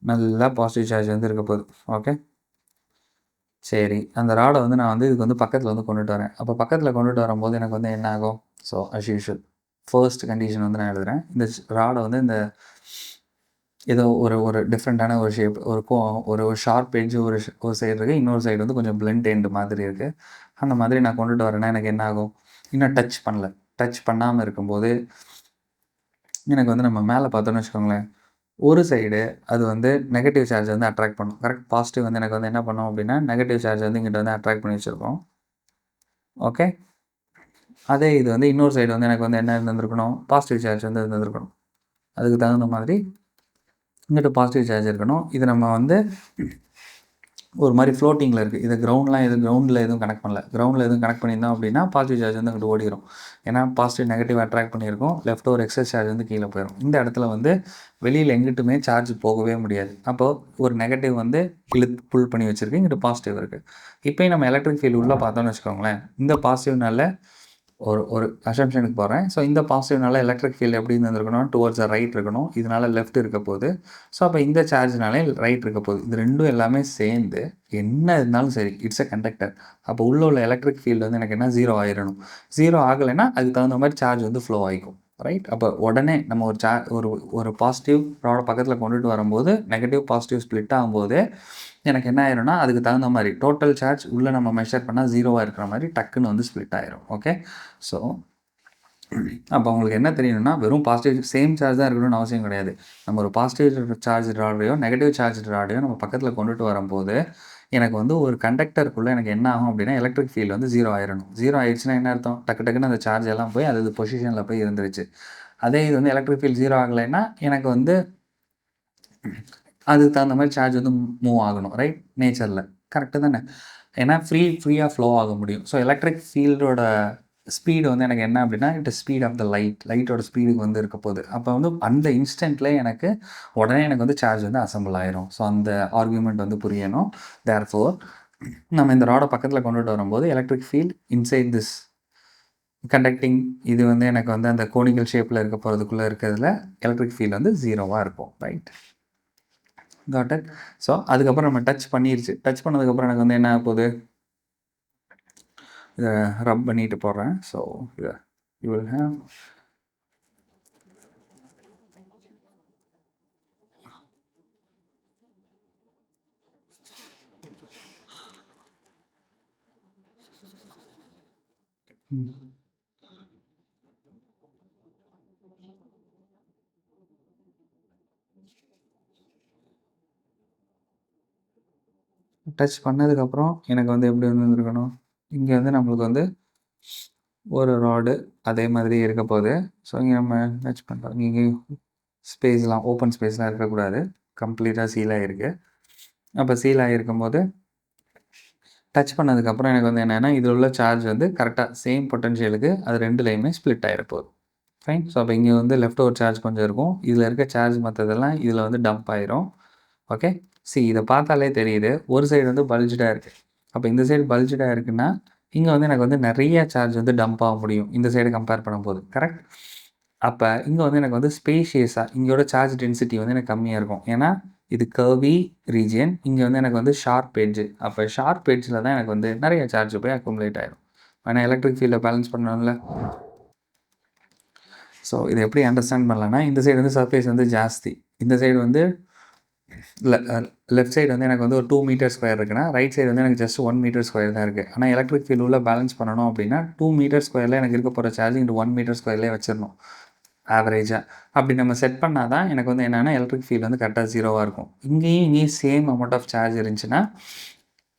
நல்லா பாசிட்டிவ் சார்ஜ் வந்து இருக்க போகுது. ஓகே. சரி, அந்த ராடை வந்து நான் வந்து இதுக்கு வந்து பக்கத்தில் வந்து கொண்டுட்டு வரேன். அப்போ பக்கத்தில் கொண்டுட்டு வரும்போது எனக்கு வந்து என்ன ஆகும்? So as usual first condition வந்து நான் எழுதுகிறேன். இந்த ராடை வந்து இந்த ஏதோ ஒரு டிஃப்ரெண்ட்டான ஒரு ஷேப், ஒரு ஷார்ப் எட்ஜ் ஒரு சைடு இருக்குது, இன்னொரு சைடு வந்து கொஞ்சம் பிளண்ட் எண்டு மாதிரி இருக்குது. அந்த மாதிரி நான் கொண்டுட்டு வரேன்னா எனக்கு என்ன ஆகும்? இன்னும் டச் பண்ணல. டச் பண்ணாமல் இருக்கும்போது எனக்கு வந்து நம்ம மேலே பார்த்தோன்னு வச்சுக்கோங்களேன், ஒரு சைடு அது வந்து நெகட்டிவ் சார்ஜ் வந்து அட்ராக்ட் பண்ணும். கரெக்ட். பாசிட்டிவ் வந்து எனக்கு வந்து என்ன பண்ணும் அப்படின்னா, நெகட்டிவ் சார்ஜ் வந்து இங்கிட்ட வந்து அட்ராக்ட் பண்ணி வச்சுருக்கோம். ஓகே. அதே இது வந்து இன்னொரு சைடு வந்து எனக்கு வந்து என்ன இருந்திருக்கணும்? பாசிட்டிவ் சார்ஜ் வந்து இருந்திருக்கணும். அதுக்கு தகுந்த மாதிரி இங்கிட்ட பாசிட்டிவ் சார்ஜ் இருக்கணும். இது நம்ம வந்து ஒரு மாதிரி ஃப்ளோட்டிங்கில் இருக்குது. இது கிரவுண்டில் எதுவும் கனெக்ட் பண்ணல. கிரவுண்டில் எதுவும் கனெக்ட் பண்ணியிருந்தோம் அப்படின்னா பாசிட்டிவ் சார்ஜ் வந்து அங்கிட்டு ஓடிடும். ஏன்னா பாசிட்டிவ் நெகட்டிவ் அட்ராக்ட் பண்ணியிருக்கோம். லெஃப்ட் ஒரு எக்ஸஸ் சார்ஜ் வந்து கீழே போயிடும். இந்த இடத்துல வந்து வெளியில் எங்கிட்டுமே சார்ஜ் போகவே முடியாது. அப்போது ஒரு நெகட்டிவ் வந்து புல் பண்ணி வச்சுருக்கு. இங்கிட்ட பாசிட்டிவ் இருக்குது. இப்போயும் நம்ம எலக்ட்ரிக் ஃபீல்டு உள்ளே பார்த்தோம்னு வச்சுக்கோங்களேன், இந்த பாசிட்டிவ்னால ஒரு அசம்ப்ஷனுக்கு போகிறேன். ஸோ இந்த பாசிட்டிவ்னால எலக்ட்ரிக் ஃபீல்டு எப்படி இருந்திருக்கணும்? டுவர்ட்ஸ் த ரைட் இருக்கணும். இதனால லெஃப்ட் இருக்க போகுது. ஸோ அப்போ இந்த சார்ஜ்னாலே ரைட் இருக்க போகுது. இது ரெண்டும் எல்லாமே சேர்ந்து என்ன இருந்தாலும் சரி, இட்ஸ் அ கண்டக்டர். அப்போ உள்ள எலக்ட்ரிக் ஃபீல்டு வந்து எனக்கு என்ன 0 ஆயிடணும். 0 ஆகலைன்னா அதுக்கு தகுந்த மாதிரி சார்ஜ் வந்து ஃப்ளோ ஆகிக்கும். ரைட். அப்போ உடனே நம்ம ஒரு பாசிட்டிவ் ப்ராட பக்கத்தில் கொண்டுட்டு வரும்போது நெகட்டிவ் பாசிட்டிவ் ஸ்ப்ளிட் ஆகும்போது எனக்கு என்ன ஆயிரும்னா அதுக்கு தகுந்த மாதிரி டோட்டல் சார்ஜ் உள்ளே நம்ம மெஷர் பண்ணால் 0வாக இருக்கிற மாதிரி டக்குன்னு வந்து ஸ்ப்ளிட் ஆயிரும். ஓகே. ஸோ அப்போ உங்களுக்கு என்ன தெரியணும்னா, வெறும் பாசிட்டிவ் சேம் சார்ஜ் தான் இருக்கணும்னு அவசியம் கிடையாது. நம்ம ஒரு பாசிட்டிவ் சார்ஜ் ராடையோ நெகட்டிவ் சார்ஜ் ராடையோ நம்ம பக்கத்தில் கொண்டுட்டு வரும்போது எனக்கு வந்து ஒரு கண்டக்டருக்குள்ளே எனக்கு என்ன ஆகும் அப்படின்னா எலக்ட்ரிக் ஃபீல்டு வந்து 0 ஆயிடணும். 0 ஆயிடுச்சுன்னா என்ன அர்த்தம்? டக்கு டக்குன்னு அந்த சார்ஜ் எல்லாம் போய் அது பொசிஷனில் போய் இருந்துருச்சு. அதே இது வந்து எலக்ட்ரிக் ஃபீல்டு 0 ஆகலைன்னா எனக்கு வந்து அதுக்கு தகுந்த மாதிரி சார்ஜ் வந்து மூவ் ஆகணும். ரைட். நேச்சரில் கரெக்டு தானே? ஏன்னா ஃப்ரீயாக ஃப்ளோ ஆக முடியும். ஸோ எலக்ட்ரிக் ஃபீல்டோட ஸ்பீடு வந்து எனக்கு என்ன அப்படின்னா it is speed of the லைட்டோட ஸ்பீடுக்கு வந்து இருக்க போகுது. அப்போ வந்து அந்த இன்ஸ்டன்ட்லேயே எனக்கு உடனே எனக்கு வந்து சார்ஜ் வந்து அசம்பிள் ஆயிரும். ஸோ அந்த ஆர்குமெண்ட் வந்து புரியணும். தேர்ஃபோர் நம்ம இந்த ராடை பக்கத்தில் கொண்டுட்டு வரும்போது electric field inside this conducting இது வந்து எனக்கு வந்து அந்த கோனிக்கல் ஷேப்பில் இருக்க போகிறதுக்குள்ளே இருக்கிறதுல எலக்ட்ரிக் ஃபீல்டு வந்து 0வாக இருக்கும். ரைட். God it. ஸோ அதுக்கப்புறம் நம்ம டச் பண்ணிருச்சு. டச் பண்ணதுக்கப்புறம் எனக்கு வந்து என்ன ஆக போகுது? இதை ரப் பண்ணிட்டு போடுறேன். ஸோ இதை யூ வில் ஹேவ் டச் பண்ணதுக்கப்புறம் எனக்கு வந்து எப்படி வந்துருக்கணும்? இங்கே வந்து நம்மளுக்கு வந்து ஒரு ராடு அதே மாதிரி இருக்க போகுது. ஸோ இங்கே நம்ம டச் பண்ணுறோம். இங்கே ஸ்பேஸ்லாம் ஓப்பன் ஸ்பேஸ்லாம் இருக்கக்கூடாது. கம்ப்ளீட்டாக சீல் ஆகிருக்கு. அப்போ சீல் ஆகிருக்கும்போது டச் பண்ணதுக்கப்புறம் எனக்கு வந்து என்னென்னா இதில் உள்ள சார்ஜ் வந்து கரெக்டாக சேம் பொட்டன்ஷியலுக்கு அது ரெண்டுலேயுமே ஸ்ப்ளிட் ஆகிருப்போகுது. ஃபைன். ஸோ அப்போ இங்கே வந்து லெஃப்ட் ஒரு சார்ஜ் கொஞ்சம் இருக்கும். இதில் இருக்க சார்ஜ் மற்றதெல்லாம் இதில் வந்து டம்ப் ஆயிரும். ஓகே. இதை பார்த்தாலே தெரியுது ஒரு சைடு வந்து பல்ஜ்டாக இருக்குது. அப்போ இந்த சைடு பல்ஜ்டாக இருக்குன்னா இங்கே வந்து எனக்கு வந்து நிறைய சார்ஜ் வந்து டம்ப் ஆக முடியும் இந்த சைடு கம்பேர் பண்ணும்போது. கரெக்ட். அப்போ இங்கே வந்து எனக்கு வந்து ஸ்பேஷியஸாக இங்கோட சார்ஜ் டென்சிட்டி வந்து எனக்கு கம்மியாக இருக்கும். ஏன்னா இது கர்வி ரீஜியன். இங்கே வந்து எனக்கு வந்து ஷார்ப் எட்ஜு. அப்போ ஷார்ப் எட்ஜில் தான் எனக்கு வந்து நிறைய சார்ஜ் போய் அக்குமுலேட் ஆயிரும். ஆனால் எலக்ட்ரிக் ஃபீல்டை பேலன்ஸ் பண்ணணும்ல. ஸோ இதை எப்படி அண்டர்ஸ்டாண்ட் பண்ணலான்னா இந்த சைடு வந்து சர்ஃபேஸ் வந்து ஜாஸ்தி. இந்த சைடு வந்து லெஃப்ட் சைடு வந்து எனக்கு வந்து ஒரு 2 மீட்டர் ஸ்கொயர் இருக்குன்னா ரைட் சைடு வந்து எனக்கு ஜஸ்ட் 1 மீட்டர் ஸ்கொயர் தான் இருக்குது. ஆனால் எலக்ட்ரிக் ஃபீல்டு உள்ள பேலன்ஸ் பண்ணணும் அப்படின்னா 2 மீட்டர் ஸ்கொயரில் எனக்கு இருக்க போகிற சார்ஜ் இங்கே 1 மீட்டர் ஸ்கொயர்லேயே வச்சிடணும் ஆவரேஜாக. அப்படி நம்ம செட் பண்ணால் தான் எனக்கு வந்து என்னென்னா எலக்ட்ரிக் ஃபீல்டு வந்து கரெக்டாக 0வாக இருக்கும். இங்கேயும் சேம் அமௌண்ட் ஆஃப் சார்ஜ் இருந்துச்சுன்னா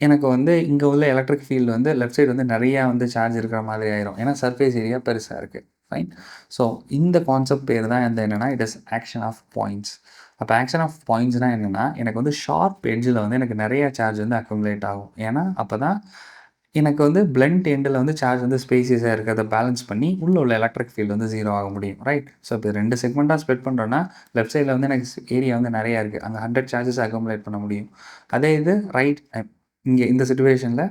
எனக்கு வந்து இங்கே உள்ள எலக்ட்ரிக் ஃபீல்டு வந்து லெஃப்ட் சைடு வந்து நிறையா வந்து சார்ஜ் இருக்கிற மாதிரி ஆயிரும். ஏன்னா சர்ஃபேஸ் ஏரியா பெருசாக இருக்குது. ஃபைன். ஸோ இந்த கான்செப்ட் பேர் தான் வந்து என்னென்னா it is action of points. அப்போ ஆக்ஷன் ஆஃப் பாயிண்ட்ஸ்னால் என்னென்னா எனக்கு வந்து ஷார்ப் எட்ஜில் வந்து எனக்கு நிறையா சார்ஜ் வந்து அக்குமுலேட் ஆகும். ஏன்னா அப்போ தான் எனக்கு வந்து பிளண்ட் எண்டில் வந்து சார்ஜ் வந்து ஸ்பேசியஸாக இருக்கிறத பேலன்ஸ் பண்ணி உள்ள எலக்ட்ரிக் ஃபீல்டு வந்து 0 ஆக முடியும். ரைட். ஸோ இப்போ 2 செக்மெண்ட்டாக ஸ்ப்ளிட் பண்ணுறோன்னா லெஃப்ட் சைடில் வந்து எனக்கு ஏரியா வந்து நிறையா இருக்குது. அங்கே 100 சார்ஜஸ் அக்குமுலேட் பண்ண முடியும். அதே இது ரைட் இங்கே இந்த சிச்சுவேஷனில்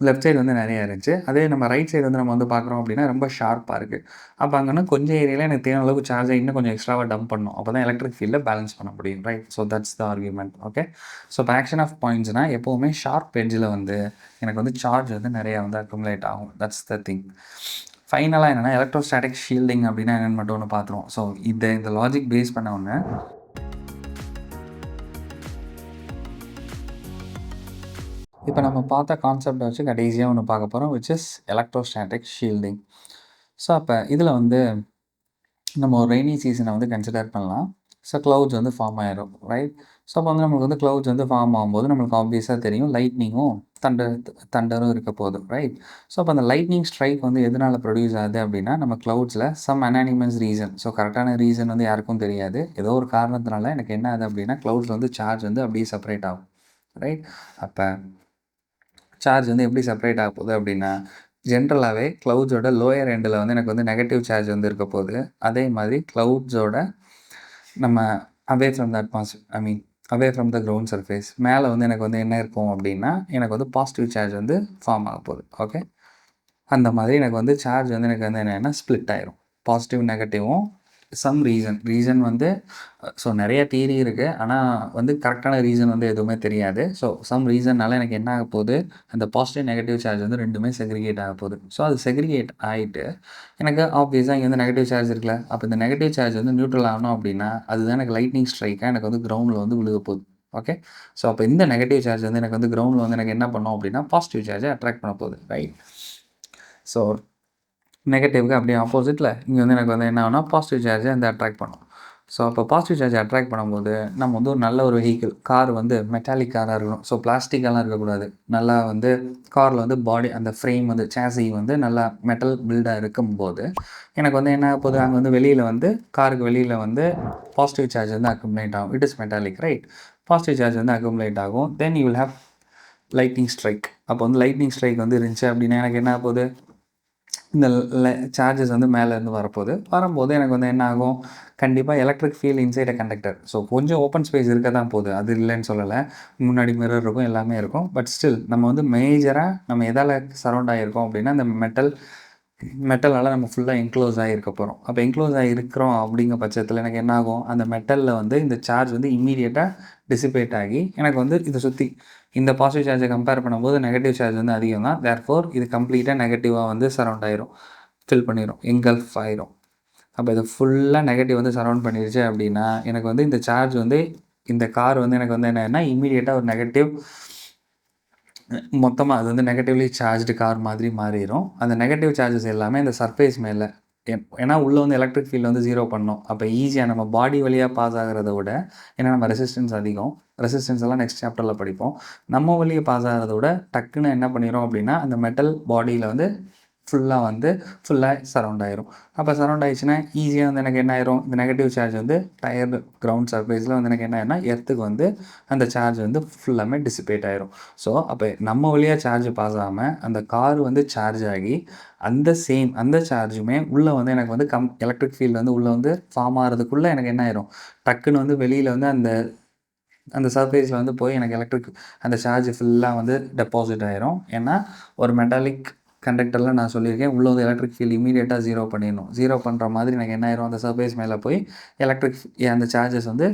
லெஃப்ட் சைடு வந்து நிறையா இருந்துச்சு. அதே நம்ம ரைட் சைடு வந்து நம்ம வந்து பார்க்குறோம் அப்படின்னா ரொம்ப ஷார்ப்பாக இருக்குது. அப்போ அங்கன்னா கொஞ்சம் ஏரியாவில் எனக்கு தேவையான அளவுக்கு சார்ஜை இன்னும் கொஞ்சம் எக்ஸ்ட்ராவாக டம்ப் பண்ணணும். அப்போ தான் எலக்ட்ரிக் ஃபீல்டில் பேலன்ஸ் பண்ண முடியும். Right. So that's the argument. Okay. So இப்போ ஆக்ஷன் ஆஃப் பாயிண்ட்ஸ்னால் எப்போவுமே ஷார்ப் எட்ஜில் வந்து எனக்கு வந்து சார்ஜ் வந்து நிறையா வந்து அக்குமுலேட் ஆகும். That's the thing. ஃபைனலாக என்னென்னா எலக்ட்ரோஸ்டாட்டிக் ஷீல்டிங் அப்படின்னா என்னென்னு மட்டும் ஒன்று பார்த்துருவோம். ஸோ இந்த லாஜிக் பேஸ் பண்ண ஒன்று இப்போ நம்ம பார்த்த கான்செப்ட்ட வச்சு கடைசியா ஒண்ணு பார்க்க போறோம். Which is electrostatic shielding. So அப்ப இதில வந்து நம்ம ஒரு ரெய்னி சீசன வந்து கன்சிடர் பண்ணலாம். ஸோ கிளவுட்ஸ் வந்து ஃபார்ம் ஆயிரும். ரைட்? ஸோ அப்போ வந்து நம்மளுக்கு வந்து கிளவுட்ஸ் வந்து ஃபார்ம் ஆகும்போது நம்மளுக்கு ஆப்வியஸா தெரியும் லைட்னிங்கும், தண்டரும் இருக்க போது. ரைட்? ஸோ அப்போ அந்த லைட்னிங் ஸ்ட்ரைக் வந்து எதனால ப்ரொடியூஸ் ஆகுது அப்படின்னா, நம்ம கிளவுட்ஸ்ல சம் அனானிமஸ் ரீசன். ஸோ கரெக்ட்டான ரீசன் வந்து யாருக்கும் தெரியாது. ஏதோ ஒரு காரணத்தினால எனக்கு என்ன ஆகுது அப்படின்னா, கிளவுட்ஸ்ல வந்து சார்ஜ் வந்து அப்படியே செப்பரேட் ஆகும். ரைட்? அப்ப சார்ஜ் வந்து எப்படி செப்பரேட் ஆக போகுது அப்படின்னா, ஜென்ரலாவே கிளவுட்ஸோட லோயர் எண்டுல வந்து எனக்கு வந்து நெகட்டிவ் சார்ஜ் வந்து இருக்க போகுது. அதே மாதிரி கிளவுட்ஸோட நம்ம away from the I mean away from the ground surface மேலே வந்து எனக்கு வந்து என்ன இருக்கும் அப்படின்னா, எனக்கு வந்து பாசிட்டிவ் சார்ஜ் வந்து ஃபார்ம் ஆக போகுது. ஓகே. அந்த மாதிரி எனக்கு வந்து சார்ஜ் வந்து எனக்கு வந்து என்னன்னா ஸ்ப்ளிட் ஆயிரும். பாசிட்டிவ், நெகட்டிவும் ரீசன் வந்து ஸோ நெறைய தியரி இருக்கு. ஆனா வந்து கரெக்ட்டான ரீசன் வந்து எதுவுமே தெரியாது. ஸோ சம் ரீசன்னால எனக்கு என்ன ஆக போகுது, அந்த பாசிட்டிவ், நெகட்டிவ் சார்ஜ் வந்து 2மே செக்ரிகேட் ஆக போகுது. ஸோ அது செக்ரிகேட் ஆயிட்டு எனக்கு ஆப்வியஸா இங்க வந்து நெகட்டிவ் சார்ஜ் இருக்குல்ல. அப்ப இந்த நெகட்டிவ் சார்ஜ் வந்து நியூட்ரல் ஆகணும் அப்படின்னா, அதுதான் எனக்கு லைட்னிங் ஸ்ட்ரைக்கா எனக்கு வந்து கிரவுண்ட்ல வந்து விழுக போகுது. ஓகே. ஸோ அப்ப இந்த நெகட்டிவ் சார்ஜ் வந்து எனக்கு வந்து கிரவுண்ட்ல வந்து எனக்கு என்ன பண்ணும் அப்படின்னா, பாசிட்டிவ் சார்ஜ அட்ராக்ட் பண்ண போகுது. ரைட்? ஸோ நெகட்டிவ்க்கு அப்படியே ஆப்போசிட்ல இங்க வந்து எனக்கு வந்து என்ன ஆகும்னா, பாசிட்டிவ் சார்ஜ வந்து அட்ராக்ட் பண்ணும். ஸோ அப்போ பாசிட்டிவ் சார்ஜ் அட்ராக்ட் பண்ணும்போது, நம்ம வந்து ஒரு நல்ல ஒரு வெஹிக்கிள் கார் வந்து மெட்டாலிக் காரா இருக்கணும். ஸோ பிளாஸ்டிக்காலாம் இருக்கக்கூடாது. நல்லா வந்து கார்ல வந்து பாடி அந்த ஃப்ரேம் வந்து சேஸி வந்து நல்லா மெட்டல் பில்டா இருக்கும்போது, எனக்கு வந்து என்ன ஆக போகுது, அங்க வந்து வெளியில வந்து காருக்கு வெளியில வந்து பாசிட்டிவ் சார்ஜ் வந்து அக்குமுலேட் ஆகும். It is metallic right? Positive charge வந்து அக்குமுலேட் ஆகும். Then you will have lightning strike. அப்போ வந்து லைட்னிங் ஸ்ட்ரைக் வந்து இருந்துச்சு அப்படின்னா எனக்கு என்ன ஆக போகுது, இந்த சார்ஜஸ் வந்து மேலேருந்து வரப்போகுது. வரும்போது எனக்கு வந்து என்ன ஆகும், கண்டிப்பா எலக்ட்ரிக் ஃபீல்ட் இன்சைட் எ கண்டக்டர். ஸோ கொஞ்சம் ஓப்பன் ஸ்பேஸ் இருக்க தான் போகுது. அது இல்லைன்னு சொல்லல. முன்னாடி மிரர் இருக்கும், எல்லாமே இருக்கும். பட் ஸ்டில் நம்ம வந்து மேஜரா நம்ம எதால சரவுண்ட் ஆகியிருக்கோம் அப்படின்னா, இந்த மெட்டலால நம்ம ஃபுல்லா என்க்ளோஸ் ஆகியிருக்க போகிறோம். அப்போ என்க்ளோஸ் ஆகியிருக்கிறோம் அப்படிங்கிற பட்சத்தில் எனக்கு என்ன ஆகும், அந்த மெட்டலில் வந்து இந்த சார்ஜ் வந்து இம்மீடியட்டா டிசிபேட் ஆகி எனக்கு வந்து இதை சுற்றி இந்த பாசிட்டிவ் சார்ஜை கம்பேர் பண்ணும்போது நெகட்டிவ் சார்ஜ் வந்து அதிகம் தான். தேர்ஃபோர் இது கம்ப்ளீட்டாக நெகட்டிவாக வந்து சரவுண்ட் ஆயிரும், ஃபில் பண்ணிடும், எங்கல்ஃப் ஆயிரும். அப்போ இது ஃபுல்லாக நெகட்டிவ் வந்து சரவுண்ட் பண்ணிடுச்சு அப்படின்னா எனக்கு வந்து இந்த சார்ஜ் வந்து இந்த கார் வந்து எனக்கு வந்து என்னன்னா இம்மீடியட்டாக ஒரு நெகட்டிவ் மொத்தமா அது வந்து நெகட்டிவ்லி சார்ஜ்டு கார் மாதிரி மாறிரும். அந்த நெகட்டிவ் சார்ஜஸ் எல்லாமே இந்த சர்ஃபேஸ் மேல ஏன்னா உள்ள வந்து எலக்ட்ரிக் ஃபீல்ட் வந்து 0 பண்ணணும். அப்ப ஈஸியா நம்ம பாடி வழியா பாஸ் ஆகுறத விட ஏன்னா நம்ம ரெசிஸ்டன்ஸ் அதிகம். ரெசிஸ்டன்ஸ் எல்லாம் நெக்ஸ்ட் சாப்டர்ல படிப்போம். நம்ம வழியா பாஸ் ஆகுறத விட டக்குன்னு என்ன பண்ணிரும் அப்படின்னா, அந்த மெட்டல் பாடியில வந்து ஃபுல்லா சரவுண்ட் ஆயிரும். அப்ப சரவுண்ட் ஆயிடுச்சுன்னா, ஈஸியா வந்து எனக்கு என்ன ஆயிரும், இந்த நெகட்டிவ் சார்ஜ் வந்து டயர் கிரவுண்ட் சர்ஃபேஸ்ல வந்து எனக்கு என்ன ஆயிரும்னா, எர்த்துக்கு வந்து அந்த சார்ஜ் வந்து ஃபுல்லாமே டிசிபேட் ஆயிரும். ஸோ, அப்ப நம்ம வழியா சார்ஜ் பாஸ் ஆகாம, அந்த கார் வந்து சார்ஜ் ஆகி, அந்த சார்ஜுமே உள்ள வந்து எனக்கு வந்து எலக்ட்ரிக் ஃபீல்ட் வந்து உள்ள வந்து ஃபார்ம் ஆகுறதுக்குள்ள எனக்கு என்ன ஆயிரும், டக்குன்னு வந்து வெளியில வந்து அந்த அந்த சர்ஃபேஸ்ல வந்து போய் எனக்கு அந்த சார்ஜ் ஃபுல்லா வந்து டெபாசிட் ஆயிரும். ஏன்னா, ஒரு மெட்டாலிக் கண்டக்டர்ல நான் சொல்லியிருக்கேன், உள்ள வந்து எலக்ட்ரிக் ஃபீல்ட் இம்மீடியட்டா 0 பண்ணிடணும். 0 பண்ற மாதிரி எனக்கு என்ன ஆயிரும், அந்த சர்ஃபேஸ் மேல போய் அந்த சார்ஜஸ் வந்து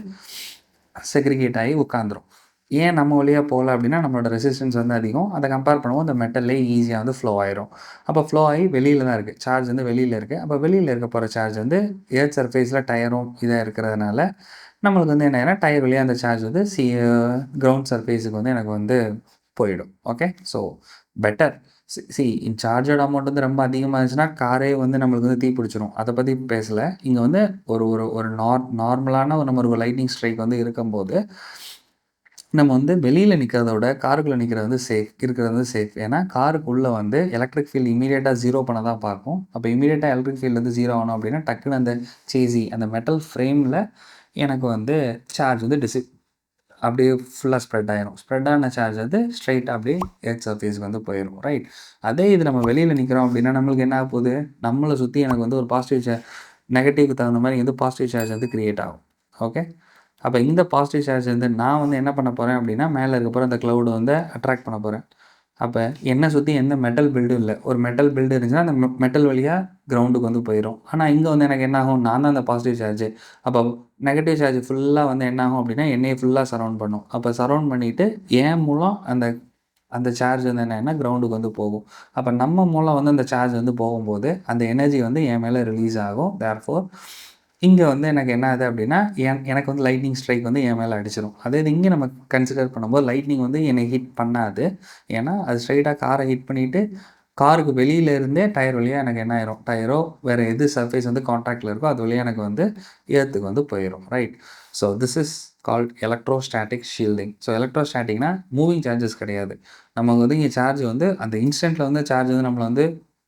செக்ரிகேட் ஆகி உட்காந்துரும். ஏன் நம்ம வழியா போகல அப்படின்னா, நம்மளோட ரெசிஸ்டன்ஸ் வந்து அதிகம். அதை கம்பேர் பண்ணும்போது அந்த மெட்டல்லே ஈஸியா வந்து ஃப்ளோ ஆயிரும். அப்போ ஃப்ளோ ஆகி வெளியில தான் இருக்கு. சார்ஜ் வந்து வெளியில இருக்கு. அப்போ வெளியில இருக்க போற சார்ஜ் வந்து எர்த் சர்ஃபேஸ்ல டயரும் இதா இருக்கிறதுனால, நம்மளுக்கு வந்து என்ன ஆயிரும்னா, டயர் வழியா அந்த சார்ஜ் வந்து கிரவுண்ட் சர்ஃபேஸுக்கு வந்து எனக்கு வந்து போயிடும். ஓகே. ஸோ பெட்டர் சார்ஜோட அமௌண்ட் வந்து ரொம்ப அதிகமா இருந்துச்சுன்னா, காரே வந்து நம்மளுக்கு வந்து தீ பிடிச்சிரும். அத பத்தி பேசல. இங்க வந்து ஒரு ஒரு ஒரு நார்மலான நம்ம ஒரு லைட்னிங் ஸ்ட்ரைக் வந்து இருக்கும்போது, நம்ம வந்து வெளியில நிக்கிறத விட காருக்குள்ள நிக்கிறது வந்து இருக்கிறது வந்து சேஃப். ஏன்னா காருக்குள்ள வந்து எலக்ட்ரிக் ஃபீல்ட் இம்மீடியட்டா 0 பண்ண தான் பார்க்கும். அப்ப இம்மீடியட்டா எலக்ட்ரிக் ஃபீல்ட் வந்து 0 ஆகணும் அப்படின்னா, டக்குனு அந்த அந்த மெட்டல் ஃப்ரேம்ல எனக்கு வந்து சார்ஜ் வந்து அப்படியே ஃபுல்லா ஸ்ப்ரெட் ஆயிரும். ஸ்ப்ரெட் ஆன சார்ஜ் வந்து ஸ்ட்ரெயிட்டா அப்படியே எர்த் சர்ஃபேஸ்க்கு வந்து போயிரும். ரைட்? அதே இது நம்ம வெளியில நிக்கிறோம் அப்படின்னா, நம்மளுக்கு என்ன ஆகப் போகுது, நம்மள சுத்தி எனக்கு வந்து ஒரு நெகட்டிவ்க்கு தகுந்த மாரி வந்து பாசிட்டிவ் சார்ஜ் வந்து கிரியேட் ஆகும். ஓகே. அப்ப இந்த பாசிட்டிவ் சார்ஜ் வந்து நான் வந்து என்ன பண்ண போறேன் அப்படின்னா, மேல இருக்க போற அந்த கிளவுட் வந்து அட்ராக்ட் பண்ண போறேன். அப்ப என்ன சுத்தி எந்த மெட்டல் பில்டும் இல்ல. ஒரு மெட்டல் பில்டு இருந்துச்சுன்னா, அந்த மெட்டல் வழியா கிரவுண்டுக்கு வந்து போயிரும். ஆனா இங்க வந்து எனக்கு என்ன ஆகும், நான் தான் அந்த பாசிட்டிவ் சார்ஜ். அப்ப நெகட்டிவ் சார்ஜ் ஃபுல்லா வந்து என்ன ஆகும் அப்படின்னா, என்னைய ஃபுல்லா சரவுண்ட் பண்ணும். அப்ப சரவுண்ட் பண்ணிட்டு என் மூலம் அந்த அந்த சார்ஜ் வந்து என்னன்னா கிரவுண்டுக்கு வந்து போகும். அப்ப நம்ம மூலம் வந்து அந்த சார்ஜ் வந்து போகும்போது, அந்த எனர்ஜி வந்து என் மேல ரிலீஸ் ஆகும். தேர்ஃபோர் இங்கே வந்து எனக்கு என்ன ஆகுது அப்படின்னா, எனக்கு வந்து லைட்னிங் ஸ்ட்ரைக் வந்து என் மேலே அடிச்சிடும். அதே இது இங்கே நம்ம கன்சிடர் பண்ணும்போது லைட்னிங் வந்து என்னை ஹிட் பண்ணாது. ஏன்னா அது ஸ்ட்ரைட்டாக காரை ஹிட் பண்ணிவிட்டு காருக்கு வெளியில இருந்தே டயர் வழியா எனக்கு என்ன ஆயிரும், டயரோ வேறு எது சர்ஃபேஸ் வந்து கான்டாக்ட்ல இருக்கோ அது வழியா எனக்கு வந்து எர்த்துக்கு வந்து போயிரும். Right. So this is called electrostatic shielding. So எலக்ட்ரோஸ்டாட்டிக்னா மூவிங் சார்ஜஸ் கிடையாது. நமக்கு வந்து இங்கே சார்ஜ் வந்து அந்த இன்ஸ்டன்ட்டில் வந்து சார்ஜ் வந்து நம்மளை வந்து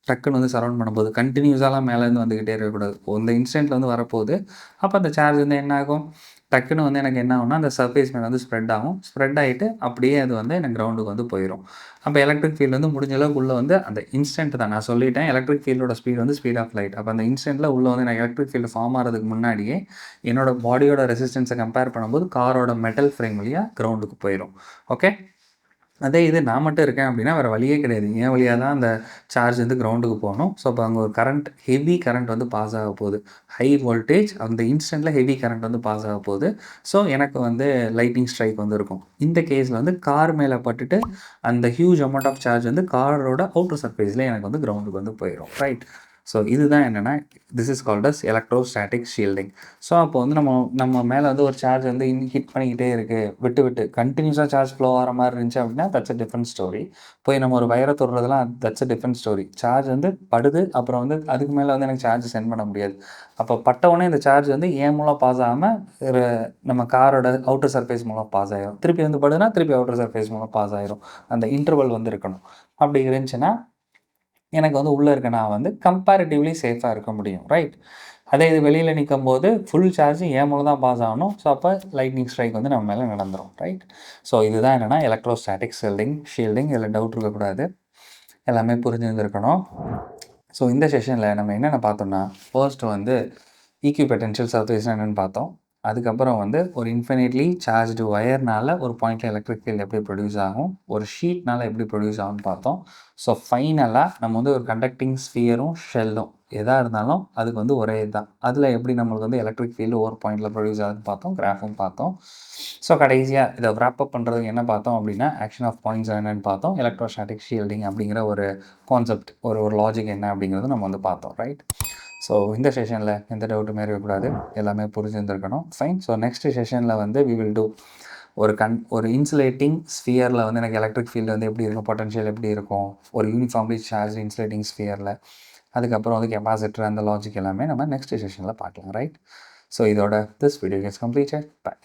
டக்குன்னு வந்து சரவுண்ட் பண்ணும்போது கண்டினியூஸாலாம் மேலேருந்து வந்துக்கிட்டே இருக்கக்கூடாது. இந்த இன்ஸ்டன்ட்டில் வந்து வரப்போகுது. அப்போ அந்த சார்ஜ் வந்து என்ன ஆகும், டக்குன்னு வந்து எனக்கு என்ன ஆகும்னா அந்த சர்ஃபேஸ் மேலே வந்து ஸ்ப்ரெட் ஆகும். ஸ்ப்ரெட் ஆகிட்டு அப்படியே அது வந்து எனக்கு கிரவுண்டுக்கு வந்து போயிடும். அப்போ எலக்ட்ரிக் ஃபீல்டு வந்து முடிஞ்ச அளவுக்கு உள்ள வந்து அந்த இன்ஸ்டன்ட் தான் நான் சொல்லிட்டேன். எலக்ட்ரிக் ஃபீல்டோட ஸ்பீட் வந்து ஸ்பீட் ஆஃப் லைட். அப்போ அந்த இன்ஸ்டன்ட்டில் உள்ள வந்து எனக்கு எலக்ட்ரிக் ஃபீல்டு ஃபார்ம் ஆகிறதுக்கு முன்னாடியே என்னோட பாடியோட ரெசிஸ்டன்ஸை கம்பேர் பண்ணும்போது காரோட மெட்டல் ஃப்ரேம் வழியா கிரவுண்டுக்கு போயிடும். ஓகே. அதே இது நான் மட்டும் இருக்கேன் அப்படின்னா வேறு வழியே கிடையாது. என் வழியாக தான் அந்த சார்ஜ் வந்து கிரவுண்டுக்கு போகணும். ஸோ அப்போ அங்கே ஒரு கரண்ட், ஹெவி கரண்ட் வந்து பாஸ் ஆக போகுது. ஹை வோல்டேஜ் அந்த இன்ஸ்டன்ட்டில் ஹெவி கரண்ட் வந்து பாஸ் ஆக போகுது. ஸோ எனக்கு வந்து லைட்னிங் ஸ்ட்ரைக் வந்து இருக்கும். இந்த கேஸில் வந்து கார் மேலே பட்டுட்டு அந்த ஹியூஜ் அமௌண்ட் ஆஃப் சார்ஜ் வந்து காரோட அவுட்டர் சர்ஃபேஸில் எனக்கு வந்து கிரவுண்டுக்கு வந்து போயிடும். ரைட். ஸோ இதுதான் என்னென்னா this is called as electrostatic shielding. So அப்போ வந்து நம்ம மேலே வந்து ஒரு சார்ஜ் வந்து ஹிட் பண்ணிக்கிட்டே இருக்குது, விட்டு கண்டினியூஸாக சார்ஜ் ஃப்ளோ ஆகிற மாதிரி இருந்துச்சு அப்படின்னா தட்ஸ் அ டிஃப்ரெண்ட் ஸ்டோரி. போய் நம்ம ஒரு வயரை தொடுறதுலாம் that's a different story. Charge வந்து படுது, அப்புறம் வந்து அதுக்கு மேலே வந்து எனக்கு சார்ஜ் சென்ட் பண்ண முடியாது. அப்போ பட்டவுடனே இந்த சார்ஜ் வந்து ஏன் மூலம் பாஸ் ஆகாமல் நம்ம காரோட அவுட்டர் சர்ஃபேஸ் மூலம் பாஸ் ஆகிரும். திருப்பி வந்து படுதுன்னா திருப்பி அவுட்டர் சர்ஃபேஸ் மூலம் பாஸ் ஆகிரும். அந்த இன்டர்வல் வந்து இருக்கணும். அப்படி இருந்துச்சுன்னா எனக்கு வந்து உள்ளே இருக்க நான் வந்து கம்பேரிட்டிவ்லி சேஃபாக இருக்க முடியும். ரைட். அதே இது வெளியில் நிற்கும்போது ஃபுல் சார்ஜ் என் மூலம் தான் பாஸ் ஆகணும். ஸோ அப்போ லைட்னிங் ஸ்ட்ரைக் வந்து நம்ம மேலே நடந்துடும். ரைட். ஸோ இதுதான் என்னென்னா எலக்ட்ரோஸ்டாட்டிக் ஷீல்டிங். இதில் டவுட் இருக்கக்கூடாது. எல்லாமே புரிஞ்சுருந்துருக்கணும். ஸோ இந்த செஷனில் நம்ம என்னென்ன பார்த்தோம்னா, ஃபர்ஸ்ட்டு வந்து ஈக்விபொட்டென்ஷியல் சர்ஃபேஸ்னால் என்னென்னு பார்த்தோம். அதுக்கப்புறம் வந்து ஒரு இன்ஃபினிட்லி சார்ஜ்டு ஒயர்னால் ஒரு பாயிண்டில் எலக்ட்ரிக் ஃபீல்டு எப்படி ப்ரொடியூஸ் ஆகும், ஒரு ஷீட்னால் எப்படி ப்ரொடியூஸ் ஆகும்னு பார்த்தோம். ஸோ ஃபைனலாக நம்ம வந்து ஒரு கண்டக்டிங் ஸ்பியரும் ஷெல்லும் எதாக இருந்தாலும் அதுக்கு வந்து ஒரே தான். அதில் எப்படி நம்மளுக்கு வந்து எலக்ட்ரிக் ஃபீல்டு ஒரு பாயிண்டில் ப்ரொடியூஸ் ஆகுதுன்னு பார்த்தோம், கிராஃபும் பார்த்தோம். ஸோ கடைசியாக இதை ரேப் அப் பண்ணுறதுக்கு என்ன பார்த்தோம் அப்படின்னா, ஆக்ஷன் ஆஃப் பாயிண்ட்ஸ் என்னென்னு பார்த்தோம், எலக்ட்ரோஸ்டாட்டிக் ஷீல்டிங் அப்படிங்கிற ஒரு கான்செப்ட், ஒரு லாஜிக் என்ன அப்படிங்கிறது நம்ம வந்து பார்த்தோம். ரைட். ஸோ இந்த செஷனில் எந்த டவுட்டுமே இருக்கக்கூடாது, எல்லாமே புரிஞ்சுருந்துருக்கணும். ஃபைன். ஸோ நெக்ஸ்ட் செஷனில் வந்து வி வில் டூ ஒரு இன்சுலேட்டிங் ஸ்பியரில் வந்து எனக்கு எலக்ட்ரிக் ஃபீல்டு வந்து எப்படி இருக்கும், பொட்டன்ஷியல் எப்படி இருக்கும், ஒரு யூனிஃபார்ம்லி சார்ஜ் இன்சுலேட்டிங் ஸ்பியரில். அதுக்கப்புறம் வந்து கெப்பாசிட்டர், அந்த லாஜிக் எல்லாமே நம்ம நெக்ஸ்ட் செஷனில் பார்க்கலாம். ரைட். ஸோ இதோட this video is completed. By.